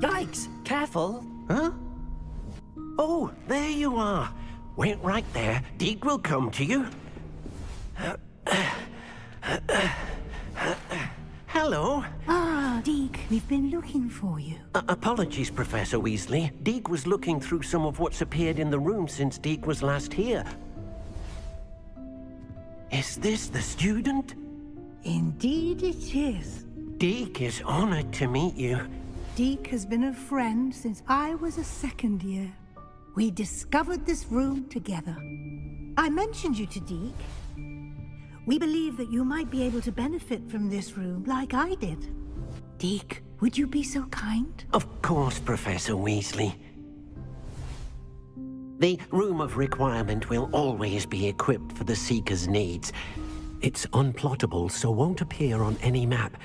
N: Yikes! Careful! Huh? Oh, there you are. Wait right there. Deke will come to you. Hello.
U: Ah, Deke, we've been looking for you.
N: Apologies, Professor Weasley. Deke was looking through some of what's appeared in the room since Deke was last here. Is this the student?
U: Indeed it is.
N: Deke is honored to meet you.
U: Deke has been a friend since I was a second year. We discovered this room together. I mentioned you to Deke. We believe that you might be able to benefit from this room like I did. Deke, would you be so kind?
N: Of course, Professor Weasley. The Room of Requirement will always be equipped for the Seeker's needs. It's unplottable, so won't appear on any map.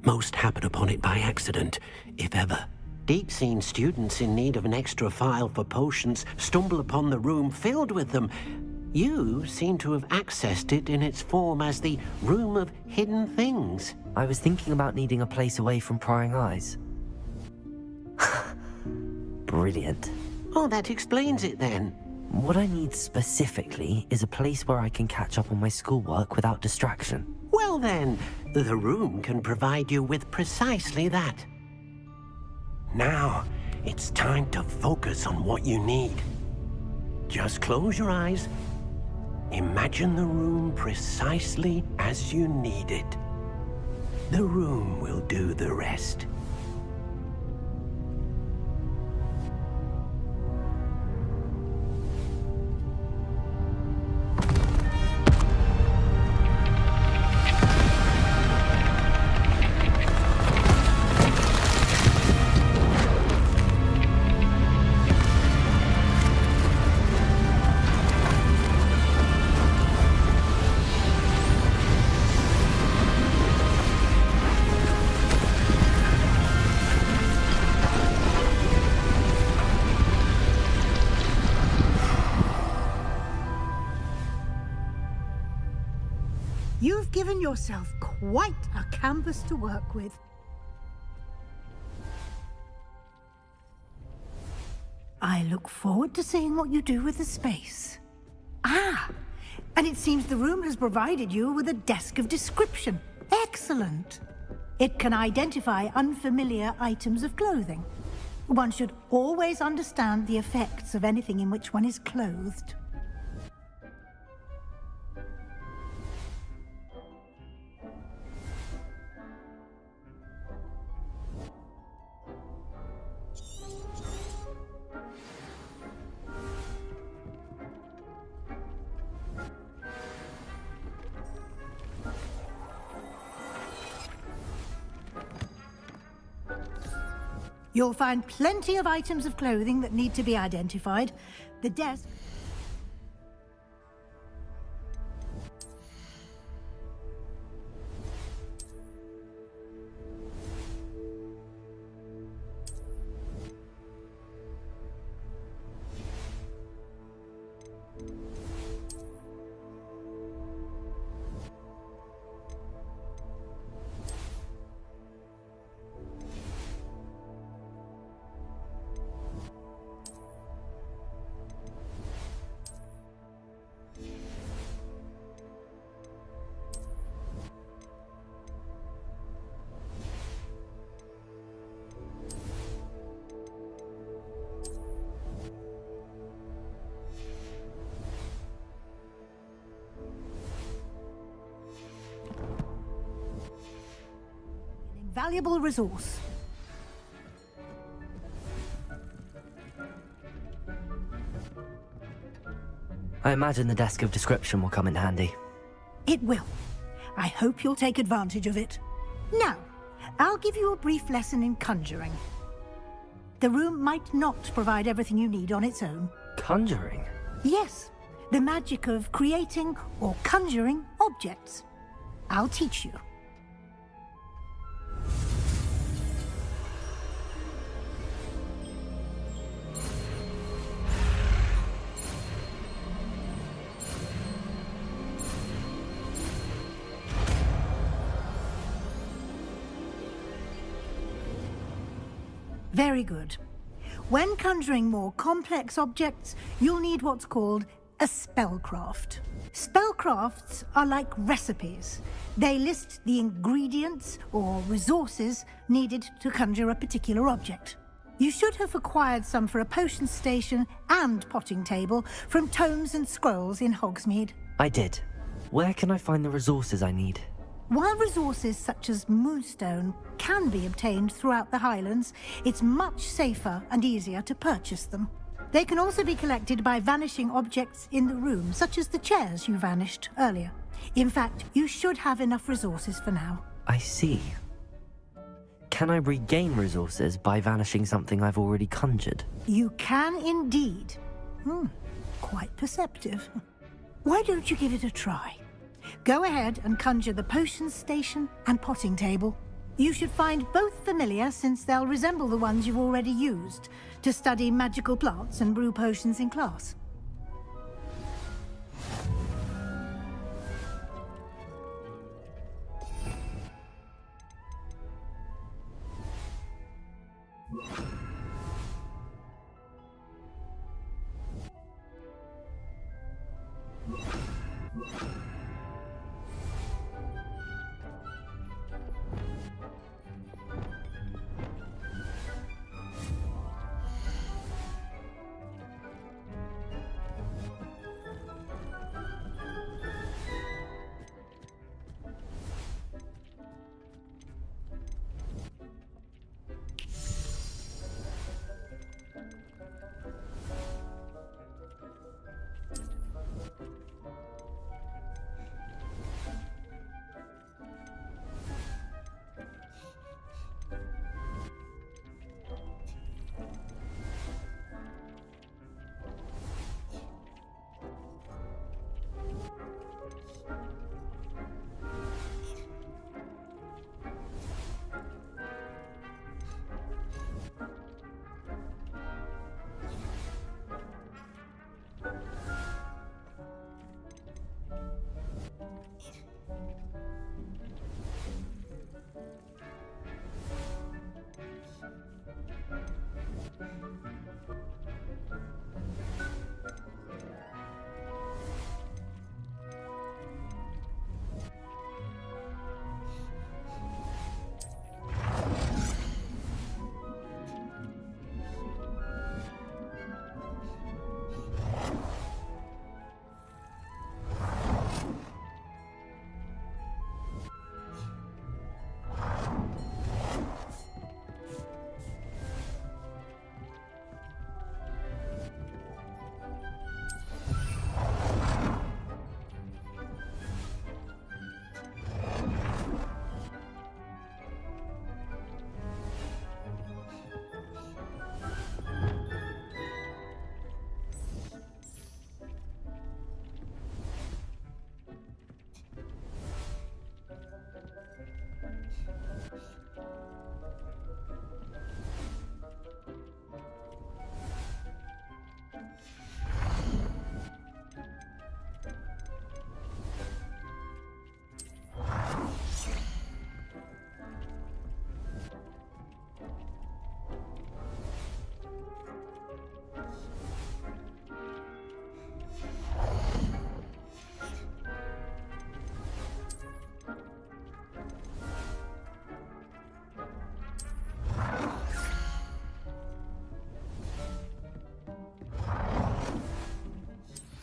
N: Most happen upon it by accident, if ever. Deke's seen students in need of an extra file for potions stumble upon the room filled with them. You seem to have accessed it in its form as the Room of Hidden Things.
A: I was thinking about needing a place away from prying eyes. Brilliant.
N: Oh, that explains it then.
A: What I need specifically is a place where I can catch up on my schoolwork without distraction.
N: Well then, the room can provide you with precisely that. Now, it's time to focus on what you need. Just close your eyes. Imagine the room precisely as you need it. The room will do the rest.
U: You've given yourself quite a canvas to work with. I look forward to seeing what you do with the space. Ah, and it seems the room has provided you with a desk of description. Excellent. It can identify unfamiliar items of clothing. One should always understand the effects of anything in which one is clothed. You'll find plenty of items of clothing that need to be identified. The desk... Valuable resource.
A: I imagine the desk of description will come in handy.
U: It will. I hope you'll take advantage of it. Now, I'll give you a brief lesson in conjuring. The room might not provide everything you need on its own.
A: Conjuring?
U: Yes, the magic of creating or conjuring objects. I'll teach you. Very good. When conjuring more complex objects, you'll need what's called a spellcraft. Spellcrafts are like recipes. They list the ingredients or resources needed to conjure a particular object. You should have acquired some for a potion station and potting table from tomes and scrolls in Hogsmeade.
A: I did. Where can I find the resources I need?
U: While resources such as moonstone can be obtained throughout the Highlands, it's much safer and easier to purchase them. They can also be collected by vanishing objects in the room, such as the chairs you vanished earlier. In fact, you should have enough resources for now.
A: I see. Can I regain resources by vanishing something I've already conjured?
U: You can indeed. Quite perceptive. Why don't you give it a try? Go ahead and conjure the potion station and potting table. You should find both familiar, since they'll resemble the ones you've already used to study magical plants and brew potions in class.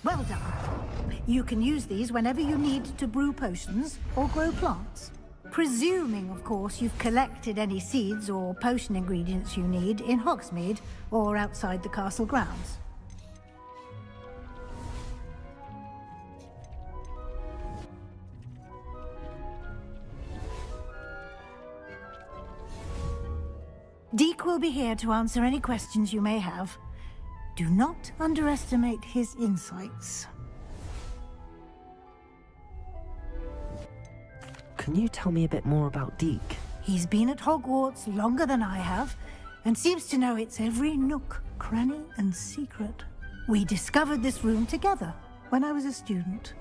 U: Well done. You can use these whenever you need to brew potions or grow plants. Presuming, of course, you've collected any seeds or potion ingredients you need in Hogsmeade or outside the castle grounds. Deek will be here to answer any questions you may have. Do not underestimate his insights.
A: Can you tell me a bit more about Deek?
U: He's been at Hogwarts longer than I have, and seems to know its every nook, cranny, and secret. We discovered this room together when I was a student.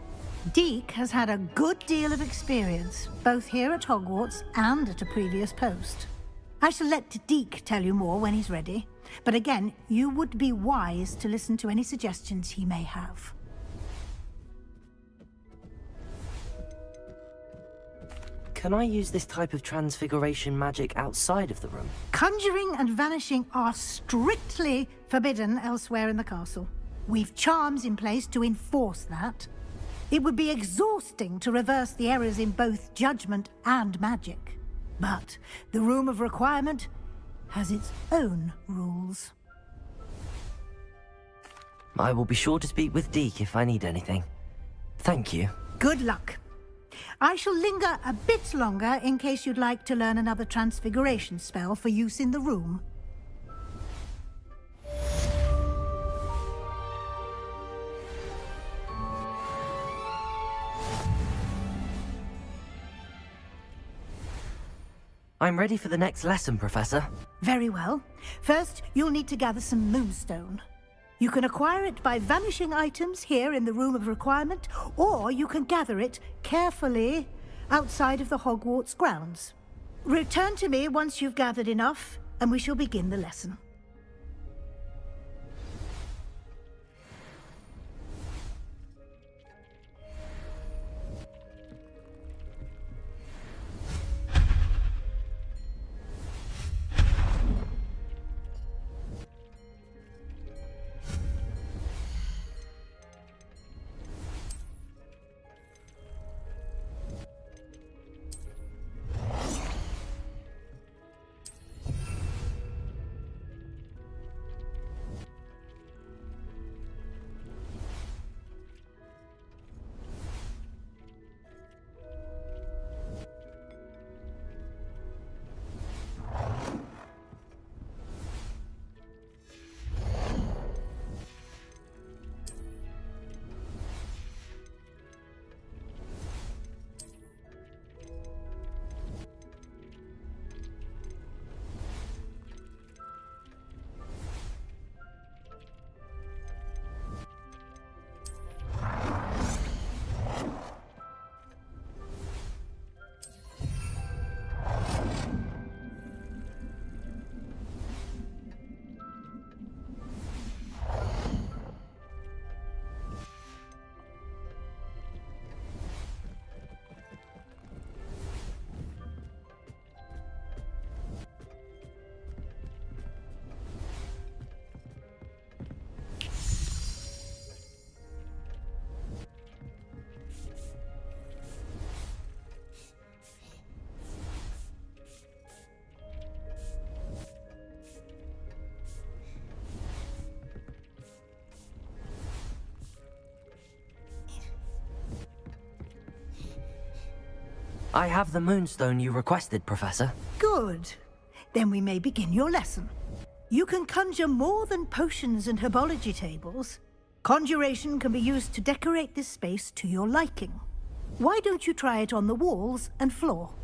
U: Deek has had a good deal of experience, both here at Hogwarts and at a previous post. I shall let Deek tell you more when he's ready, but again, you would be wise to listen to any suggestions he may have.
A: Can I use this type of transfiguration magic outside of the room?
U: Conjuring and vanishing are strictly forbidden elsewhere in the castle. We've charms in place to enforce that. It would be exhausting to reverse the errors in both judgment and magic. But the Room of Requirement has its own rules.
A: I will be sure to speak with Deek if I need anything. Thank you.
U: Good luck. I shall linger a bit longer in case you'd like to learn another transfiguration spell for use in the room.
A: I'm ready for the next lesson, Professor.
U: Very well. First, you'll need to gather some moonstone. You can acquire it by vanishing items here in the Room of Requirement, or you can gather it carefully outside of the Hogwarts grounds. Return to me once you've gathered enough, and we shall begin the lesson.
A: I have the moonstone you requested, Professor.
U: Good. Then we may begin your lesson. You can conjure more than potions and herbology tables. Conjuration can be used to decorate this space to your liking. Why don't you try it on the walls and floor?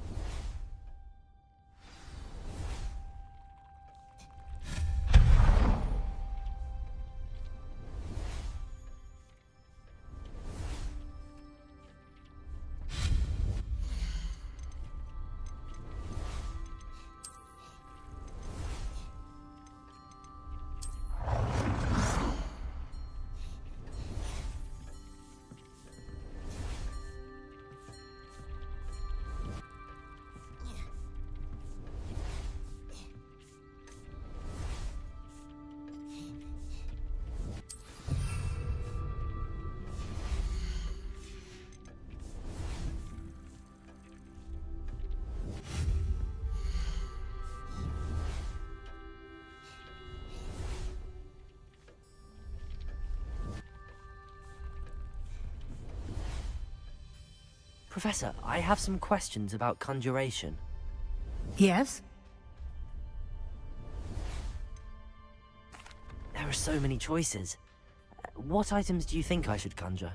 A: Professor, I have some questions about conjuration.
U: Yes?
A: There are so many choices. What items do you think I should conjure?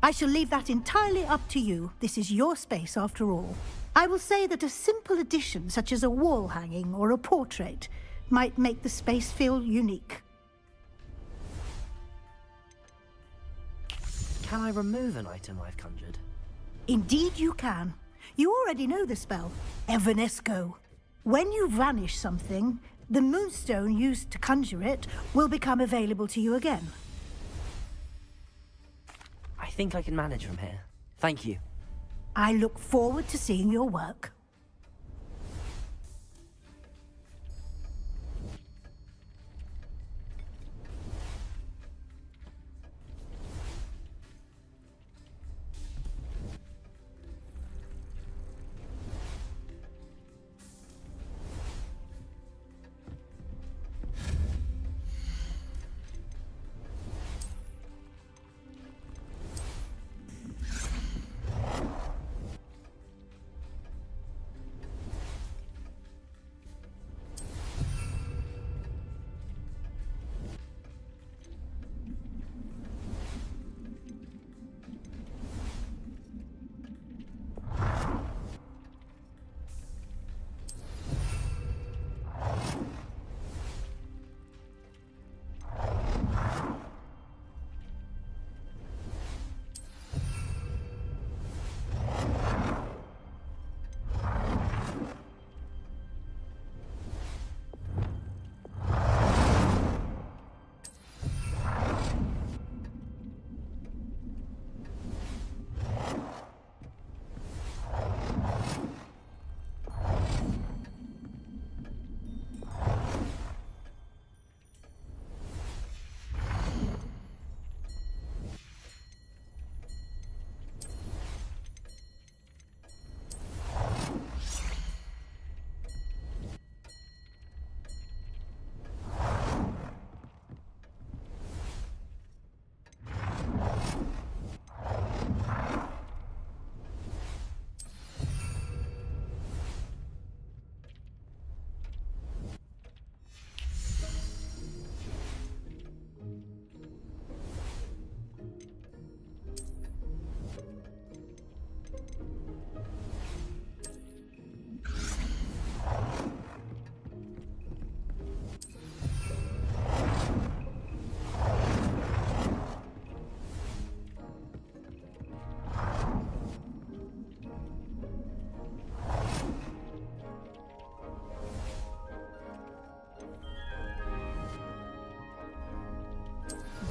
U: I shall leave that entirely up to you. This is your space after all. I will say that a simple addition, such as a wall hanging or a portrait, might make the space feel unique.
A: Can I remove an item I've conjured?
U: Indeed you can. You already know the spell, Evanesco. When you vanish something, the moonstone used to conjure it will become available to you again.
A: I think I can manage from here. Thank you.
U: I look forward to seeing your work.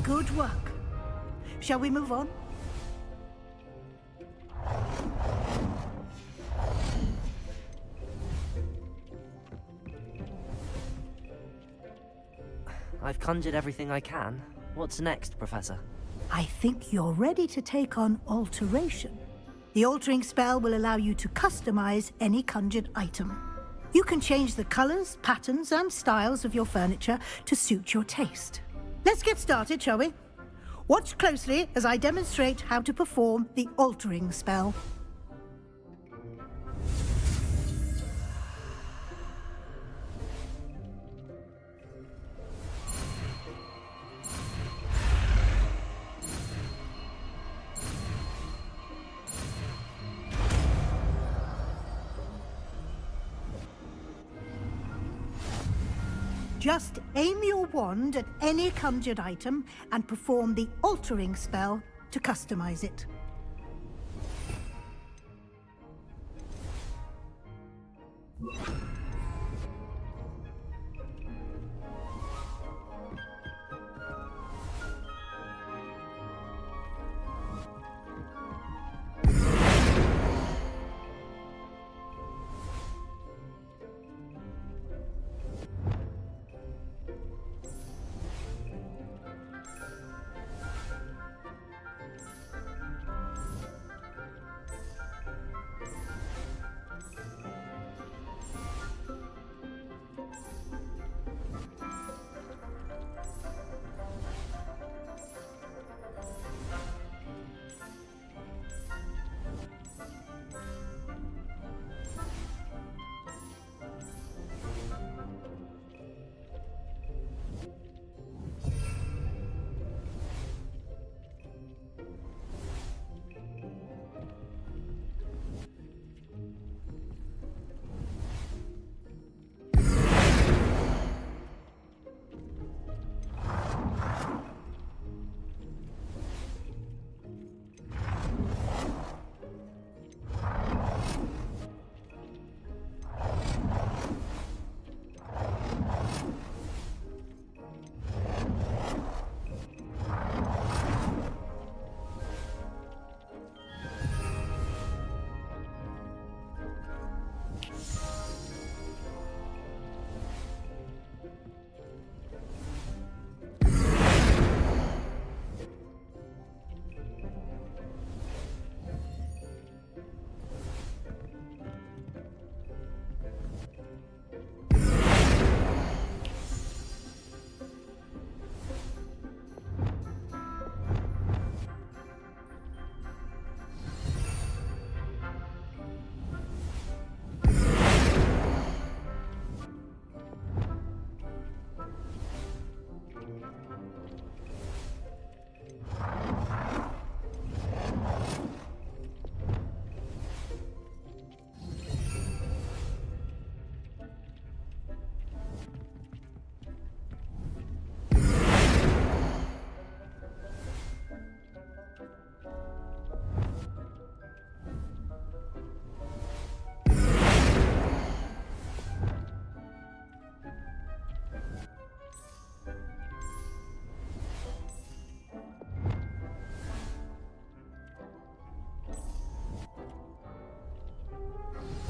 U: Good work. Shall we move on?
A: I've conjured everything I can. What's next, Professor?
U: I think you're ready to take on alteration. The altering spell will allow you to customize any conjured item. You can change the colors, patterns, and styles of your furniture to suit your taste. Let's get started, shall we? Watch closely as I demonstrate how to perform the altering spell. Just aim your wand at any conjured item and perform the altering spell to customize it.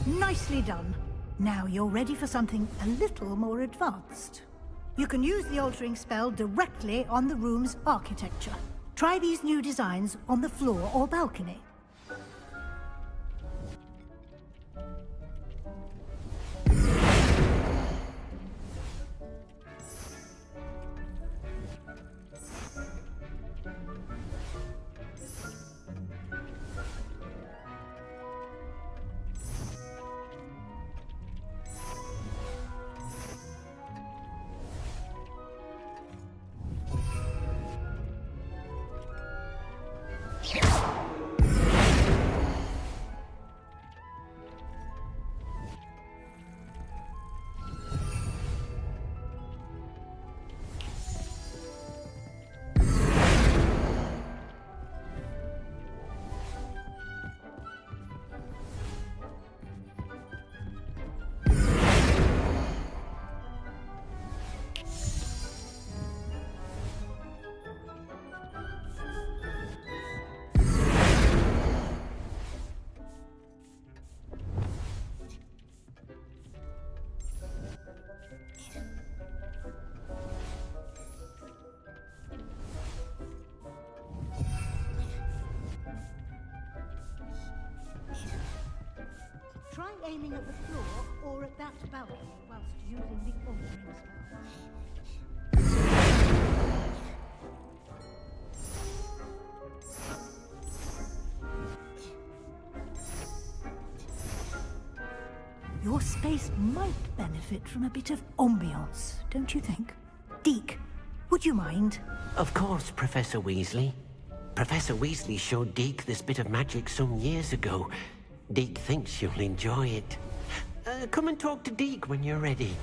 U: Nicely done. Now you're ready for something a little more advanced. You can use the altering spell directly on the room's architecture. Try these new designs on the floor or balcony. Try aiming at the floor or at that balcony whilst using the altering spell. Your space might benefit from a bit of ambiance, don't you think? Deke, would you mind?
N: Of course, Professor Weasley. Professor Weasley showed Deke this bit of magic some years ago. Deke thinks you'll enjoy it. Come and talk to Deke when you're ready.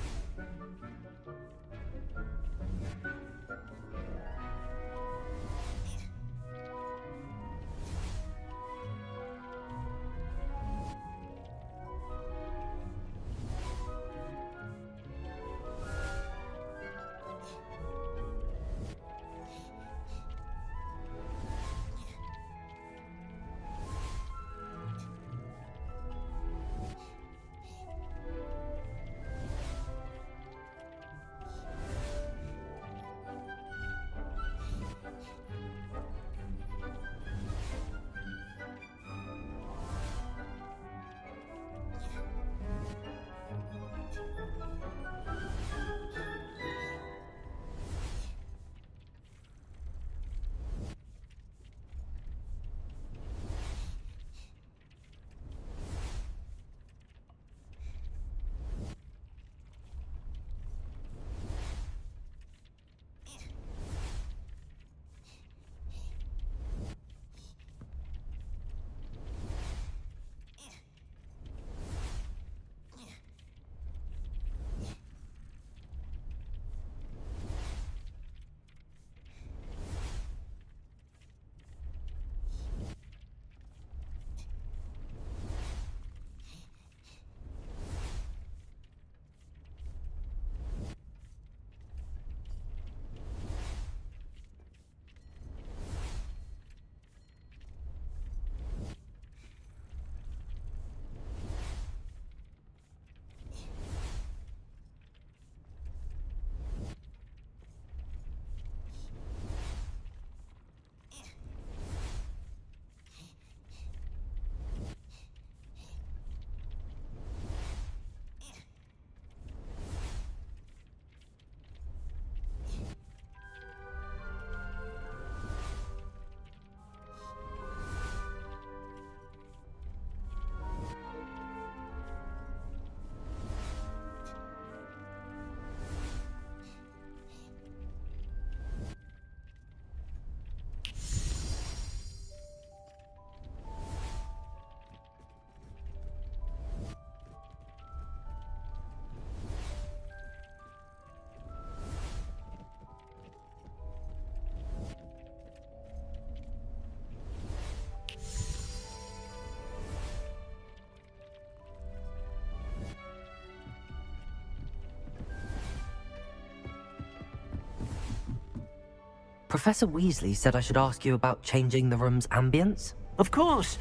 A: Professor Weasley said I should ask you about changing the room's ambience.
N: Of course.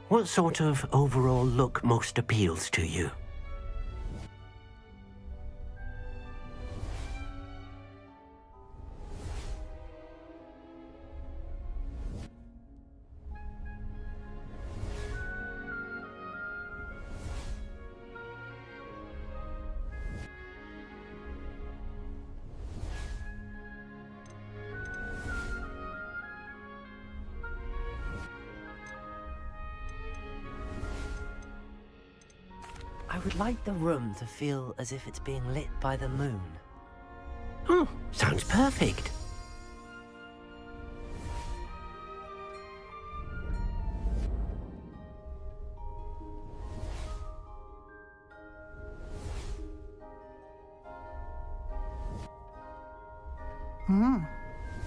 N: What sort of overall look most appeals to you?
A: I would like the room to feel as if it's being lit by the moon.
N: Oh, sounds perfect.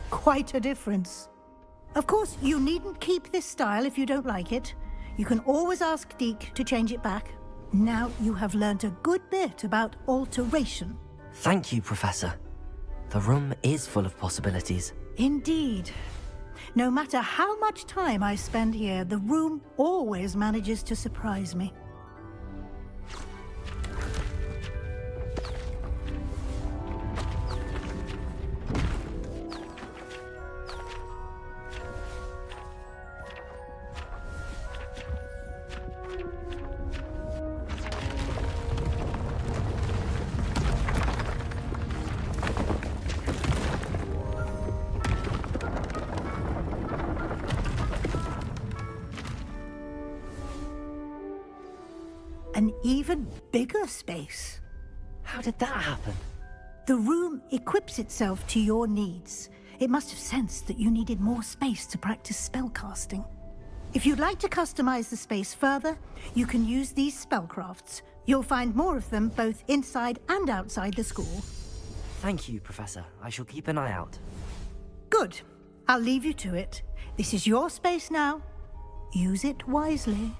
U: Quite a difference. Of course, you needn't keep this style if you don't like it. You can always ask Deke to change it back. Now you have learnt a good bit about alteration.
A: Thank you, Professor. The room is full of possibilities.
U: Indeed. No matter how much time I spend here, the room always manages to surprise me. An even bigger space.
A: How did that happen?
U: The room equips itself to your needs. It must have sensed that you needed more space to practice spellcasting. If you'd like to customize the space further, you can use these spellcrafts. You'll find more of them both inside and outside the school.
A: Thank you, Professor. I shall keep an eye out.
U: Good. I'll leave you to it. This is your space now. Use it wisely.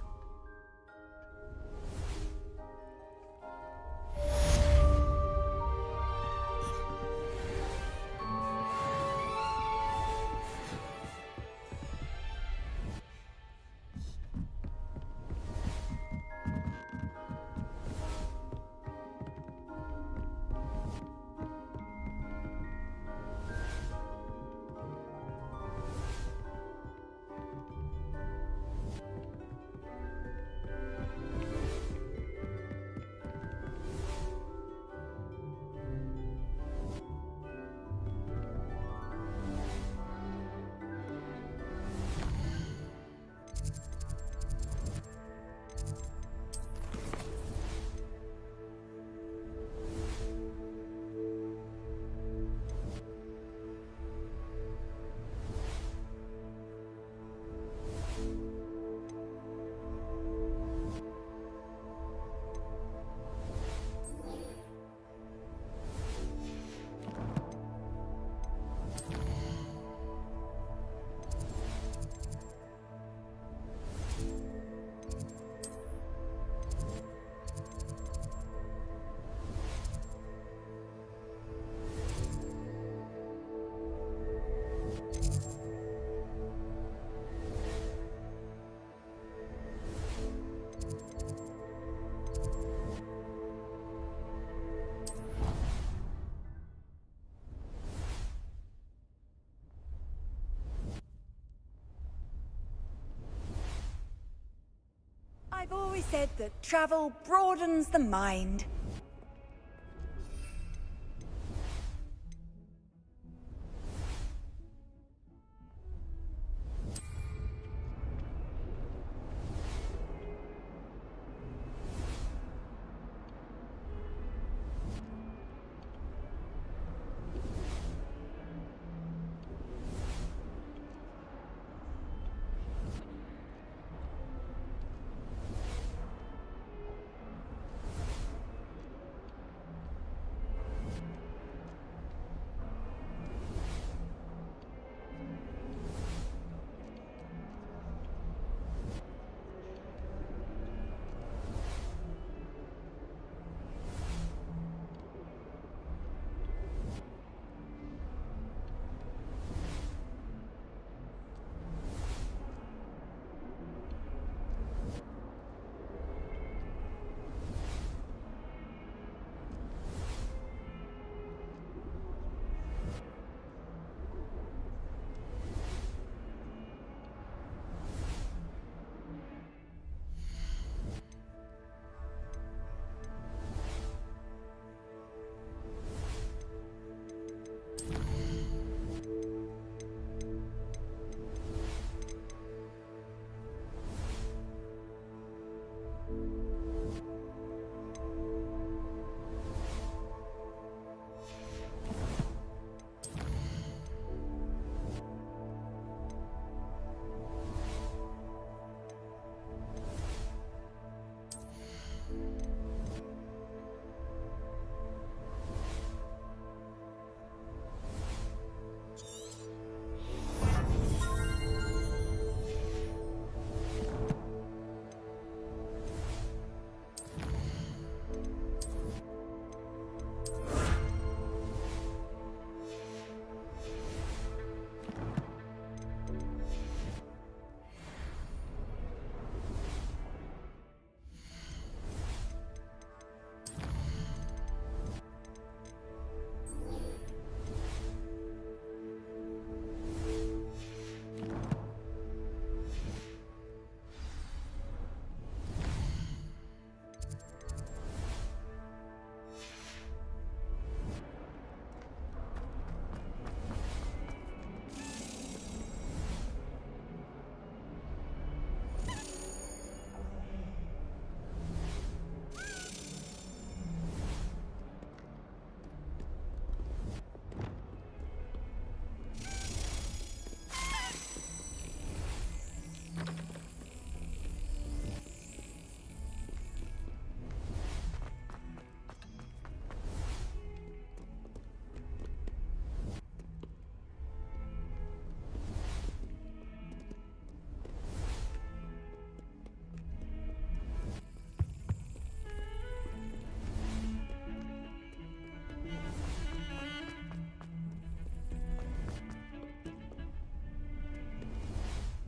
C: I've always said that travel broadens the mind.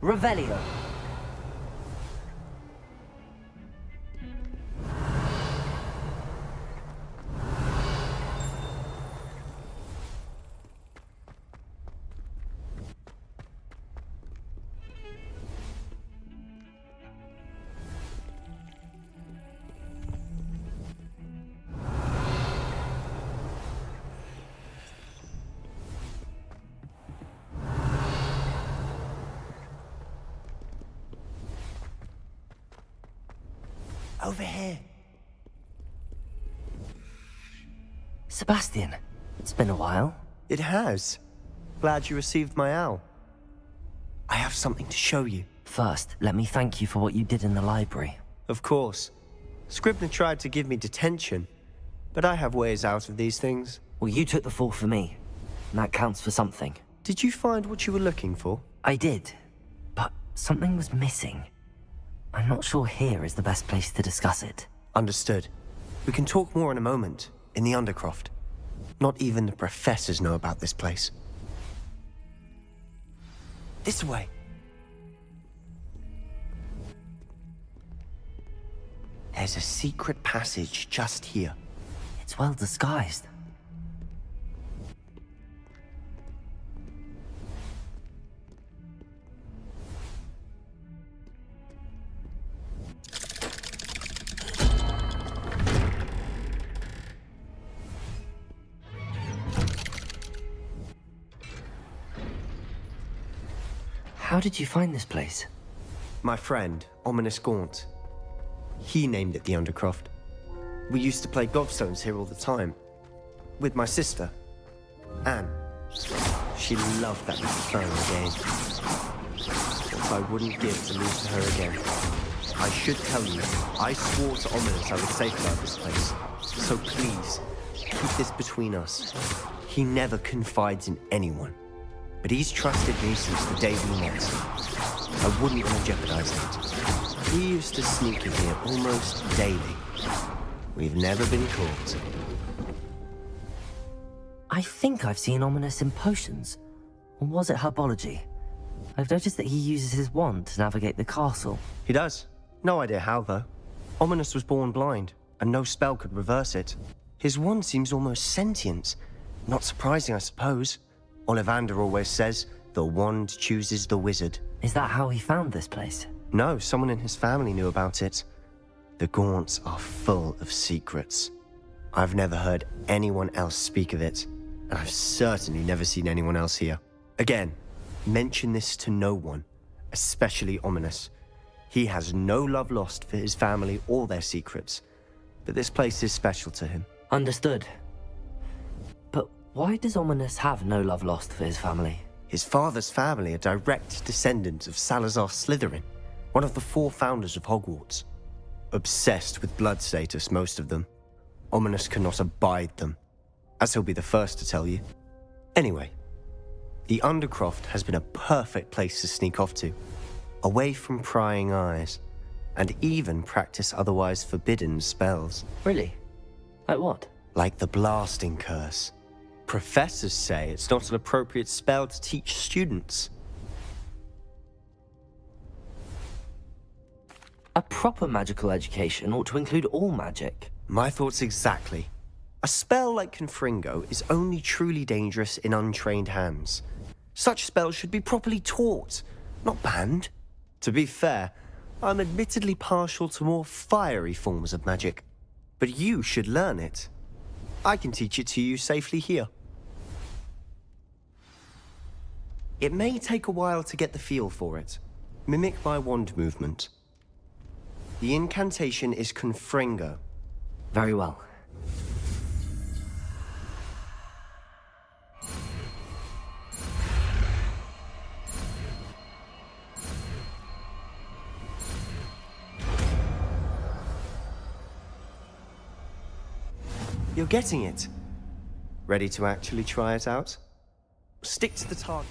O: Revelio. Over here.
A: Sebastian, it's been a while.
T: It has. Glad you received my owl. I have something to show you.
A: First, let me thank you for what you did in the library.
T: Of course. Scribner tried to give me detention, but I have ways out of these things.
A: Well, you took the fall for me, and that counts for something.
T: Did you find what you were looking for?
A: I did, but something was missing. I'm not sure here is the best place to discuss it.
T: Understood. We can talk more in a moment, in the Undercroft. Not even the professors know about this place. This way. There's a secret passage just here.
A: It's well disguised. How did you find this place?
T: My friend, Ominous Gaunt. He named it the Undercroft. We used to play gobstones here all the time. With my sister, Anne. She loved that little phone game. What I wouldn't give to lose to her again. I should tell you, I swore to Ominous I would safeguard this place. So please, keep this between us. He never confides in anyone. But he's trusted me since the day we met. I wouldn't want to jeopardize it. We used to sneak in here almost daily. We've never been caught.
A: I think I've seen Ominous in potions. Or was it herbology? I've noticed that he uses his wand to navigate the castle.
T: He does. No idea how, though. Ominous was born blind, and no spell could reverse it. His wand seems almost sentient. Not surprising, I suppose. Ollivander always says, the wand chooses the wizard.
A: Is that how he found this place?
T: No, someone in his family knew about it. The Gaunts are full of secrets. I've never heard anyone else speak of it, and I've certainly never seen anyone else here. Again, mention this to no one, especially Ominous. He has no love lost for his family or their secrets, but this place is special to him.
A: Understood. But why does Ominous have no love lost for his family?
T: His father's family are direct descendants of Salazar Slytherin, one of the 4 founders of Hogwarts. Obsessed with blood status, most of them. Ominous cannot abide them, as he'll be the first to tell you. Anyway, the Undercroft has been a perfect place to sneak off to, away from prying eyes, and even practice otherwise forbidden spells.
A: Really? Like what?
T: Like the Blasting Curse. Professors say it's not an appropriate spell to teach students.
A: A proper magical education ought to include all magic.
T: My thoughts exactly. A spell like Confringo is only truly dangerous in untrained hands. Such spells should be properly taught, not banned. To be fair, I'm admittedly partial to more fiery forms of magic. But you should learn it. I can teach it to you safely here. It may take a while to get the feel for it. Mimic my wand movement. The incantation is Confringo.
A: Very well.
T: You're getting it. Ready to actually try it out? Stick to the target.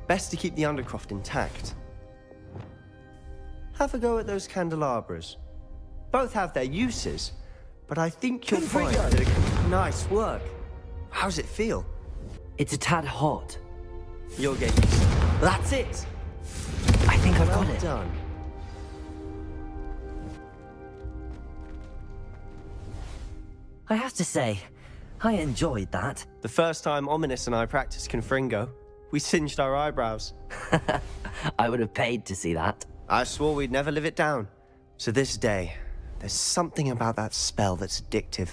T: Best to keep the Undercroft intact. Have a go at those candelabras. Both have their uses, but I think you'll find that it can be nice work. How's it feel?
A: It's a tad hot.
T: You'll get used to it.
A: That's it! I think I've got it.
T: Well done.
A: I have to say, I enjoyed that.
T: The first time Ominous and I practiced Confringo, we singed our eyebrows.
A: I would have paid to see that.
T: I swore we'd never live it down. To this day, there's something about that spell that's addictive.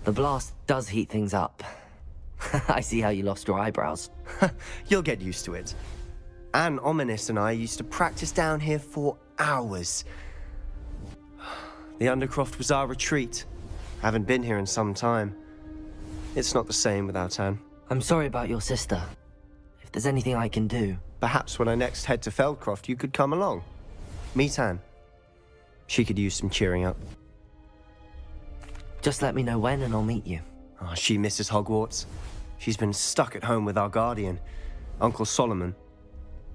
A: The blast does heat things up. I see how you lost your eyebrows.
T: You'll get used to it. Anne, Ominous and I used to practice down here for hours. The Undercroft was our retreat. Haven't been here in some time. It's not the same without Anne.
A: I'm sorry about your sister. If there's anything I can do...
T: Perhaps when I next head to Feldcroft, you could come along. Meet Anne. She could use some cheering up.
A: Just let me know when and I'll meet you.
T: Oh, she misses Hogwarts. She's been stuck at home with our guardian, Uncle Solomon.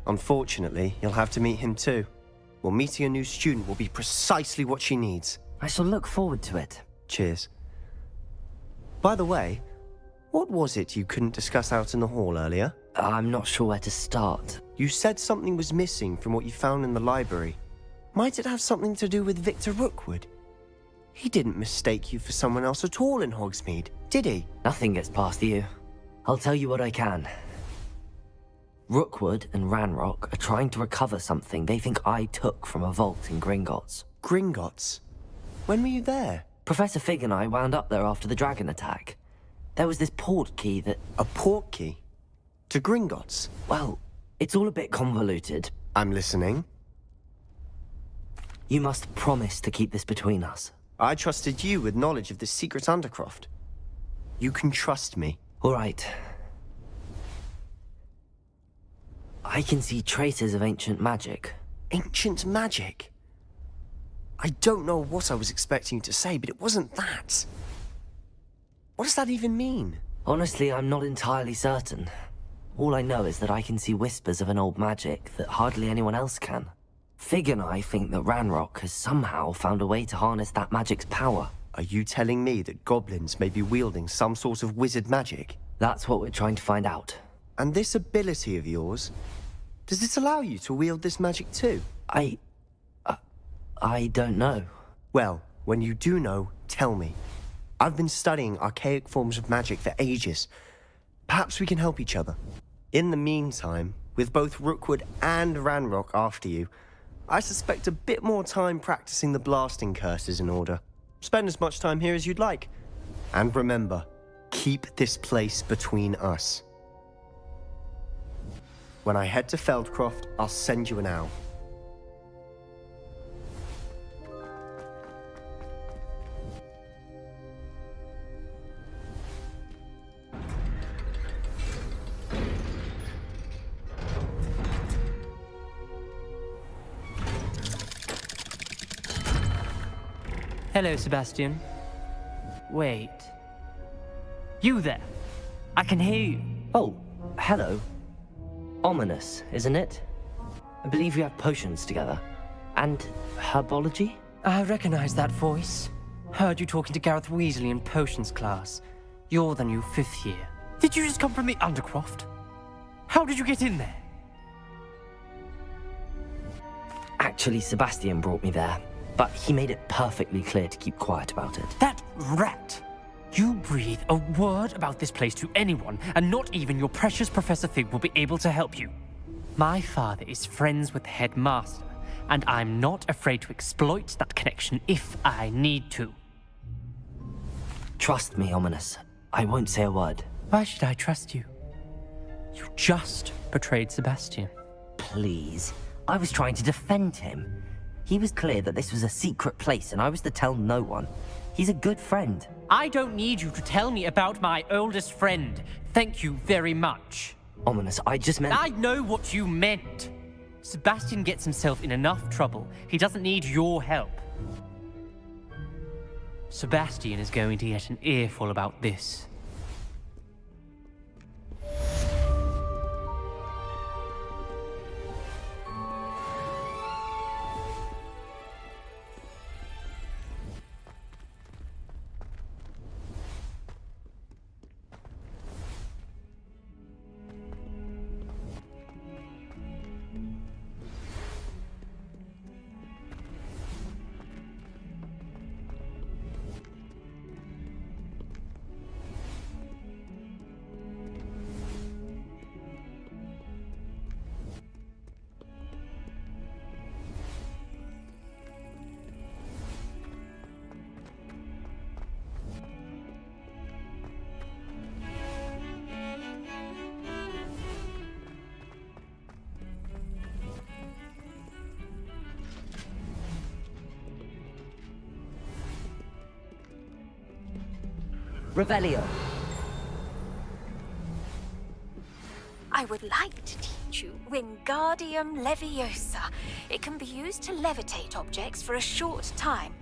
T: Unfortunately, you'll have to meet him too. Well, meeting a new student will be precisely what she needs.
A: I shall look forward to it.
T: Cheers. By the way, what was it you couldn't discuss out in the hall earlier?
A: I'm not sure where to start.
T: You said something was missing from what you found in the library. Might it have something to do with Victor Rookwood? He didn't mistake you for someone else at all in Hogsmeade, did he?
A: Nothing gets past you. I'll tell you what I can. Rookwood and Ranrock are trying to recover something they think I took from a vault in Gringotts.
T: Gringotts? When were you there?
A: Professor Fig and I wound up there after the dragon attack. There was this port key that...
T: A port key? To Gringotts?
A: Well, it's all a bit convoluted.
T: I'm listening.
A: You must promise to keep this between us.
T: I trusted you with knowledge of the secret Undercroft. You can trust me.
A: All right. I can see traces of ancient magic.
T: Ancient magic? I don't know what I was expecting you to say, but it wasn't that. What does that even mean?
A: Honestly, I'm not entirely certain. All I know is that I can see whispers of an old magic that hardly anyone else can. Fig and I think that Ranrock has somehow found a way to harness that magic's power.
T: Are you telling me that goblins may be wielding some sort of wizard magic?
A: That's what we're trying to find out.
T: And this ability of yours, does it allow you to wield this magic too?
A: I don't know.
T: Well, when you do know, tell me. I've been studying archaic forms of magic for ages. Perhaps we can help each other. In the meantime, with both Rookwood and Ranrock after you, I suspect a bit more time practicing the blasting curse is in order. Spend as much time here as you'd like. And remember, keep this place between us. When I head to Feldcroft, I'll send you an owl.
G: Hello, Sebastian. Wait. You there? I can hear you.
A: Oh, hello. Ominous, isn't it? I believe we have potions together. And herbology?
G: I recognize that voice. Heard you talking to Gareth Weasley in potions class. You're the new 5th year. Did you just come from the Undercroft? How did you get in there?
A: Actually, Sebastian brought me there. But he made it perfectly clear to keep quiet about it.
G: That rat! You breathe a word about this place to anyone, and not even your precious Professor Fig will be able to help you. My father is friends with the headmaster, and I'm not afraid to exploit that connection if I need to.
A: Trust me, Ominous. I won't say a word.
G: Why should I trust you? You just betrayed Sebastian.
A: Please. I was trying to defend him. He was clear that this was a secret place and I was to tell no one. He's a good friend.
G: I don't need you to tell me about my oldest friend. Thank you very much.
A: Ominous, I just meant...
G: I know what you meant. Sebastian gets himself in enough trouble. He doesn't need your help. Sebastian is going to get an earful about this.
A: Revelio.
F: I would like to teach you Wingardium Leviosa. It can be used to levitate objects for a short time.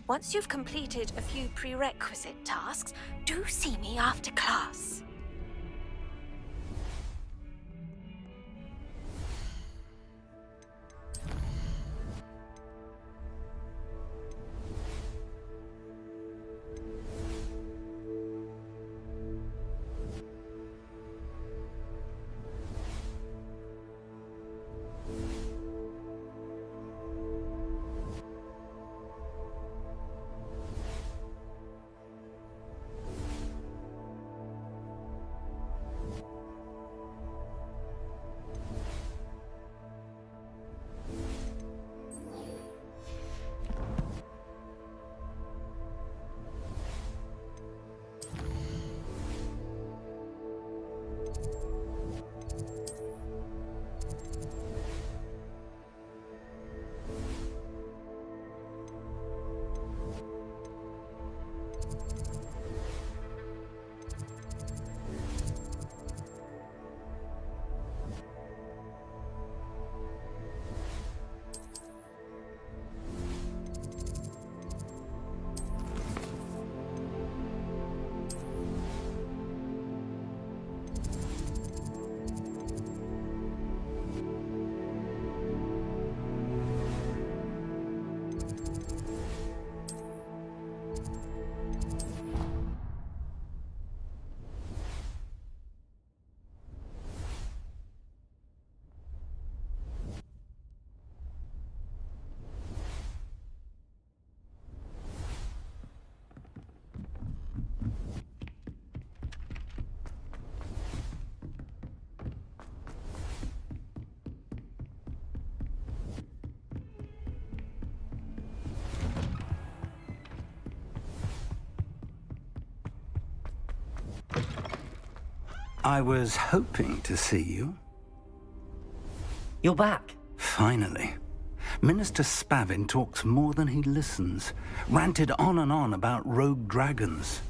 F: Once you've completed a few prerequisite tasks, do see me after class.
P: I was hoping to see you.
A: You're back.
P: Finally. Minister Spavin talks more than he listens. Ranted on and on about rogue dragons.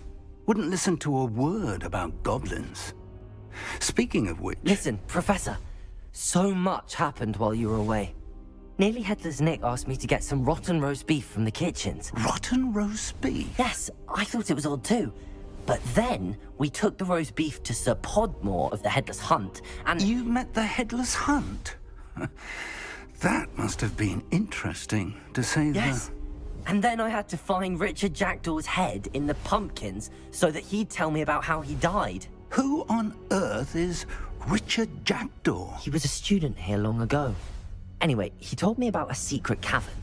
P: Wouldn't listen to a word about goblins. Speaking of which...
A: Listen, Professor. So much happened while you were away. Nearly Headless Nick asked me to get some rotten roast beef from the kitchens.
P: Rotten roast beef?
A: Yes, I thought it was odd too. But then, we took the roast beef to Sir Podmore of the Headless Hunt, and...
P: You met the Headless Hunt? That must have been interesting, to say the...
A: Yes. And then I had to find Richard Jackdaw's head in the pumpkins so that he'd tell me about how he died.
P: Who on earth is Richard Jackdaw?
A: He was a student here long ago. Anyway, he told me about a secret cavern.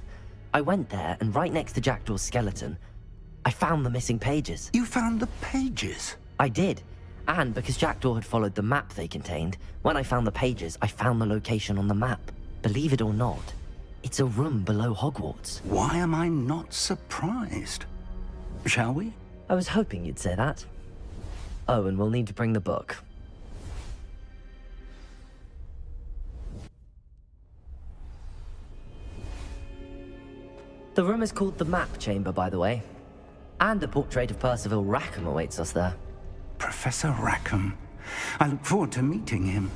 A: I went there, and right next to Jackdaw's skeleton, I found the missing pages.
P: You found the pages?
A: I did. And because Jackdaw had followed the map they contained, when I found the pages, I found the location on the map. Believe it or not, it's a room below Hogwarts.
P: Why am I not surprised? Shall we?
A: I was hoping you'd say that. Oh, and we'll need to bring the book. The room is called the Map Chamber, by the way. And a portrait of Percival Rackham awaits us there.
P: Professor Rackham. I look forward to meeting him.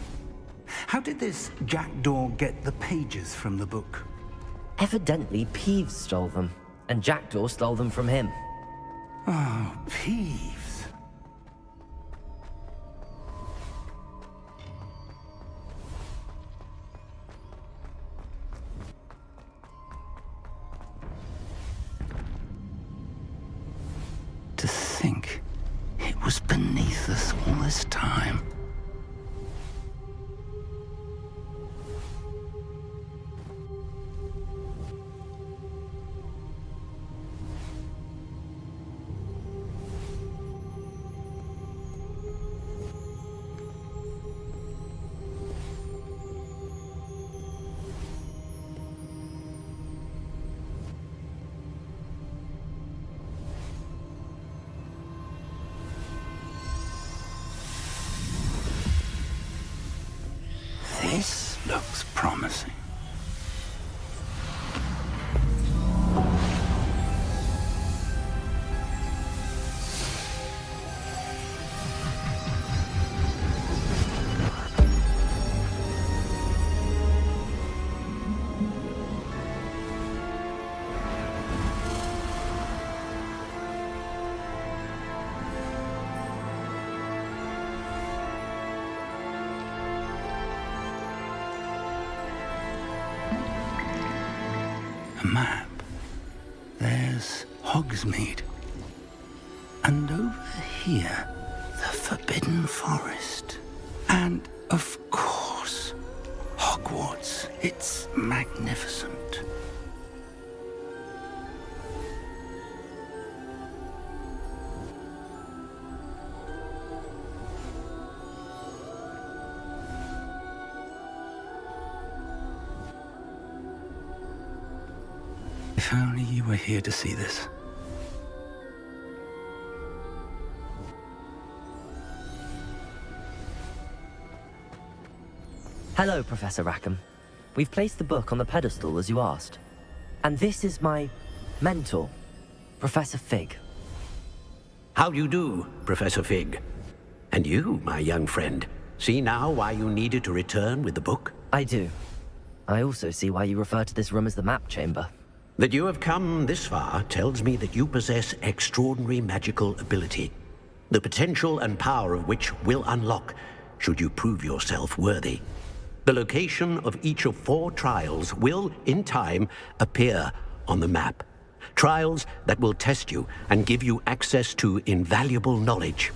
P: How did this Jackdaw get the pages from the book?
A: Evidently, Peeves stole them, and Jackdaw stole them from him.
P: Oh, Peeves. To think it was beneath us all this time. map, there's Hogsmeade. And over here, the Forbidden Forest. And, of course, Hogwarts. It's magnificent. If only you were here to see this.
A: Hello, Professor Rackham. We've placed the book on the pedestal as you asked. And this is my mentor, Professor Fig.
N: How do you do, Professor Fig? And you, my young friend, see now why you needed to return with the book?
A: I do. I also see why you refer to this room as the map chamber.
N: That you have come this far tells me that you possess extraordinary magical ability, the potential and power of which will unlock should you prove yourself worthy. The location of each of 4 trials will, in time, appear on the map. Trials that will test you and give you access to invaluable knowledge.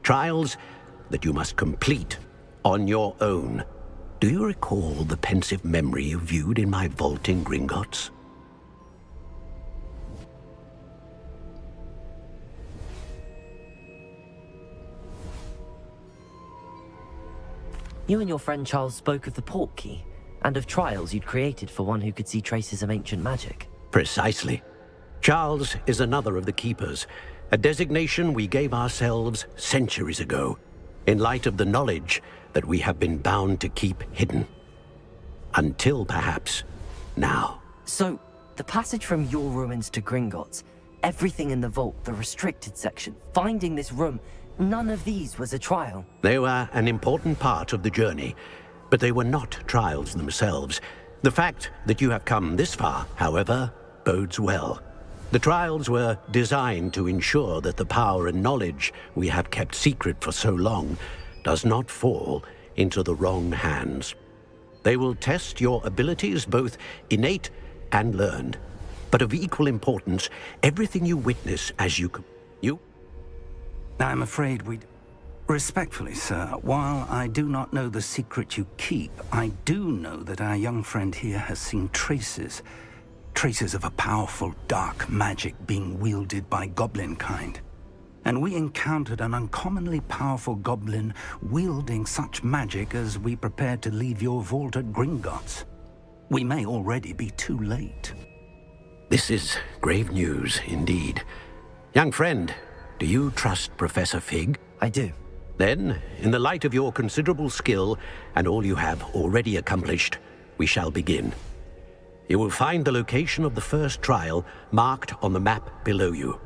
N: Trials that you must complete on your own. Do you recall the pensive memory you viewed in my vault in Gringotts?
A: You and your friend Charles spoke of the portkey, and of trials you'd created for one who could see traces of ancient magic.
N: Precisely. Charles is another of the Keepers, a designation we gave ourselves centuries ago, in light of the knowledge that we have been bound to keep hidden. Until, perhaps, now.
A: So, the passage from your ruins to Gringotts, everything in the vault, the restricted section, finding this room, none of these was a trial.
N: They were an important part of the journey, but they were not trials themselves. The fact that you have come this far, however, bodes well. The trials were designed to ensure that the power and knowledge we have kept secret for so long does not fall into the wrong hands. They will test your abilities, both innate and learned. But of equal importance, everything you witness as you...
P: I'm afraid we'd... Respectfully, sir, while I do not know the secret you keep, I do know that our young friend here has seen traces of a powerful dark magic being wielded by goblin kind. And we encountered an uncommonly powerful goblin wielding such magic as we prepared to leave your vault at Gringotts. We may already be too late.
N: This is grave news, indeed. Young friend, do you trust Professor Fig?
A: I do.
N: Then, in the light of your considerable skill and all you have already accomplished, we shall begin. You will find the location of the first trial marked on the map below you.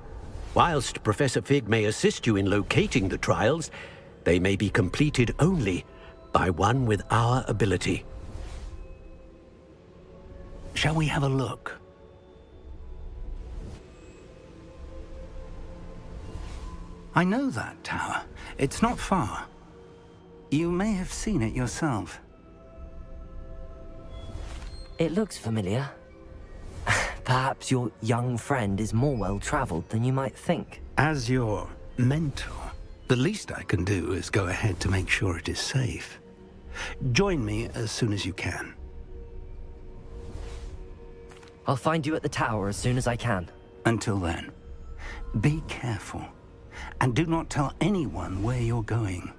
N: Whilst Professor Fig may assist you in locating the trials, they may be completed only by one with our ability.
P: Shall we have a look? I know that tower. It's not far. You may have seen it yourself.
A: It looks familiar. Perhaps your young friend is more well-traveled than you might think.
P: As your mentor, the least I can do is go ahead to make sure it is safe. Join me as soon as you can.
A: I'll find you at the tower as soon as I can.
P: Until then, be careful. And do not tell anyone where you're going.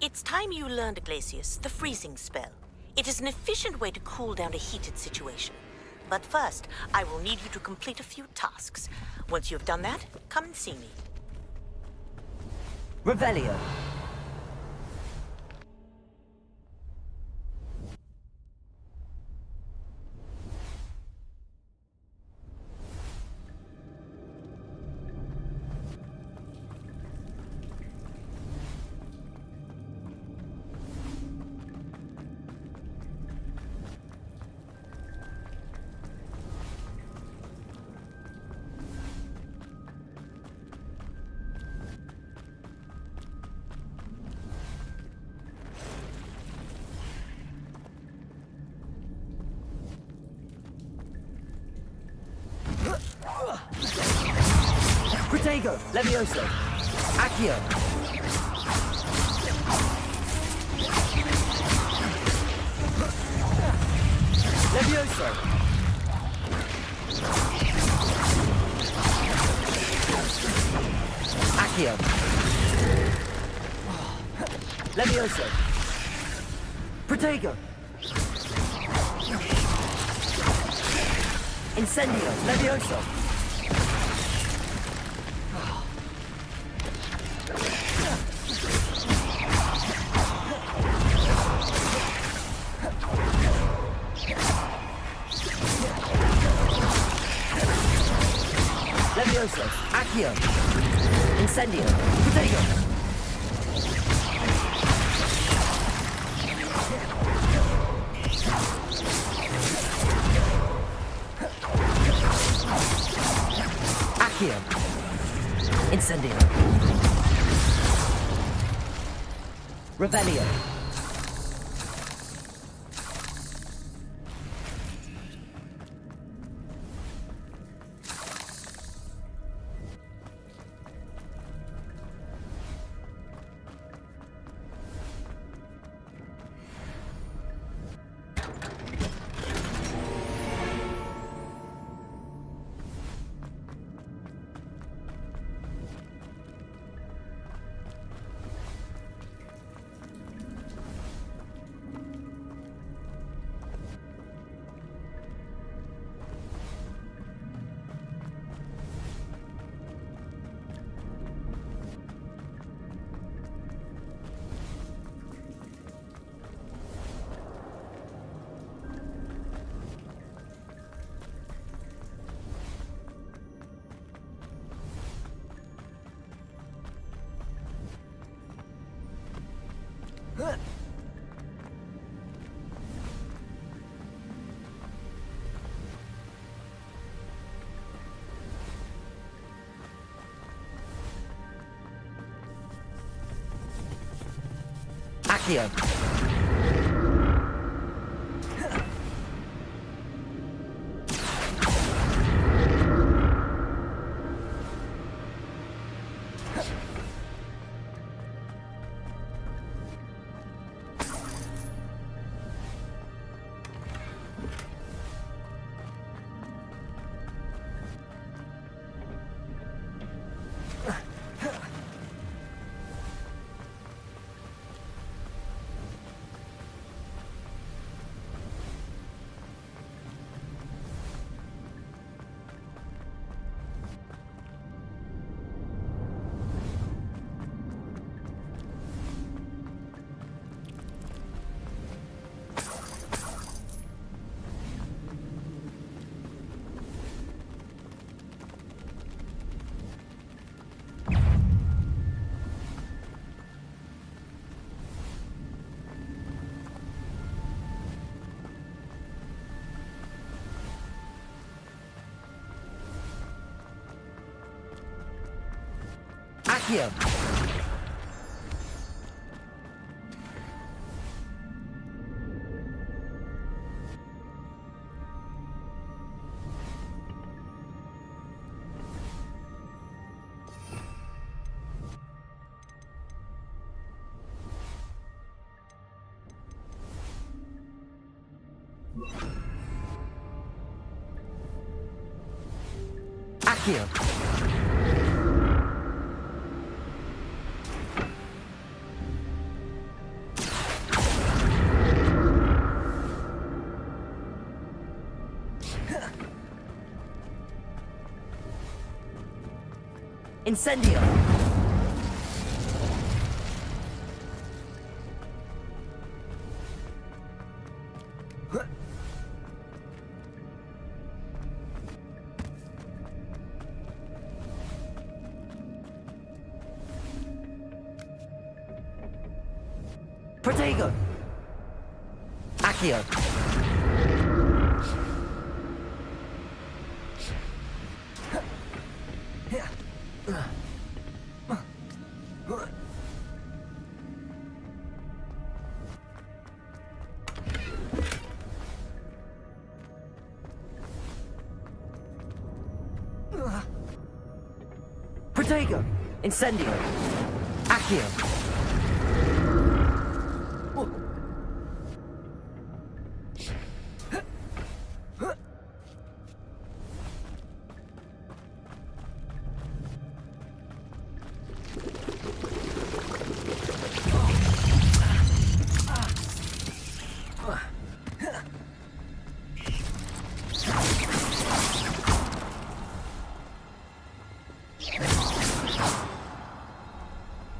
S: It's time you learned, Glacius, the freezing spell. It is an efficient way to cool down a heated situation. But first, I will need you to complete a few tasks. Once you have done that, come and see me.
O: Revelio. Protego, Levioso, Accio. Levioso. Accio. Levioso. Protego. Incendio, Levioso. Levioso, Accio, Incendio, Protego. Accio, Incendio. Revelio. Accio. Accio. Accio. Incendio! Protego! Accio! Protego! Incendio! Accio!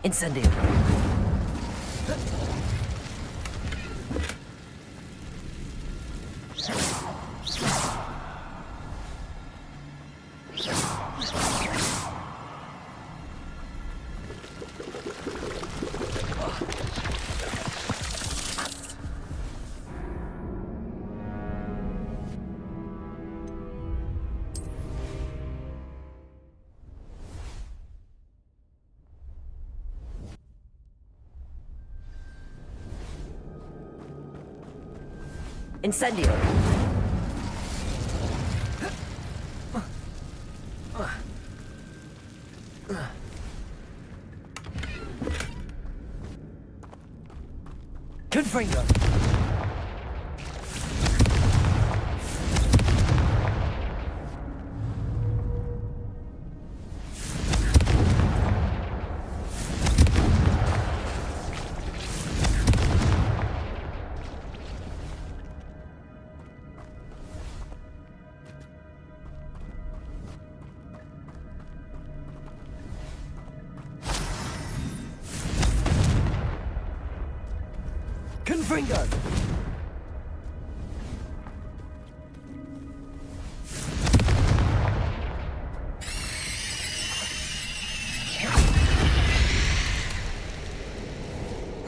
O: Incendio! Incendio! Confringo! Confringo!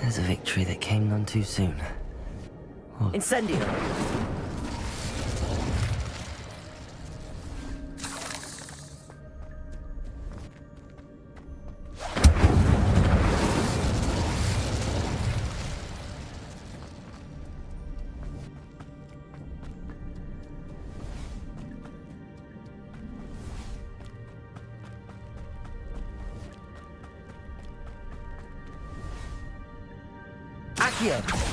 O: There's a victory that came none too soon. What? Incendio! Accio!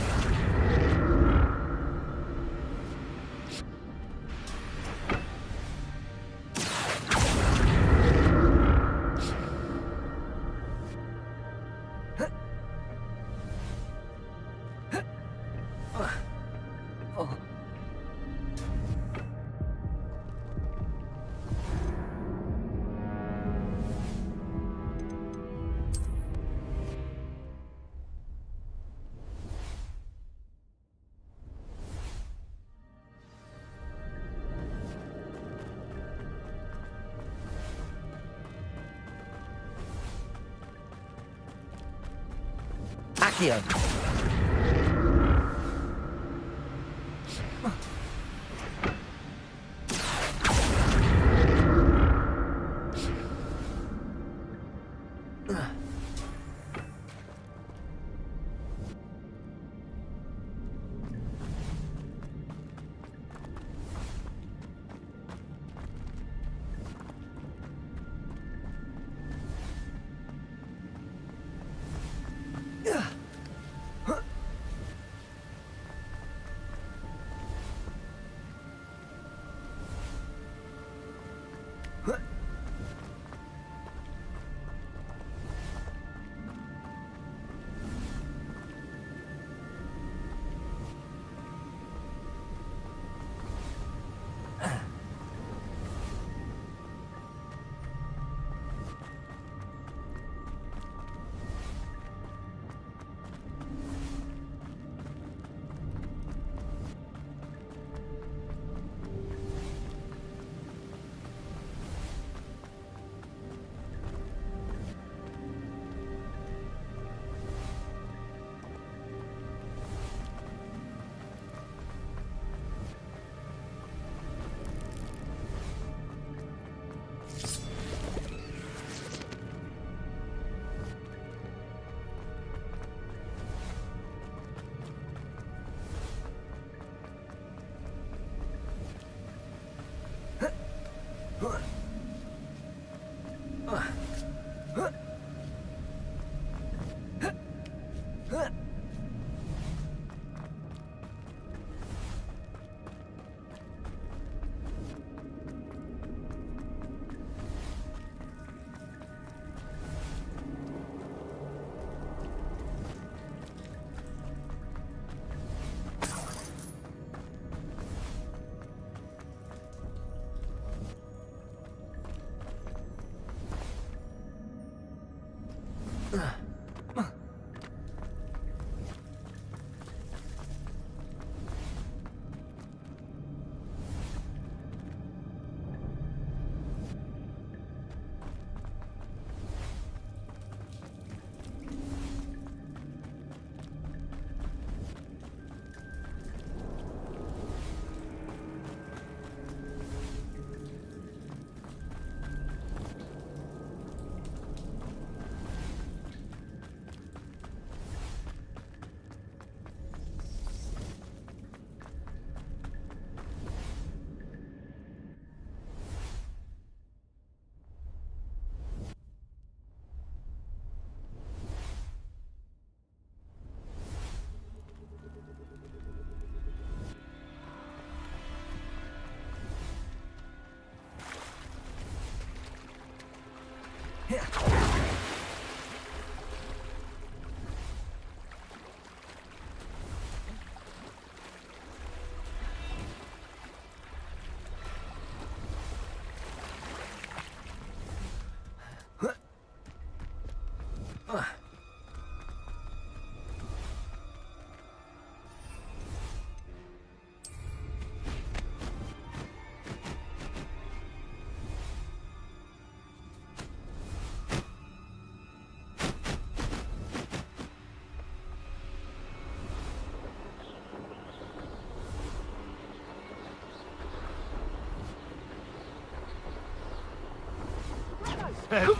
O: Accio!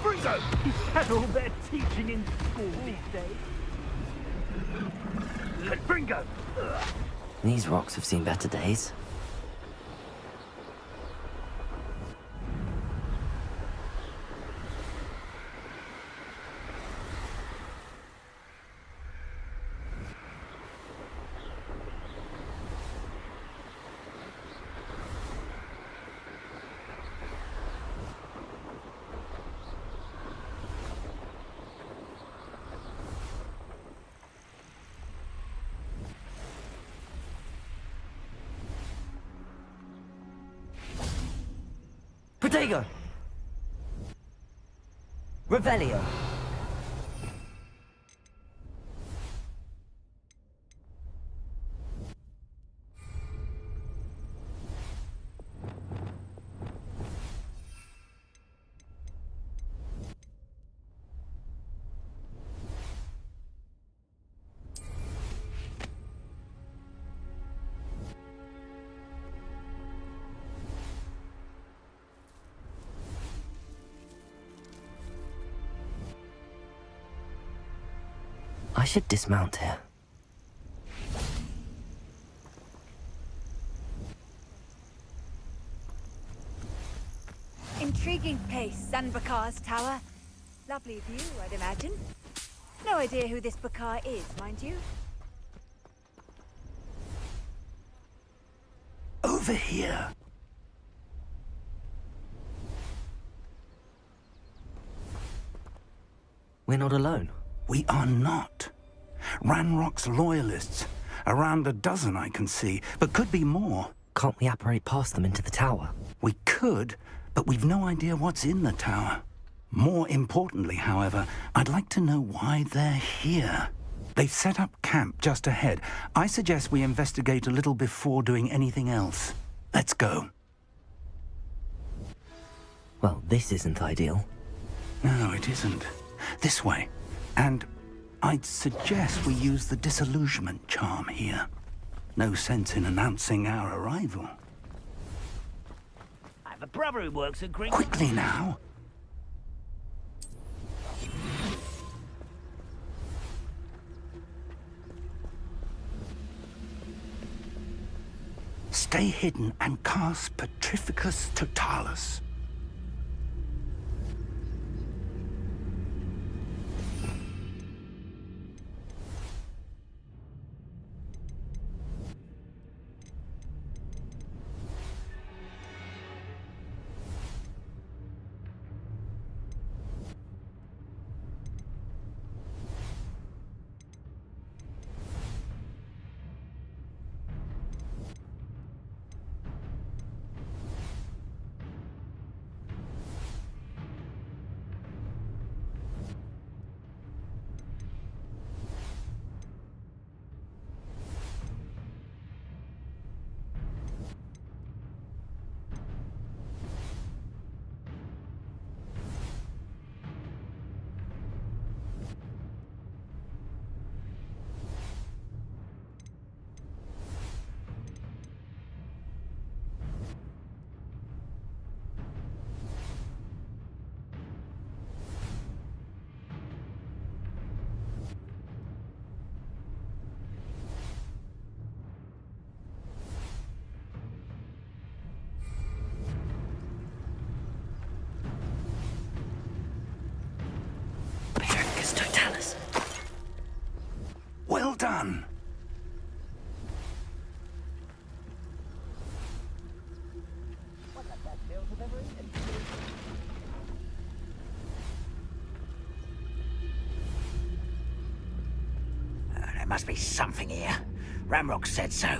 L: Gringo! Is that all they're teaching in school these days? Gringo!
A: These rocks have seen better days. Protego! Revelio! I should dismount here.
C: Intriguing place, Sanbakar's tower. Lovely view, I'd imagine. No idea who this Bakar is, mind you.
P: Over here.
A: We're not alone.
P: We are not. Ranrock's loyalists. Around a dozen I can see, but could be more.
A: Can't we apparate past them into the tower?
P: We could, but we've no idea what's in the tower. More importantly, however, I'd like to know why they're here. They've set up camp just ahead. I suggest we investigate a little before doing anything else. Let's go.
A: Well, this isn't ideal.
P: No, it isn't. This way. And I'd suggest we use the disillusionment charm here. No sense in announcing our arrival.
M: I have a brother who works at Green.
P: Quickly now. Stay hidden and cast Petrificus Totalis. done?
M: There must be something here. Ramrock said so.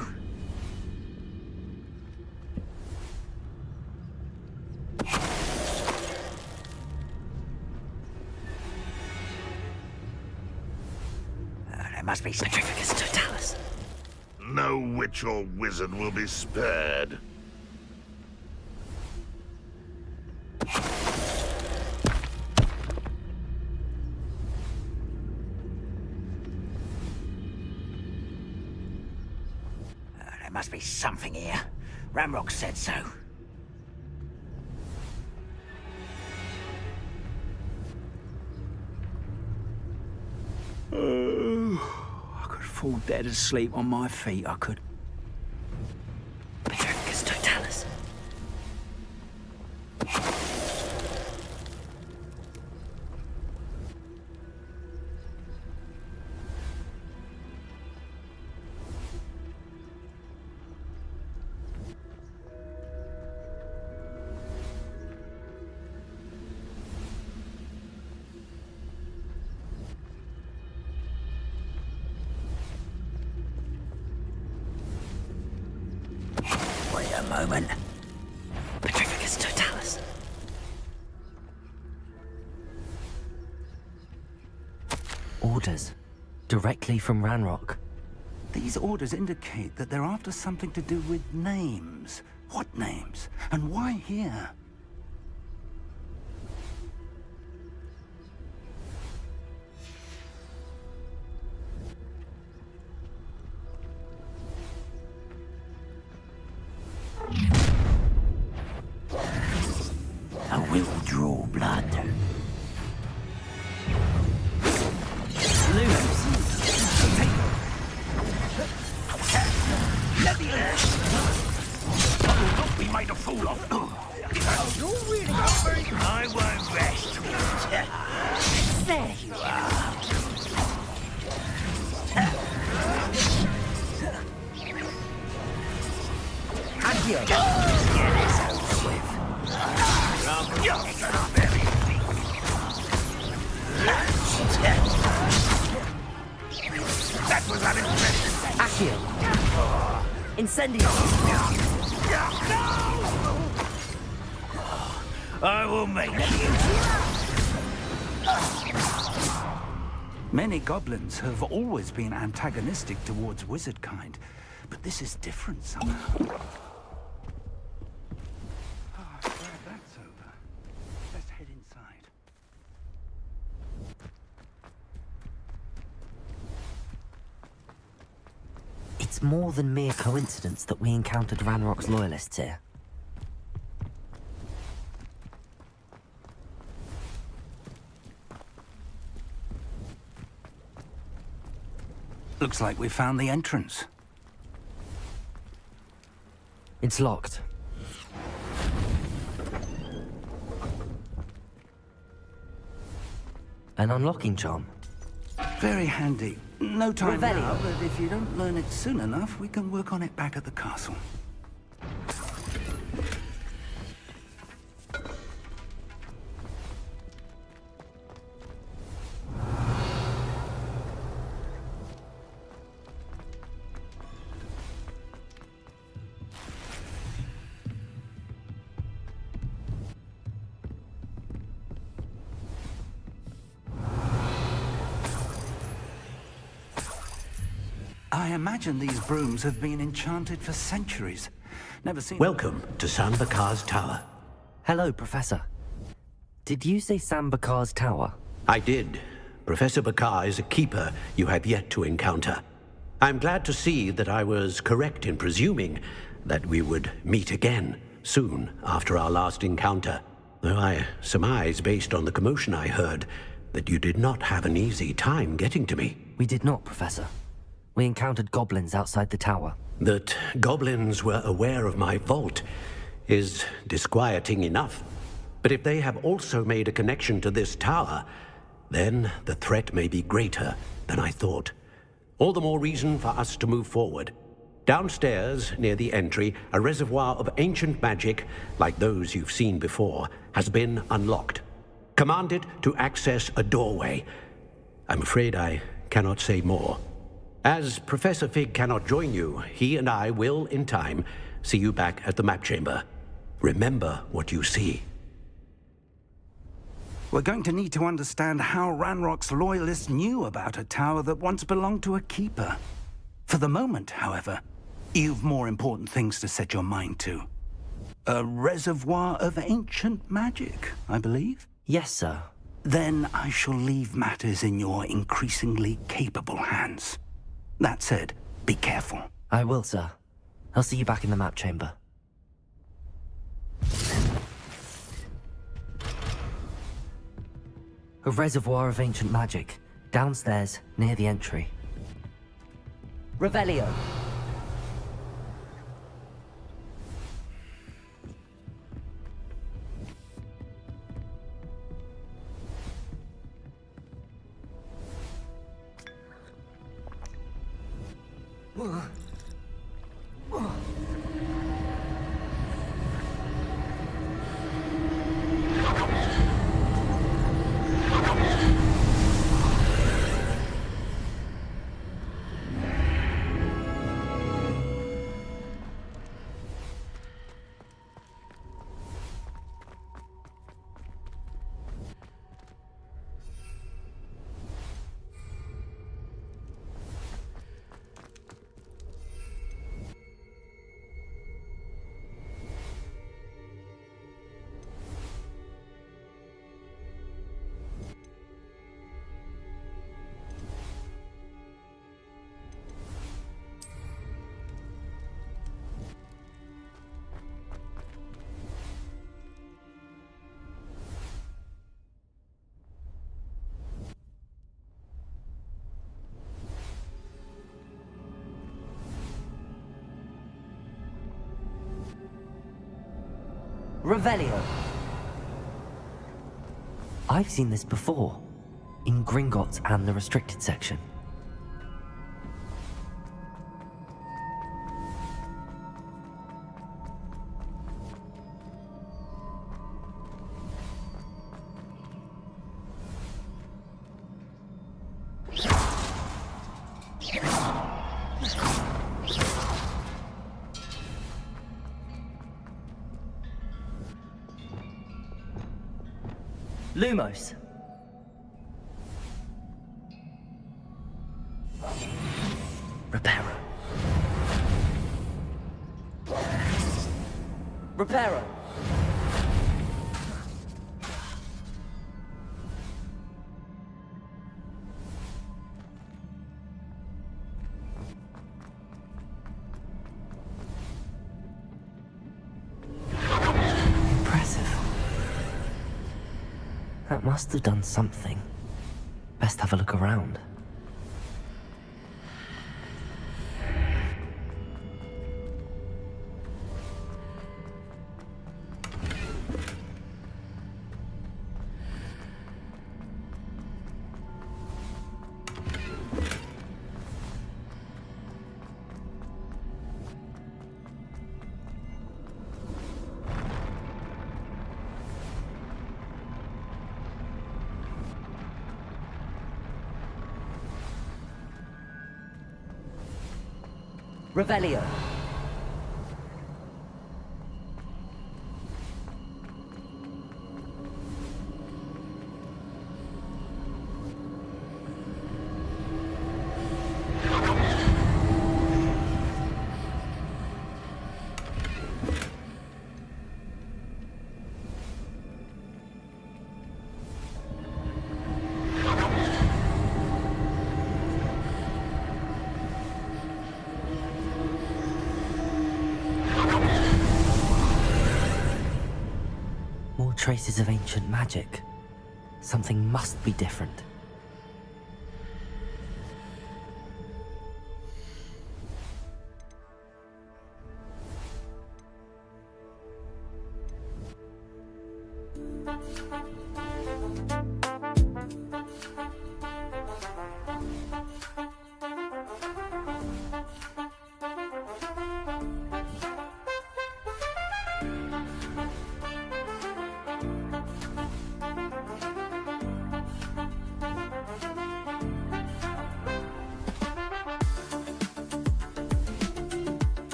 M: There must be Sacrificus Totalis.
B: No witch or wizard will be spared.
M: There must be something here. Ramrock said so. I could fall dead asleep on my feet, I could. Sacrificus Totalis. Wait a moment. Sacrificus Totalis.
A: Orders. Directly from Ranrock.
P: These orders indicate that they're after something to do with names. What names? And why here?
M: I will draw blood.
L: I will not be made a fool of. You're really not very good.
M: I won't rest. There you are.
O: Accio!
M: Get this over with.
L: That was unexpected.
O: Accio! Incendio!
M: I will make you.
P: Many goblins have always been antagonistic towards wizard kind, but this is different somehow. Glad that's over. Let's head inside.
A: It's more than mere coincidence that we encountered Ranrock's loyalists here.
P: Looks like we found the entrance.
A: It's locked. An unlocking charm.
P: Very handy. No time
O: Revelio.
P: now, but if you don't learn it soon enough, we can work on it back at the castle. I imagine these brooms have been enchanted for centuries. Never seen...
N: Welcome to Sambakar's Tower.
A: Hello, Professor. Did you say Sambakar's Tower?
N: I did. Professor Bakar is a keeper you have yet to encounter. I'm glad to see that I was correct in presuming that we would meet again soon after our last encounter. Though I surmise, based on the commotion I heard, that you did not have an easy time getting to me.
A: We did not, Professor. We encountered goblins outside the tower.
N: That goblins were aware of my vault is disquieting enough. But if they have also made a connection to this tower, then the threat may be greater than I thought. All the more reason for us to move forward. Downstairs, near the entry, a reservoir of ancient magic, like those you've seen before, has been unlocked. Command it to access a doorway. I'm afraid I cannot say more. As Professor Fig cannot join you, he and I will, in time, see you back at the map chamber. Remember what you see.
P: We're going to need to understand how Ranrock's loyalists knew about a tower that once belonged to a keeper. For the moment, however, you've more important things to set your mind to. A reservoir of ancient magic, I believe?
A: Yes, sir.
P: Then I shall leave matters in your increasingly capable hands. That said, be careful.
A: I will, sir. I'll see you back in the map chamber. A reservoir of ancient magic, downstairs, near the entry. Revelio. Revelio. I've seen this before, in Gringotts and the restricted section. Lumos. Reparo. Reparo. That must have done something. Best have a look around. Revelio. Traces of ancient magic. Something must be different.